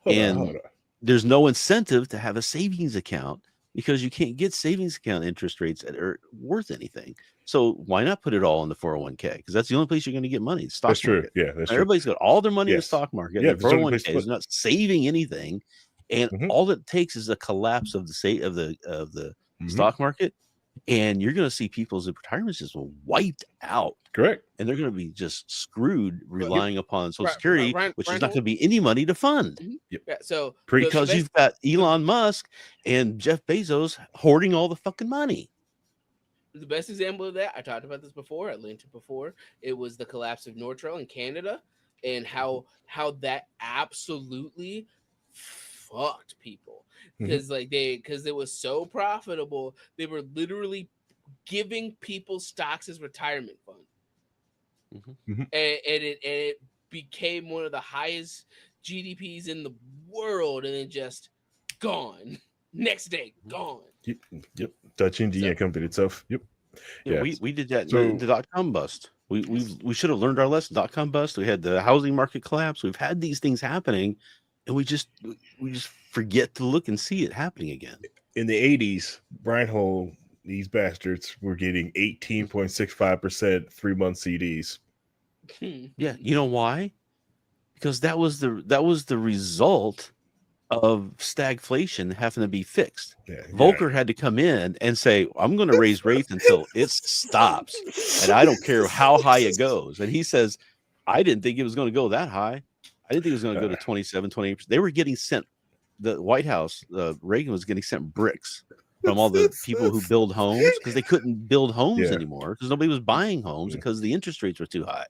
Hold on. There's no incentive to have a savings account because you can't get savings account interest rates that are worth anything. So why not put it all in the 401k? Because that's the only place you're going to get money. That's market. True. Yeah, that's everybody's got all their money in the stock market. Yeah, the 401k is not saving anything, and all it takes is a collapse of the stock market, and you're going to see people's retirements just wiped out. Correct. And they're going to be just screwed relying upon Social Security, which is not going to be any money to fund. Yeah, so because you've got Elon Musk and Jeff Bezos hoarding all the fucking money. The best example of that, I talked about this before, I linked it before. It was the collapse of Nortrel in Canada, and how that absolutely fucked people because it was so profitable. They were literally giving people stocks as retirement fund. And it became one of the highest GDPs in the world, and then just gone. Next day, gone. Yep. Dutch Indian company itself. Yep. Yeah, we did that in the .com bust. We should have learned our lesson. .com bust. We had the housing market collapse. We've had these things happening, and we just forget to look and see it happening again. In the 80s, Reinhold, these bastards were getting 18.65% 3-month CDs. Yeah, you know why? Because that was the result of stagflation having to be fixed. Volcker had to come in and say, I'm going to raise rates until it stops, and I don't care how high it goes. And he says, I didn't think it was going to go that high. I didn't think it was going to go to 27, 28%. They were getting sent, the White House, Reagan was getting sent bricks from all the people who build homes because they couldn't build homes anymore because nobody was buying homes because the interest rates were too high.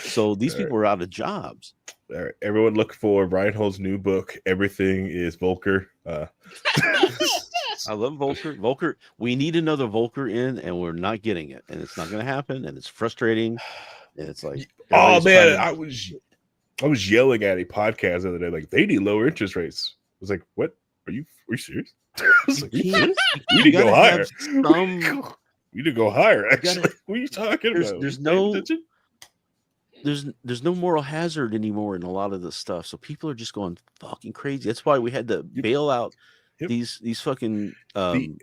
So these people were out of jobs. All right, everyone look for Reinhold's new book. Everything is Volcker. I love Volker. Volker, we need another Volker in, and we're not getting it, and it's not going to happen, and it's frustrating, and it's like, Oh man, trying I was yelling at a podcast the other day, like they need lower interest rates. I was like, "What? Are you serious?" I was like, you can't. we need to go higher. Some, We need to go higher. Actually, what are you talking about? there's Paying no attention? there's no moral hazard anymore in a lot of this stuff, so people are just going fucking crazy. That's why we had to bail out Yep. these fucking The-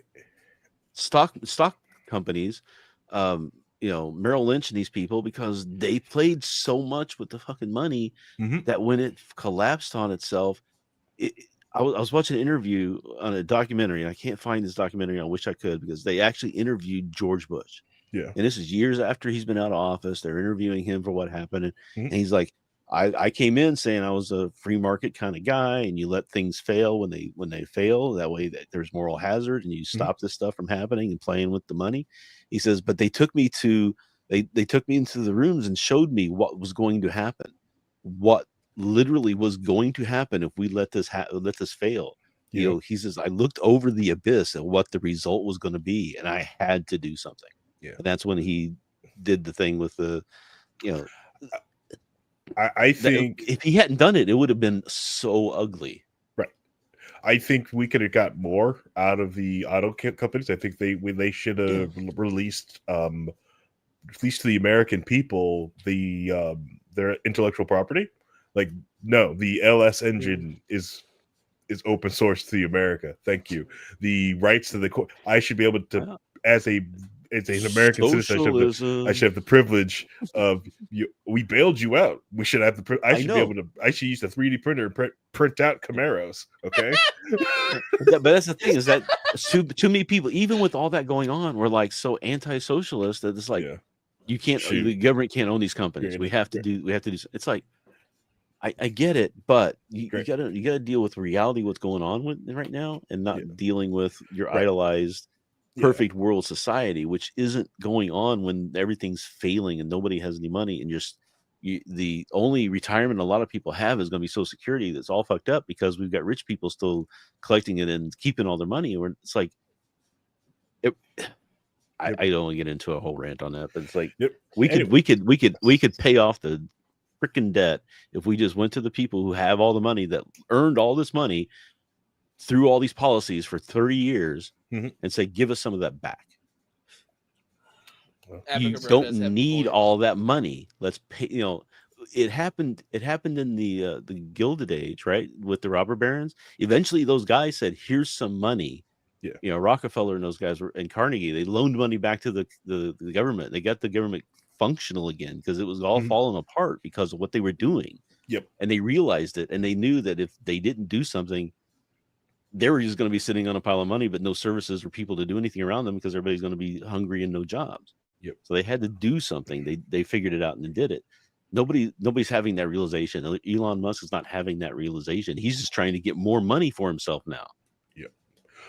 stock companies, Merrill Lynch and these people, because they played so much with the fucking money Mhm. that when it collapsed on itself, I was watching an interview on a documentary, and I can't find this documentary. I wish I could, because they actually interviewed George Bush. Yeah. And this is years after he's been out of office. They're interviewing him for what happened. Mhm. And he's like, I came in saying I was a free market kind of guy, and you let things fail when they fail. That way that there's moral hazard, and you stop this stuff from happening and playing with the money. He says, but they took me into the rooms and showed me what was going to happen, what literally was going to happen if we let this fail. Yeah. He says, I looked over the abyss at what the result was going to be, and I had to do something. Yeah. And that's when he did the thing with the, I think if he hadn't done it, it would have been so ugly. Right. I think we could have got more out of the auto companies. I think they should have released, at least to the American people, their intellectual property. Like, no, the LS engine is open source to the America. Thank you. The rights to the I should be able to, as an American citizen, I should have the privilege of you. We bailed you out. We should have the. I should be able to. I should use the 3D printer and print out Camaros. Okay. But that's the thing, is that too many people, even with all that going on, were like so anti-socialist that it's like, you can't. The government can't own these companies. We have to do. It's like, I get it, but you gotta deal with reality, what's going on with right now, and not dealing with your idolized perfect world society, which isn't going on when everything's failing and nobody has any money, and the only retirement a lot of people have is going to be Social Security. That's all fucked up because we've got rich people still collecting it and keeping all their money. It's like, I don't want to get into a whole rant on that, but it's like we could pay off the freaking debt if we just went to the people who have all the money, that earned all this money through all these policies for 30 years, and say, give us some of that back. You don't need all that money. Let's pay. It happened in the Gilded Age, right, with the robber barons. Eventually those guys said, here's some money. Rockefeller and those guys and Carnegie, they loaned money back to the government. They got the government functional again, because it was all falling apart because of what they were doing. And they realized it, and they knew that if they didn't do something, they were just going to be sitting on a pile of money, but no services or people to do anything around them, because everybody's going to be hungry and no jobs. So they had to do something. They figured it out and did it. Nobody's having that realization. Elon Musk is not having that realization. He's just trying to get more money for himself now.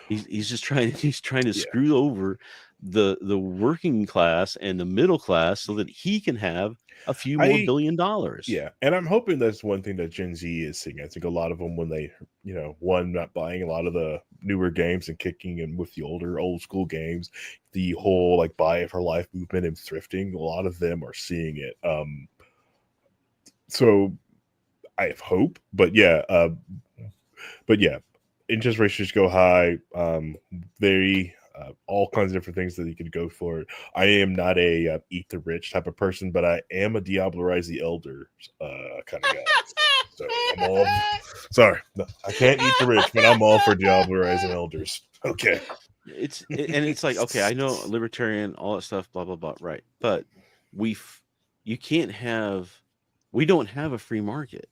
He's just trying to screw over the working class and the middle class so that he can have a few more $1 billion. And I'm hoping that's one thing that Gen Z is seeing. I think a lot of them, when they, not buying a lot of the newer games and kicking in with the old school games, the whole like buy it for life movement and thrifting, a lot of them are seeing it. So I have hope, but interest rates just go high. All kinds of different things that you could go for. I am not a eat the rich type of person, but I am a Diablerize the Elder kind of guy. So I'm all sorry. No, I can't eat the rich, but I'm all for Diablerizing elders. Okay. It's like, okay, I know libertarian, all that stuff, blah blah blah, right? But we don't have a free market.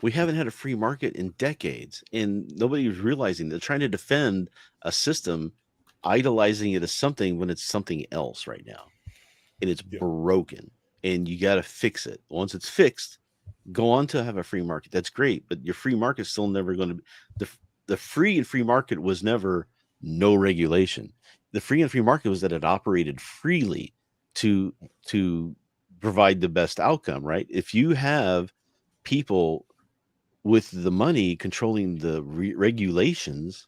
We haven't had a free market in decades, and nobody was realizing they're trying to defend a system, idolizing it as something when it's something else right now, and it's broken, and you got to fix it. Once it's fixed, go on to have a free market. That's great, but your free market is still never going to be the free and free market was never no regulation. The free and free market was that it operated freely to provide the best outcome, right? If you have people with the money controlling the regulations,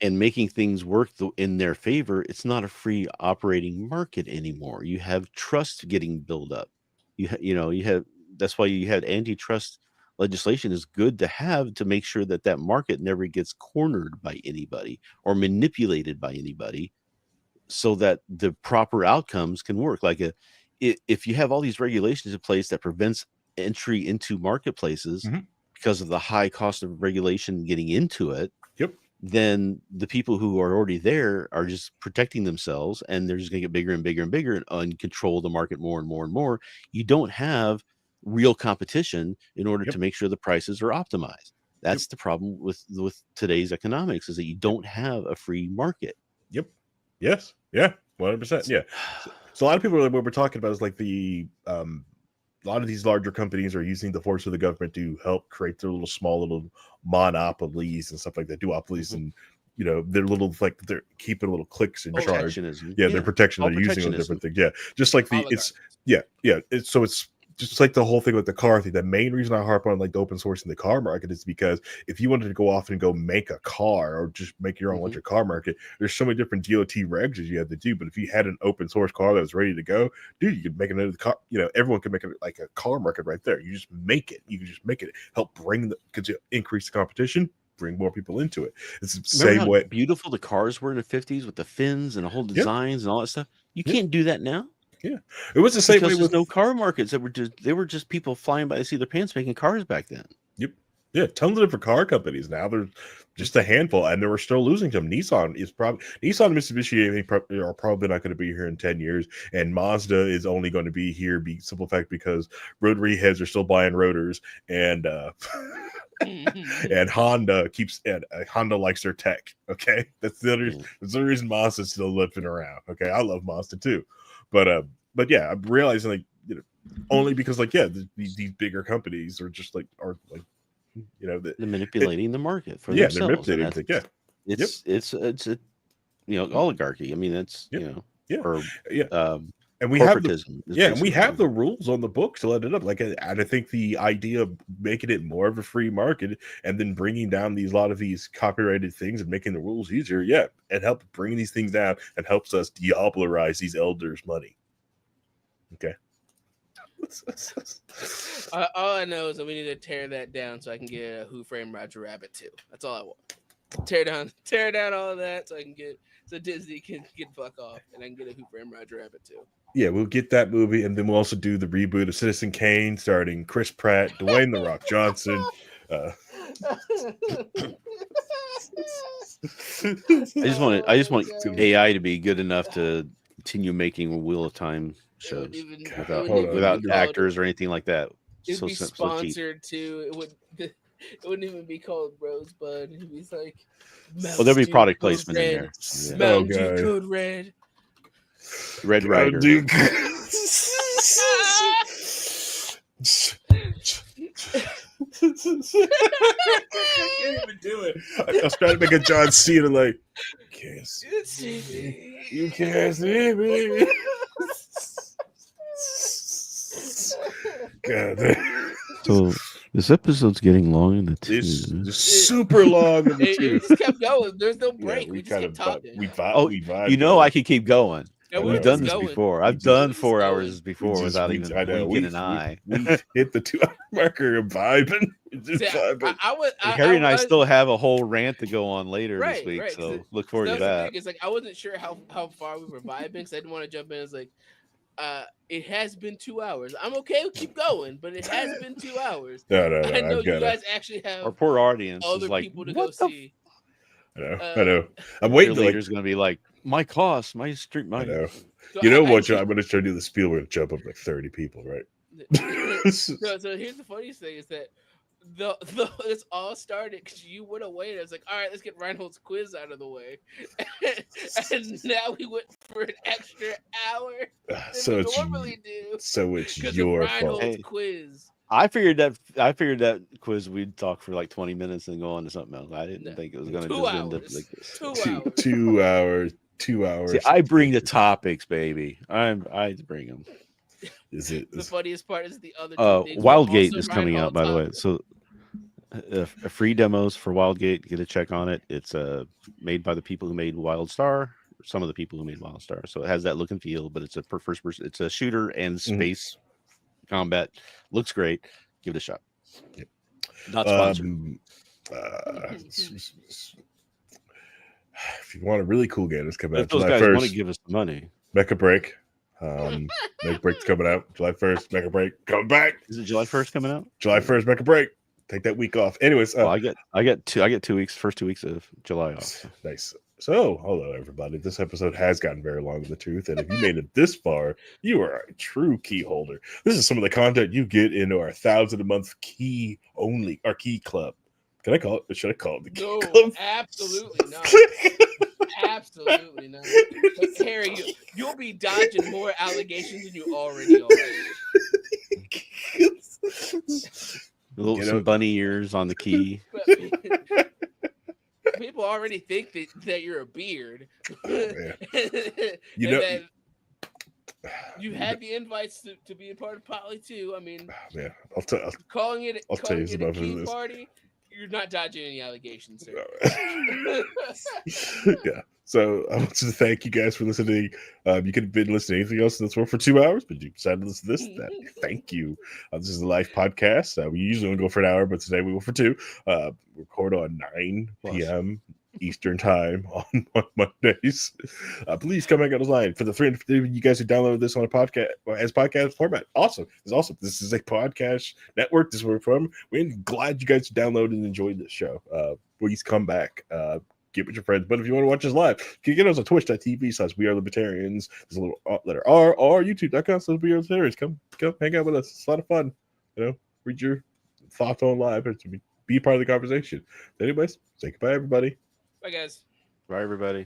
and making things work in their favor, it's not a free operating market anymore. You have trust getting built up. You have that's why you had antitrust legislation is good to have to make sure that that market never gets cornered by anybody or manipulated by anybody, so that the proper outcomes can work. If you have all these regulations in place that prevents entry into marketplaces Mhm. because of the high cost of regulation getting into it, Yep. then the people who are already there are just protecting themselves, and they're just going to get bigger and bigger and bigger and control the market more and more and more. You don't have real competition in order Yep. to make sure the prices are optimized. That's the problem with today's economics, is that you don't have a free market. Yep. Yes. Yeah. 100%. Yeah. So a lot of people, what we're talking about is like a lot of these larger companies are using the force of the government to help create their small little monopolies and stuff like that, duopolies, and they're they're keeping little cliques in charge. Protectionism. Yeah, they're protection. all They're using on protectionism. different things. Yeah, just like Oligarchs. it's just like the whole thing with the car thing. The main reason I harp on like the open source in the car market is because if you wanted to go off and go make a car or just make your own electric car market, there's so many different DOT regs that you have to do. But if you had an open source car that was ready to go, dude, you could make another car. Everyone can make it like a car market right there. You just make it. You can just make it. Help bring because you increase the competition, bring more people into it. It's the Remember same how way. beautiful the cars were in the 50s with the fins and the whole designs and all that stuff? You can't do that now. Yeah, it was the same because way there's with no car markets. They were just people flying by the seat of their pants making cars back then. Yep. Yeah, tons of different car companies now. There's just a handful, and we're still losing them. Nissan and Mitsubishi are probably not going to be here in 10 years, and Mazda is only going to be here simple fact because rotary heads are still buying rotors, and and Honda Honda likes their tech. Okay, that's the other reason Mazda's still living around. Okay, I love Mazda too, but yeah, I'm realizing only because these bigger companies are just they're manipulating the market for they're themselves. manipulating. It's a oligarchy. I mean, that's or and we have and we have the rules on the book to let it up. And I think the idea of making it more of a free market and then bringing down a lot of these copyrighted things and making the rules easier, it helps bring these things down and helps us diablerize these elders' money. Okay. All I know is that we need to tear that down so I can get a Who Framed Roger Rabbit too. That's all I want. Tear down all of that so Disney can get fuck off and I can get a Who Framed Roger Rabbit too. Yeah, we'll get that movie, and then we'll also do the reboot of Citizen Kane starring Chris Pratt, Dwayne The Rock Johnson. I just want AI to be good enough to continue making Wheel of Time shows without actors or anything like that. It would be sponsored too. It wouldn't even be called Rosebud. It'd be like there'll be product placement in there. Yeah. Mountain Dew Code Red. Red Rider. I can't even do it. I was trying to make a John Cena like, can't see me. You can't see me. God. So this episode's getting long in the tooth. It's super long in the It tooth. just kept going. There's no break. We just kept talking. We vibe. I could keep going. We've done this going. before. I've done 4 hours before without even blinking an eye. We hit the 2 hour marker of vibing. Harry and I still have a whole rant to go on later this week, so look forward to that. It's like I wasn't sure how far we were vibing, because I didn't want to jump in. It's like, it has been 2 hours. I'm okay with keep going, but it has been 2 hours. No, I know you guys actually have our poor audience other is like, people to go see. I know. I'm waiting. Later's going to be like, my cost, my street, my. I know. So I'm going to try to do the Spielberg jump of like 30 people, right? So here's the funniest thing is that this all started because you went away and I was like, all right, let's get Reinhold's quiz out of the way. And now we went for an extra hour than we normally do. So it's your fault. Reinhold's quiz. I figured that quiz we'd talk for like 20 minutes and go on to something else. I didn't think it was going to just end up like this. 2 hours. 2 hours. 2 hours. See, I bring the topics, baby. I bring them. Is it the funniest part is the other Wildgate is coming out, by the way. So free demos for Wildgate. Get a check on it. It's made by the people who made WildStar. Some of the people who made WildStar. So it has that look and feel, but it's a first person. It's a shooter and space combat. Looks great. Give it a shot. Yep. Not sponsored. If you want a really cool game, it's coming out If those July guys 1st. want to give us the money, Mecha Break. Mecha Break's coming out July 1st. Mecha Break coming back. is it July 1st coming out? July 1st, Mecha Break. Take that week off. Anyways, Well, I get 2 weeks, first 2 weeks of July off. So. Nice. So, hello everybody. This episode has gotten very long in the tooth, and if you made it this far, you are a true key holder. This is some of the content you get into our 1,000 a month key only, our key club. Can I call it? Should I call it the key club? Absolutely not. Absolutely not. But Harry, you'll be dodging more allegations than you already are. Some bunny ears on the key. People already think that you're a beard. You know, then you had the invites to be a part of Poly too. I mean, yeah, calling it I'll tell you a some key this. party. You're not dodging any allegations, sir. Yeah. So I want to thank you guys for listening. You could have been listening to anything else in this world for 2 hours, but you decided to listen to this. Thank you. This is a live podcast. We usually only go for an hour, but today we go for 2. Record on 9 p.m. Eastern time on Mondays. Please come back on the line for the 350 of you guys who downloaded this on a podcast as podcast format. Awesome. It's awesome. This is a podcast network. This is where we're from. We're glad you guys downloaded and enjoyed this show. Please come back. Get with your friends. But if you want to watch us live, you can get us on twitch.tv/wearelibertarians. There's a little letter R or youtube.com/wearelibertarians. Come hang out with us. It's a lot of fun. Read your thoughts on live and be part of the conversation. Anyways, say goodbye, everybody. Bye, guys. Bye, everybody.